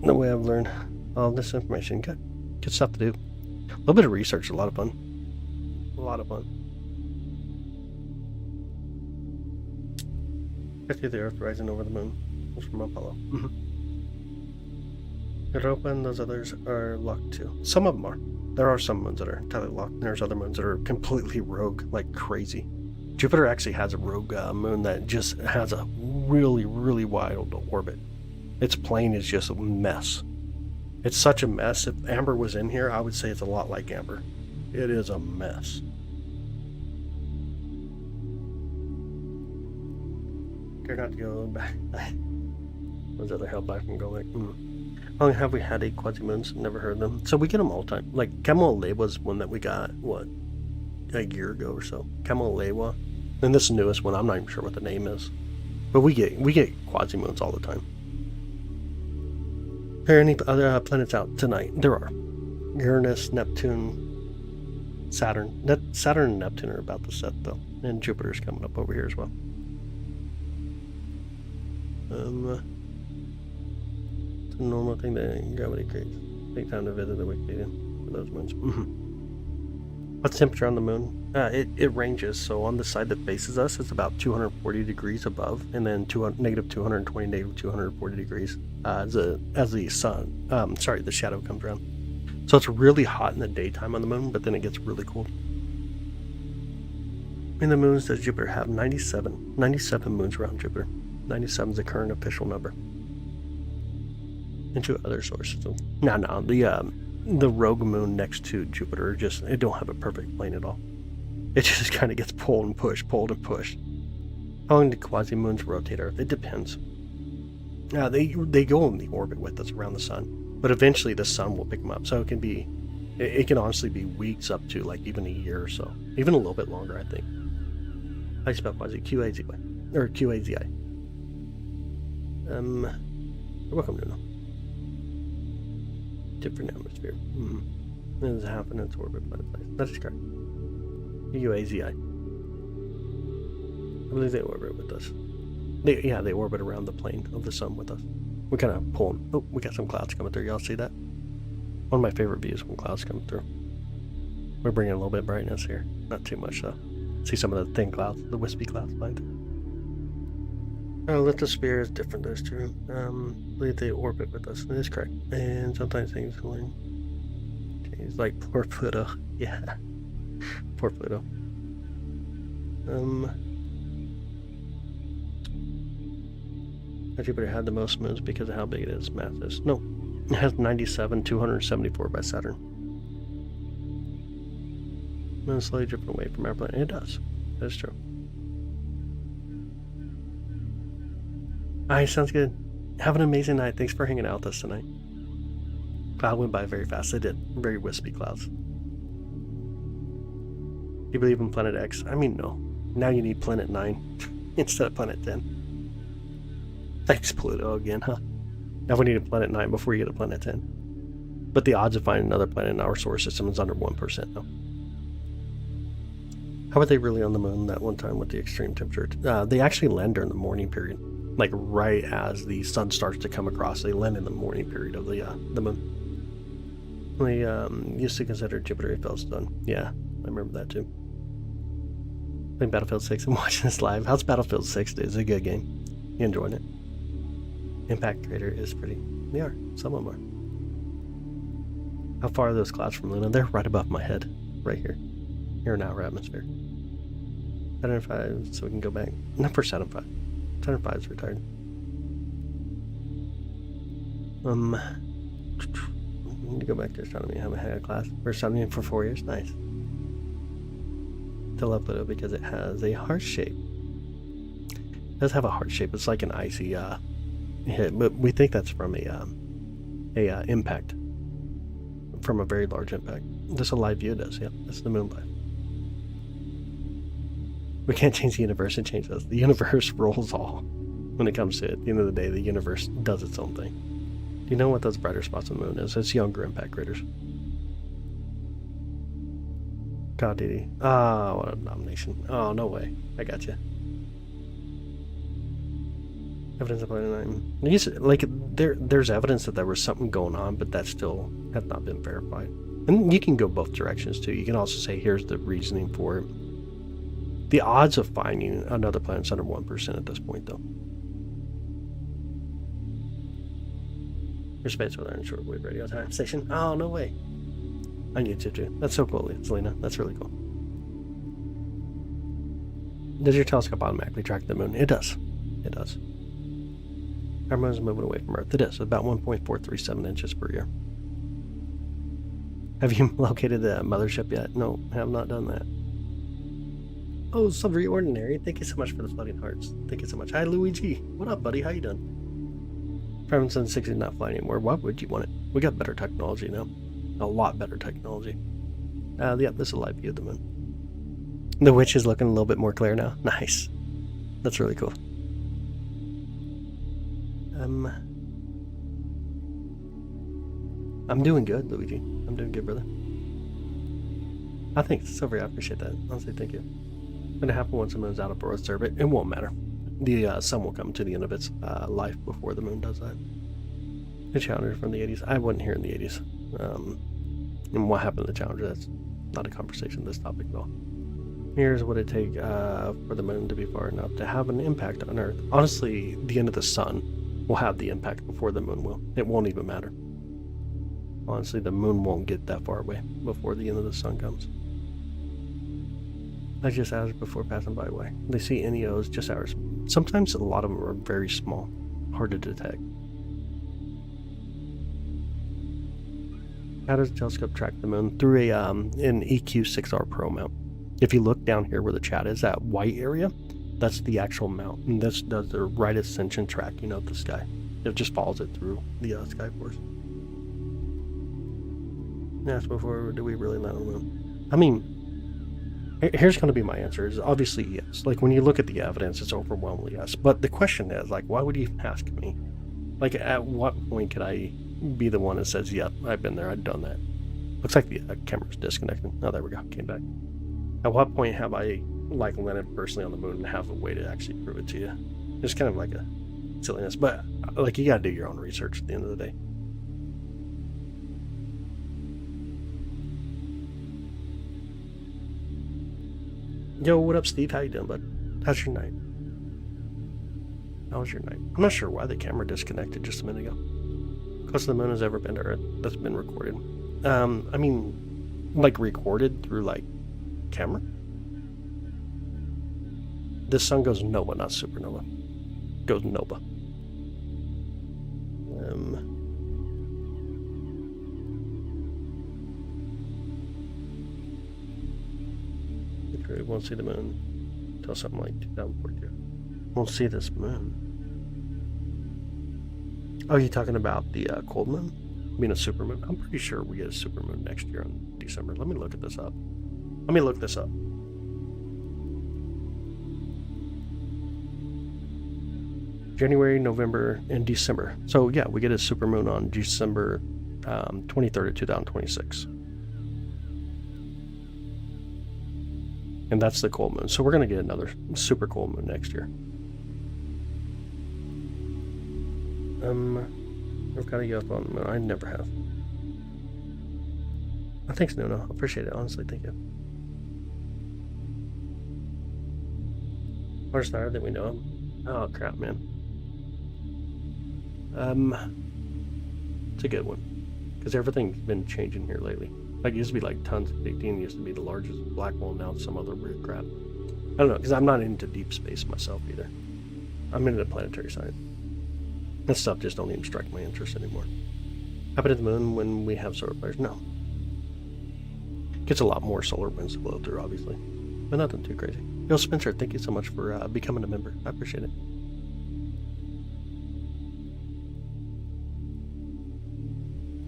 No way I've learned all this information. Good stuff to do. A little bit of research, a lot of fun. A lot of fun. I see the Earth rising over the moon. It's from Apollo. Europa and those others are locked too. Some of them are. There are some moons that are entirely locked, and there's other moons that are completely rogue, like crazy. Jupiter actually has a rogue moon that just has a really, really wide orbit. Its plane is just a mess. It's such a mess. If Amber was in here, I would say it's a lot like Amber. It is a mess. Care not to go back. Those other held back from going. How long have we had 8 quasi-moons? Never heard of them. So we get them all the time. Like Kamalewa was one that we got, what, a year ago or so. Kamalewa. And this newest one, I'm not even sure what the name is. But we get quasi-moons all the time. Are there any other planets out tonight? There are. Uranus, Neptune, Saturn. Saturn and Neptune are about to set though. And Jupiter's coming up over here as well. It's a normal thing that gravity creates. Take time to visit the Wikipedia for those moons. What's the temperature on the moon? It ranges. So on the side that faces us, it's about 240 degrees above, and then negative 220, negative 240 degrees as the sun. The shadow comes around. So it's really hot in the daytime on the moon, but then it gets really cold. In the moons, does Jupiter have 97 moons around Jupiter? 97 is the current official number. Into other sources. No, the rogue moon next to Jupiter it don't have a perfect plane at all. It just kind of gets pulled and pushed. How long do quasi-moons rotate Earth? It depends. They go in the orbit with us around the sun, but eventually the sun will pick them up. So it can honestly be weeks up to like even a year or so, even a little bit longer, I think. I spell quasi QAZY or QAZI. You're welcome, Nuno. Different atmosphere. It is half in its orbit by the place. That is correct. UAZI. I believe they orbit with us. They orbit around the plane of the sun with us. We kind of pull them. Oh, we got some clouds coming through. Y'all see that? One of my favorite views when clouds come through. We're bringing a little bit of brightness here. Not too much though. See some of the thin clouds, the wispy clouds flying through. Lithosphere is different, that's true. I believe they orbit with us. That is correct. And sometimes things learn. It's like poor Pluto. Yeah. Poor Pluto. Jupiter had the most moons because of how big it is. Math is. No. It has 97, 274 by Saturn. Moon slowly drifting away from our planet. It does. That is true. Alright, sounds good. Have an amazing night. Thanks for hanging out with us tonight. Cloud went by very fast. It did. Very wispy clouds. Do you believe in Planet X? I mean, no. Now you need Planet 9 instead of Planet 10. Thanks, Pluto, again, huh? Now we need a Planet 9 before you get a Planet 10. But the odds of finding another planet in our solar system is under 1% now. How were they really on the moon that one time with the extreme temperature? They actually land during the morning period. Like right as the sun starts to come across, they land in the morning period of the moon. We used to consider Jupiter a fell stone. Yeah, I remember that too. Playing Battlefield 6 and watching this live. How's Battlefield 6, dude? It's a good game. You enjoying it? Impact crater is pretty. They are. Some of them are. How far are those clouds from Luna? They're right above my head. Right here. Here in our atmosphere. Saturn 5, so we can go back. Not for Saturn 5. Saturn 5 is retired. I need to go back to astronomy. I haven't had a class for astronomy for 4 years. Nice. To love Pluto because it has a heart shape. It does have a heart shape. It's like an icy hit, but we think that's from a impact, from a very large impact. Just a live view does. Yeah, that's the moon life. We can't change the universe, it changes us. The universe rolls all. When it comes to it, at the end of the day, the universe does its own thing. Do you know what those brighter spots on the moon is? It's younger impact craters. God, Didi. Ah, what a nomination. Oh, no way. I got you. Evidence of Planet 9. Like, there's evidence that there was something going on, but that still has not been verified. And you can go both directions, too. You can also say, here's the reasoning for it. The odds of finding another planet's under 1% at this point, though. Your space weather and shortwave radio time station. Oh, no way. On YouTube, too. That's so cool, Selena. That's really cool. Does your telescope automatically track the moon? It does. It does. Our moon is moving away from Earth. It is. About 1.437 inches per year. Have you located the mothership yet? No, I have not done that. Oh, Sundry Ordinary. Thank you so much for the floating hearts. Thank you so much. Hi, Luigi. What up, buddy? How you doing? 760 is not flying anymore. Why would you want it? We got better technology now. A lot better technology. Yeah, this is a live view of the moon. The witch is looking a little bit more clear now. Nice. That's really cool. I'm doing good, Luigi. I'm doing good, brother. I think, Silvery, I appreciate that. Honestly, thank you. It's going to happen once the moon's out of Earth's orbit. It won't matter. The sun will come to the end of its life before the moon does that. The Challenger from the 80s. I wasn't here in the 80s. And what happened to the Challenger, that's not a conversation this topic at all. Here's what it take for the moon to be far enough to have an impact on Earth. Honestly, the end of the sun will have the impact before the moon will. It won't even matter. Honestly, the moon won't get that far away before the end of the sun comes. I just asked before passing by away. They see NEOs, just ours. Sometimes a lot of them are very small, hard to detect. How does the telescope track the moon? Through an EQ6R Pro mount. If you look down here where the chat is, that white area, that's the actual mount. And this does the right ascension tracking of the sky. It just follows it through the sky force. Asked before, do we really land on the moon? I mean, here's going to be my answer. Is obviously yes. Like, when you look at the evidence, it's overwhelmingly yes. But the question is, like, why would you even ask me? Like, at what point could I be the one that says, yep, I've been there, I've done that? Looks like the camera's disconnected. Oh, there we go. Came back. At what point have I, like, landed personally on the moon and have a way to actually prove it to you? It's kind of like a silliness. But, like, you got to do your own research at the end of the day. Yo, what up, Steve? How you doing, bud? How's your night? How was your night? I'm not sure why the camera disconnected just a minute ago. Closest the moon has ever been to Earth that's been recorded. I mean, like recorded through like camera. This sun goes nova, not supernova. Goes nova. We won't see the moon until something like 2042. Won't see this moon. Oh, you talking about the cold moon? I mean a supermoon? I'm pretty sure we get a supermoon next year in December. Let me look at this up. Let me look this up. January, November, and December. So yeah, we get a supermoon on December 23rd of 2026. And that's the cold moon. So we're going to get another super cold moon next year. I've got a UFO on the moon. I never have. Oh, thanks, Nuno. I appreciate it. Honestly, thank you. Where's higher than we know him? Oh, crap, man. It's a good one. Because everything's been changing here lately. Like, it used to be like tons of 18 used to be the largest black hole, now it's some other weird crap. I don't know, because I'm not into deep space myself either. I'm into planetary science. That stuff just don't even strike my interest anymore. Happen to the moon when we have solar flares? No. Gets a lot more solar winds to blow through, obviously. But nothing too crazy. Bill Spencer, thank you so much for becoming a member. I appreciate it.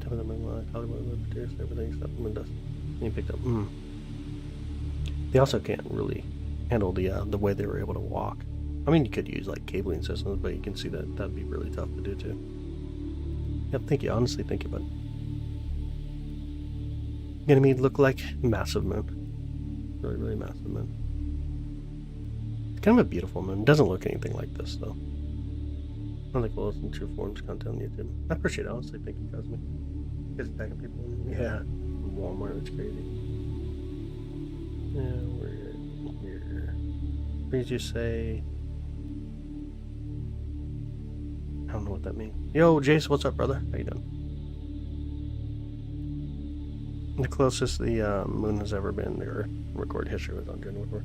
Top of the moon, Hollywood, everything, stuff the moon does. You picked up. They also can't really handle the way they were able to walk. I mean, you could use like cabling systems, but you can see that that'd be really tough to do too. Yep, thank you. Honestly, thank you, bud. Ganymede look like massive moon. Really, really massive moon. It's kind of a beautiful moon. It doesn't look anything like this though. I don't think we'll listen to True Forms content on YouTube. I appreciate it. Honestly, thank you, Cosmic. It's tagging people. Yeah, Walmart. It's crazy. Yeah, we're here. Please just say. I don't know what that means. Yo, Jace, what's up, brother? How you doing? The closest the moon has ever been to Earth recorded history was on January 4th.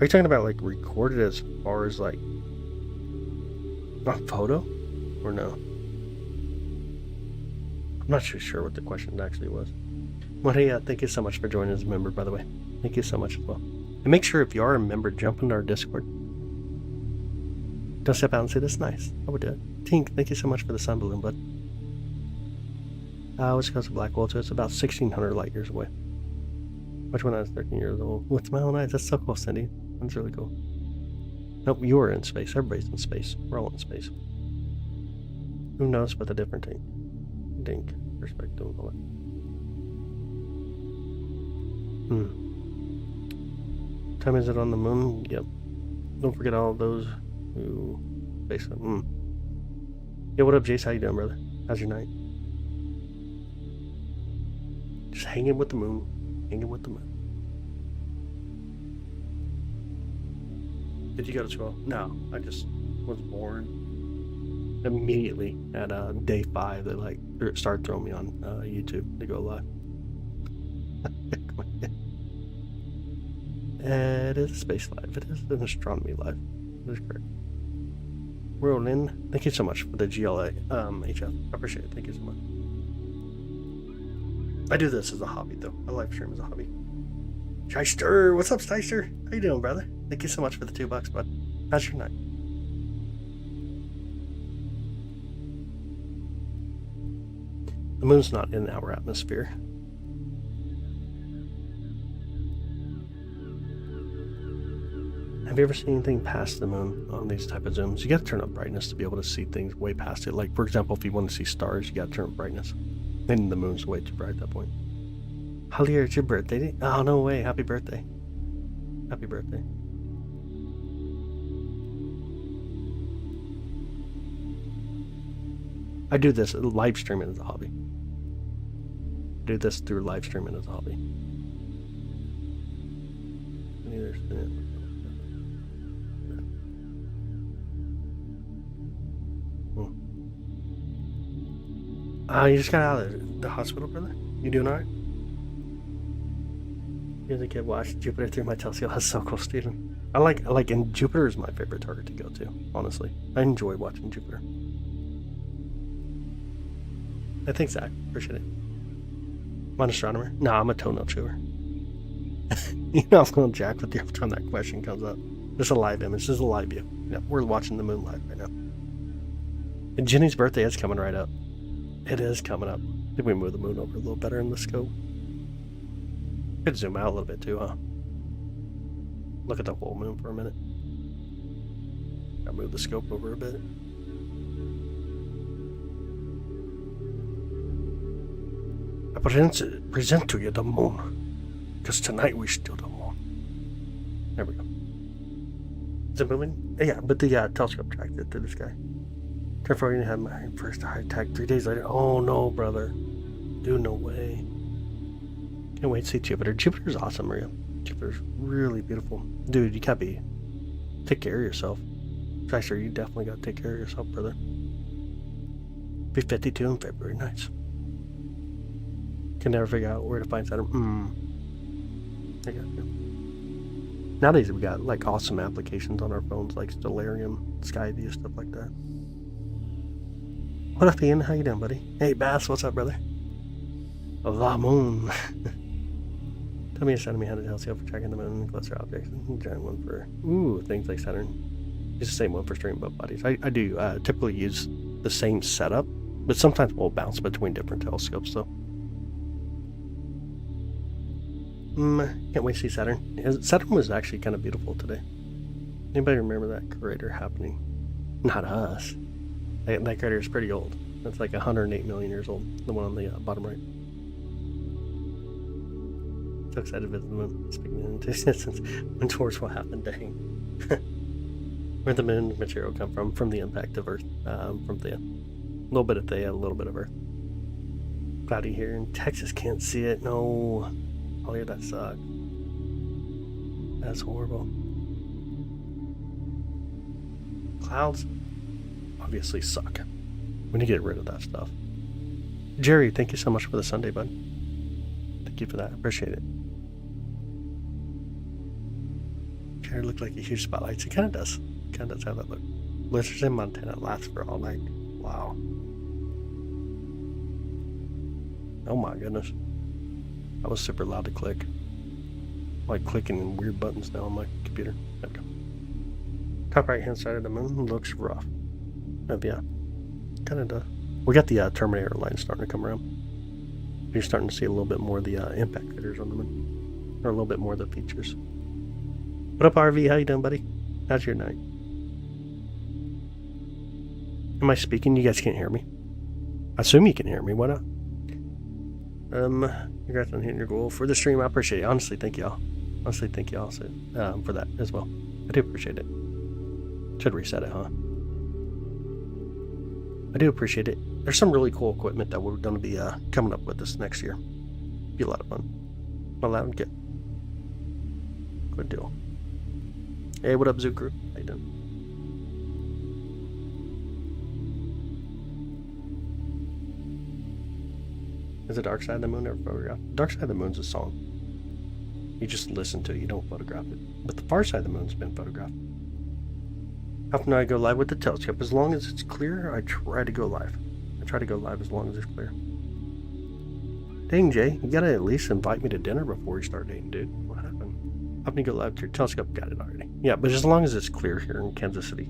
Are you talking about like recorded as far as like a photo or no? I'm not too sure what the question actually was. But hey, thank you so much for joining as a member, by the way. Thank you so much as well. And make sure if you are a member, jump into our Discord. Don't step out and say that's nice. I would do it. Tink, thank you so much for the sun balloon, bud. Which goes to black hole, so it's about 1,600 light years away. Which when I was 13 years old. What's my own eyes? That's so cool, Cindy. That's really cool. Nope, you are in space. Everybody's in space. We're all in space. Who knows but the different thing? Dink. Perspective. All that. Time is it on the moon? Yep. Don't forget all of those who face it. Yo, what up, Jace? How you doing, brother? How's your night? Just hanging with the moon. Hanging with the moon. Did you go to school? No, I just was born. Immediately at day 5, they like started throwing me on YouTube to go live. It is a space life. It is an astronomy life. That is correct. Rolling. Thank you so much for the GLA HF. I appreciate it. Thank you so much. I do this as a hobby though. I live stream as a hobby. Shyster, what's up, Shyster? How you doing, brother? Thank you so much for the $2, bud. How's your night? The moon's not in our atmosphere. Have you ever seen anything past the moon on these type of zooms? You got to turn up brightness to be able to see things way past it. Like, for example, if you want to see stars, you got to turn up brightness. Then the moon's way too bright at that point. Holly, it's your birthday. Oh, no way. Happy birthday. Happy birthday. I do this live streaming as a hobby. I do this through live streaming as a hobby. You just got out of the hospital, brother? You doing alright? You're the kid watched Jupiter through my telescope. That's so cool, Steven. I like, and Jupiter is my favorite target to go to, honestly. I enjoy watching Jupiter. Thanks, Zach. Appreciate it. I'm an astronomer? No, I'm a toenail chewer. You know I'm going to jack with you every time that question comes up. This is a live image. This is a live view. Yeah, we're watching the moon live right now. And Jenny's birthday is coming right up. It is coming up. I think we move the moon over a little better in the scope. Could zoom out a little bit too, huh? Look at the whole moon for a minute. I'll move the scope over a bit. I present to you the moon, because tonight we still the moon. There we go. Is it moving? Yeah, but the telescope tracked it through the sky. Careful, you had my first high tech 3 days later. Oh no, brother. Dude, no way. Can't wait to see Jupiter. Jupiter's awesome, Maria. Jupiter's really beautiful. Dude, you can't take care of yourself. Actually, you definitely gotta take care of yourself, brother. Be 52 in February. Nice. Can never figure out where to find Saturn. I got you. Nowadays, we got like awesome applications on our phones, like Stellarium, Skyview, stuff like that. What up, Ian? How you doing, buddy? Hey, Bass, what's up, brother? The moon. Tell me a send me how to telescope for tracking the moon and closer objects. Giant one for things like Saturn. It's the same one for streaming both bodies. I do typically use the same setup, but sometimes we'll bounce between different telescopes, though. Can't wait to see Saturn. Saturn was actually kind of beautiful today. Anybody remember that crater happening? Not us. That crater is pretty old. It's like 108 million years old. The one on the bottom right. So excited to visit the moon. Speaking into existence. When towards what happened, dang. Where'd the moon material come from? From the impact of Earth. From Theia. A little bit of Theia, a little bit of Earth. Cloudy here in Texas. Can't see it. No. Oh yeah, that sucks. That's horrible. Clouds obviously suck. We need to get rid of that stuff. Jerry, thank you so much for the Sunday, bud. Thank you for that. Appreciate it. Jerry looked like a huge spotlight. It kind of does. It kind of does have that look. Blizzards in Montana last for all night. Wow. Oh my goodness. That was super loud to click. Like clicking in weird buttons now on my computer. There we go. Top right hand side of the moon looks rough. Yeah. Kind of does. We got the Terminator line starting to come around. You're starting to see a little bit more of the impact critters on the moon. Or a little bit more of the features. What up, RV? How you doing, buddy? How's your night? Am I speaking? You guys can't hear me. I assume you can hear me. Why not? Congrats on hitting your goal for the stream. I appreciate it. Honestly, thank y'all. Honestly, thank y'all for that as well. I do appreciate it. Should reset it, huh? I do appreciate it. There's some really cool equipment that we're going to be coming up with this next year. Be a lot of fun. Allowed to get. Good deal. Hey, what up, Zoo Crew? How you doing? Is the Dark Side of the Moon ever photographed? Dark Side of the Moon's a song. You just listen to it, you don't photograph it. But the Far Side of the Moon's been photographed. How often do I go live with the telescope? As long as it's clear, I try to go live. I try to go live as long as it's clear. Dang, Jay, you gotta at least invite me to dinner before you start dating, dude. What happened? How often do you go live to your telescope? Got it already. Yeah, but as long as it's clear here in Kansas City,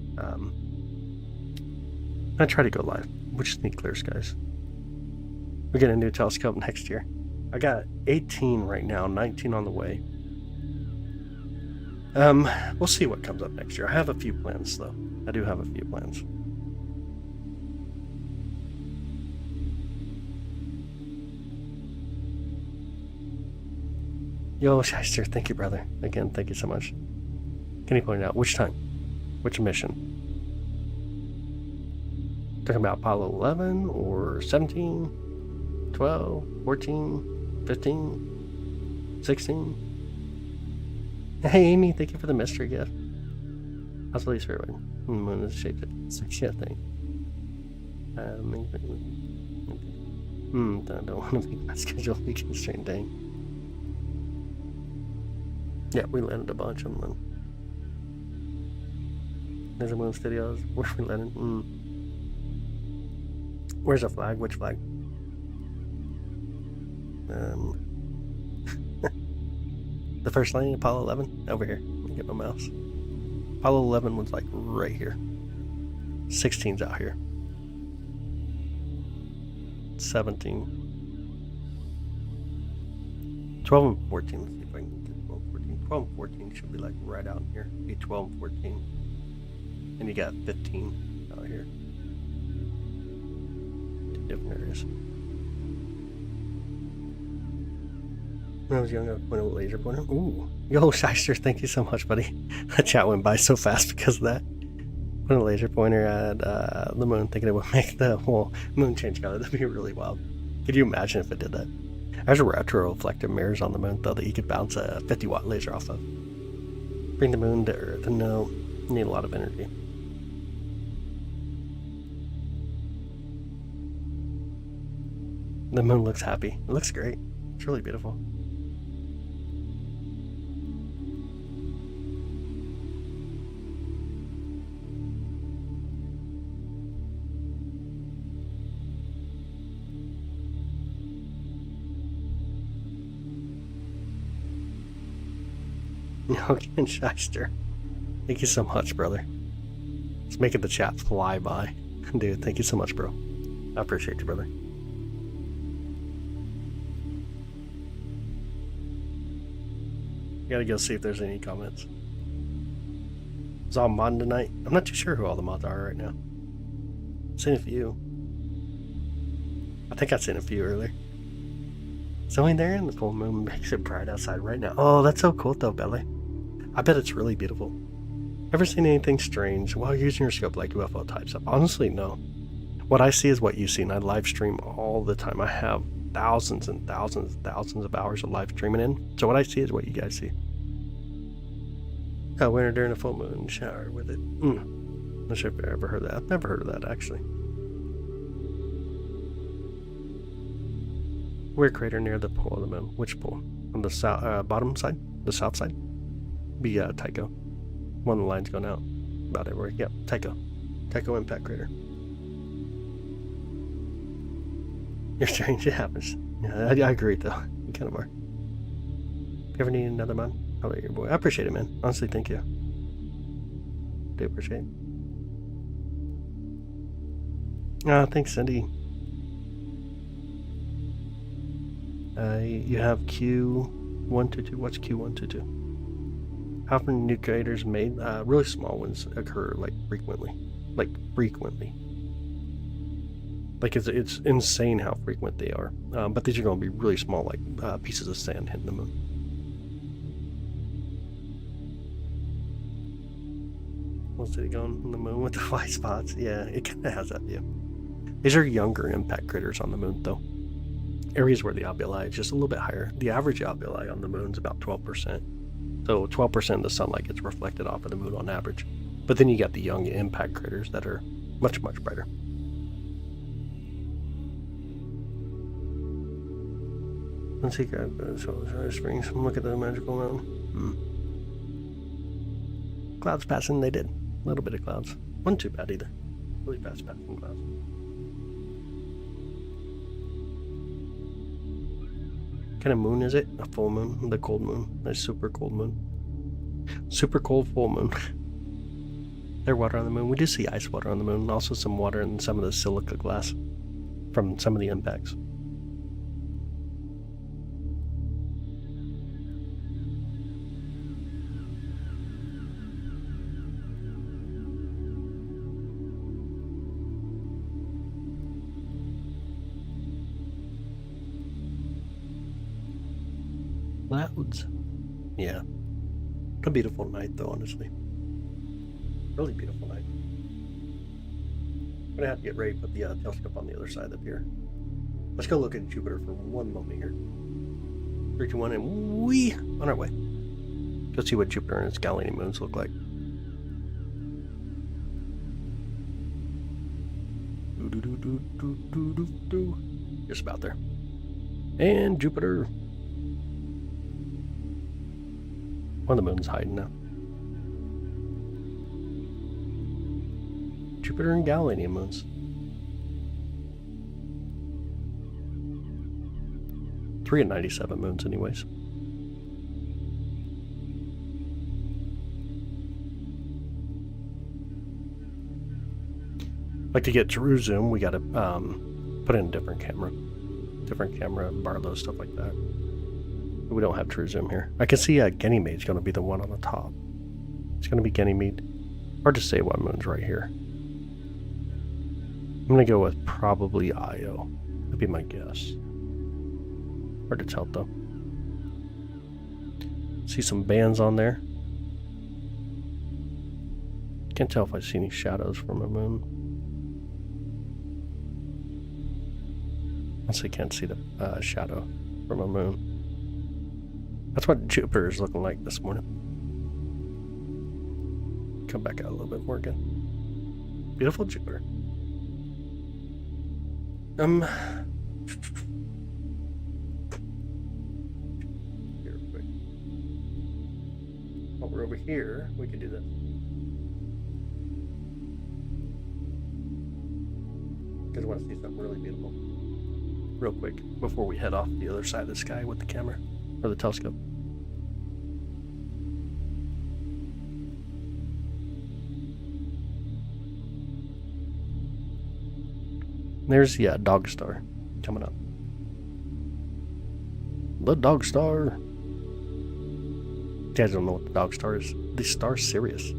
I try to go live. We just need clear skies. We get a new telescope next year. I got 18 right now, 19 on the way. We'll see what comes up next year. I have a few plans, though. I do have a few plans. Yo, Shyster, thank you, brother. Again, thank you so much. Can you point out which time? Which mission? Talking about Apollo 11 or 17? 12, 14, 15, 16. Hey, Amy, thank you for the mystery gift. How's the least favorite one? The moon is shaped at 6 thing. I don't want to make my schedule be constrained, dang. Yeah, we landed a bunch on them. There's a Moon Studios. Where we landed? Where's the flag? Which flag? The first landing, Apollo 11, over here. Let me get my mouse. Apollo 11 was like right here. 16's out here. 17. 12 and 14. Let's see if I can get 12 and 14. 12 and 14 should be like right out here. Be 12 and 14. And you got 15 out here. Two different areas. When I was young, I pointed with a laser pointer. Ooh. Yo, Shyster, thank you so much, buddy. The chat went by so fast because of that. Put a laser pointer at the moon, thinking it would make the whole moon change color. That'd be really wild. Could you imagine if it did that? There's a retroreflective mirrors on the moon, though, that you could bounce a 50-watt laser off of. Bring the moon to Earth. No, you need a lot of energy. The moon looks happy. It looks great. It's really beautiful. Okay, Shyster. Thank you so much, brother. It's making the chat fly by. Dude, thank you so much, bro. I appreciate you, brother. Gotta go see if there's any comments. Is all modding tonight? I'm not too sure who all the mods are right now. I've seen a few. I think I've seen a few earlier. It's only there in the full moon makes it bright outside right now. Oh, that's so cool though, Belly. I bet it's really beautiful. Ever seen anything strange while using your scope like UFO type stuff? Honestly, no. What I see is what you see, and I live stream all the time. I have thousands and thousands and thousands of hours of live streaming in. So what I see is what you guys see. Winter during a full moon, shower with it. Not sure if I've ever heard that. I've never heard of that, actually. Weird crater near the pole of the moon. Which pole? On the south, bottom side? The south side? Be Tycho. One of the lines going out. About everywhere. Yep, Tycho. Tycho impact crater. You're strange. It happens. Yeah, I agree, though. You kind of are. If you ever need another mod, I'll let your boy. I appreciate it, man. Honestly, thank you. Do appreciate it. Thanks, Cindy. You have Q122. What's Q122? How many new craters made? Really small ones occur like frequently. Like it's insane how frequent they are. But these are going to be really small, like pieces of sand hitting the moon. What's it going on the moon with the white spots? Yeah, it kind of has that view. These are younger impact craters on the moon, though. Areas where the alveoli is just a little bit higher. The average alveoli on the moon is about 12%. So 12% of the sunlight gets reflected off of the moon on average. But then you got the young impact craters that are much, much brighter. Let's see, so springs. Look at the magical mountain. Clouds passing, they did. A little bit of clouds. Wasn't too bad either. Really fast passing clouds. What kind of moon is it? A full moon? The cold moon? A super cold moon? Super cold full moon. There's water on the moon. We do see ice water on the moon. Also some water in some of the silica glass from some of the impacts. Clouds. Yeah. A beautiful night, though, honestly. Really beautiful night. I'm gonna have to get ready to put the telescope on the other side up here. Let's go look at Jupiter for one moment here. 3, 2, 1, and we on our way. Go see what Jupiter and its Galilean moons look like. Just about there. And Jupiter. One of the moons hiding now. Jupiter and Galilean moons. 3 and 97 moons anyways. Like to get true zoom, we gotta put in a different camera, Barlow, stuff like that. But we don't have true zoom here. I can see Ganymede's gonna be the one on the top. It's gonna be Ganymede. Hard to say what moon's right here. I'm gonna go with probably Io. That'd be my guess. Hard to tell though. See some bands on there. Can't tell if I see any shadows from a moon. Honestly, can't see the shadow from a moon. That's what Jupiter is looking like this morning. Come back out a little bit more again. Beautiful Jupiter. Here, quick. While we're over here, we can do this. Because I want to see something really beautiful. Real quick, before we head off the other side of the sky with the camera, or the telescope. There's, yeah, Dog Star coming up. The Dog Star. You guys don't know what the Dog Star is. The star's Sirius.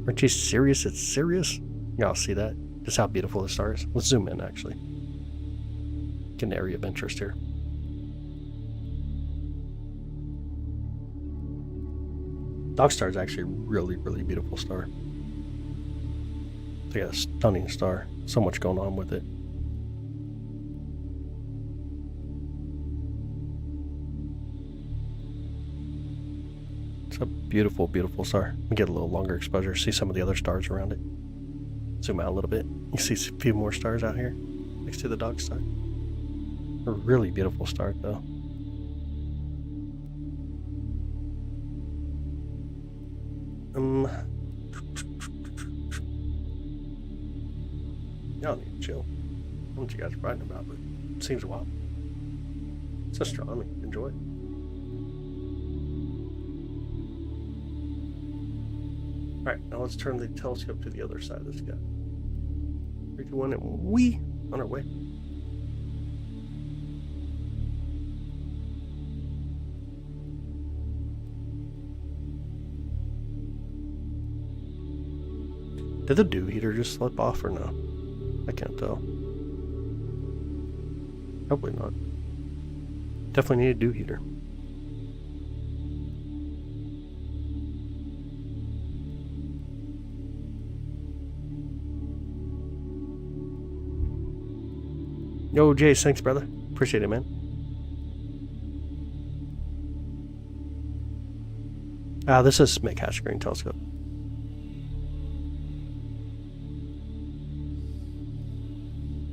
Aren't you serious? It's Sirius? Y'all see that? Just how beautiful the star is. Let's zoom in, actually. Get an area of interest here. Dog Star is actually a really, really beautiful star. It's like a stunning star. So much going on with it. It's a beautiful, beautiful star. We get a little longer exposure, see some of the other stars around it. Zoom out a little bit. You see a few more stars out here next to the Dog Star. A really beautiful star, though. Y'all need to chill. I don't know what you guys are writing about, but it seems wild. It's astronomy. Enjoy it. Alright, now let's turn the telescope to the other side of the sky. 3, 2, 1, and we on our way. Did the dew heater just slip off or no? I can't tell. Probably not. Definitely need a dew heater. Yo, Jace, thanks, brother. Appreciate it, man. This is Cassegrain telescope.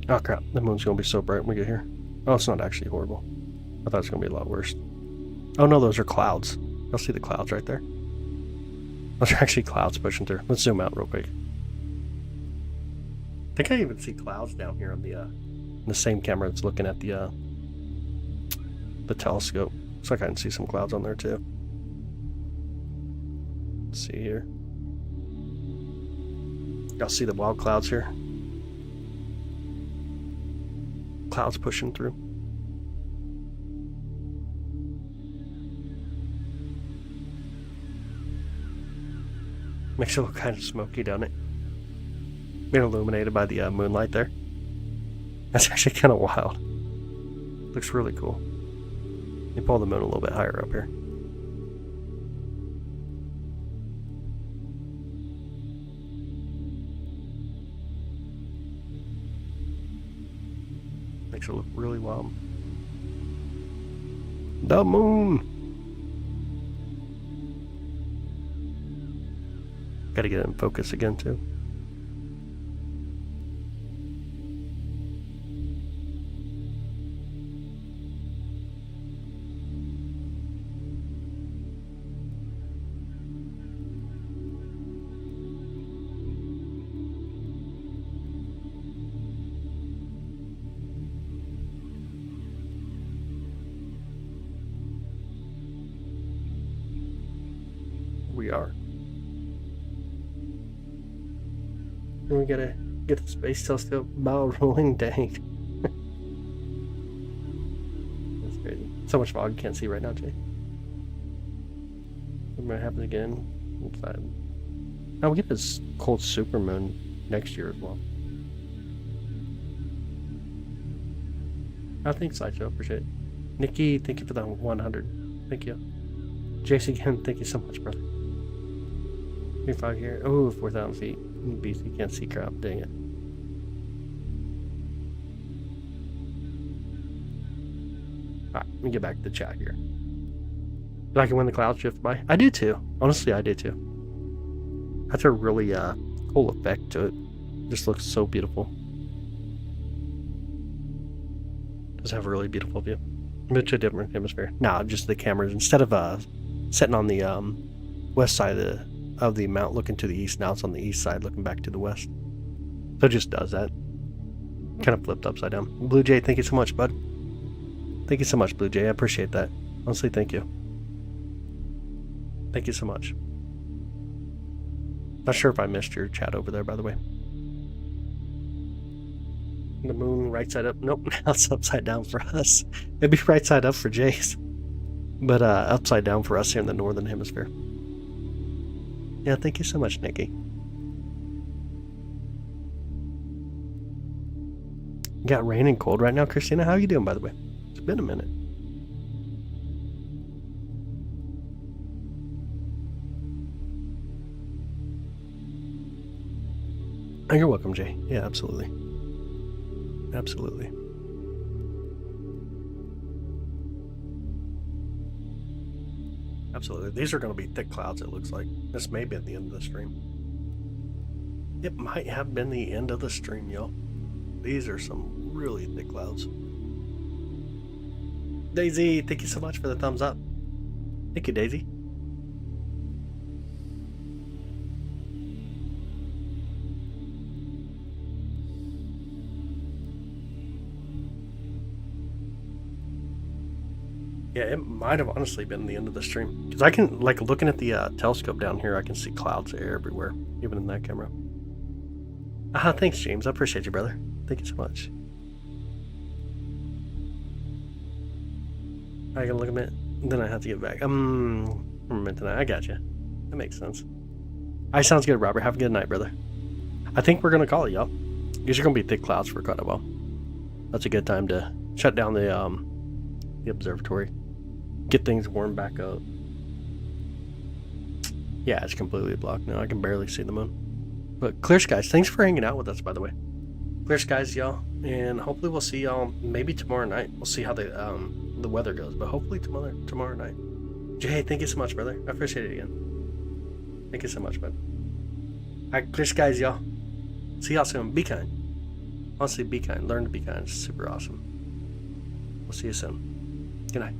Oh crap, the moon's gonna be so bright when we get here. Oh, it's not actually horrible. I thought it was gonna be a lot worse. Oh no, those are clouds. You'll see the clouds right there. Those are actually clouds pushing through. Let's zoom out real quick. I think I even see clouds down here on the same camera that's looking at the telescope. Looks like I can see some clouds on there too. Let's see here. Y'all see the wild clouds here? Clouds pushing through. Makes it look kind of smoky, doesn't it? Being illuminated by the moonlight there. That's actually kind of wild. Looks really cool. Let me pull the moon a little bit higher up here. Makes it look really wild. The moon! Gotta get it in focus again, too. we are. And we gotta get the space telescope bow rolling. Dang. That's crazy. So much fog you can't see right now, Jay. It might happen again. Inside. Now we get this cold supermoon next year as well. Oh, thanks, Sideshow. Appreciate it. Nikki, thank you for the 100. Thank you. Jason again, thank you so much, brother. 35 here. Oh, 4,000 feet. BC can't see crap. Dang it. Alright, let me get back to the chat here. Did I can win the cloud shift by? I do too. Honestly, I do too. That's a really cool effect to it. Just looks so beautiful. Does have a really beautiful view. Much a different hemisphere. Nah, just the cameras. Instead of sitting on the west side of the mount looking to the east, now it's on the east side looking back to the west. So it just does that. Kind of flipped upside down. Blue Jay, thank you so much, bud. Thank you so much, Blue Jay. I appreciate that. Honestly, thank you. Thank you so much. Not sure if I missed your chat over there, by the way. The moon right side up. Nope, now it's upside down for us. It'd be right side up for Jace. But upside down for us here in the northern hemisphere. Yeah, thank you so much, Nikki. Got rain and cold right now, Christina. How are you doing, by the way? It's been a minute. Oh, you're welcome, Jay. Yeah, absolutely. Absolutely. Absolutely. These are going to be thick clouds, it looks like. This may be at the end of the stream. It might have been the end of the stream, y'all. These are some really thick clouds. Daisy, thank you so much for the thumbs up. Thank you, Daisy. Yeah, it might have honestly been the end of the stream. Because I can, like, looking at the telescope down here, I can see clouds everywhere, even in that camera. Thanks, James. I appreciate you, brother. Thank you so much. I gotta look a minute, then I have to get back. For a minute tonight. I got you. That makes sense. Alright, sounds good, Robert. Have a good night, brother. I think we're gonna call it, y'all. Because you're gonna be thick clouds for quite a while. That's a good time to shut down the observatory. Get things warmed back up. Yeah, it's completely blocked now. I can barely see the moon. But clear skies. Thanks for hanging out with us, by the way. Clear skies, y'all. And hopefully we'll see y'all maybe tomorrow night. We'll see how the weather goes. But hopefully tomorrow night. Jay, thank you so much, brother. I appreciate it again. Thank you so much, bud. Alright, clear skies, y'all. See y'all soon. Be kind. Honestly, be kind. Learn to be kind. It's super awesome. We'll see you soon. Good night.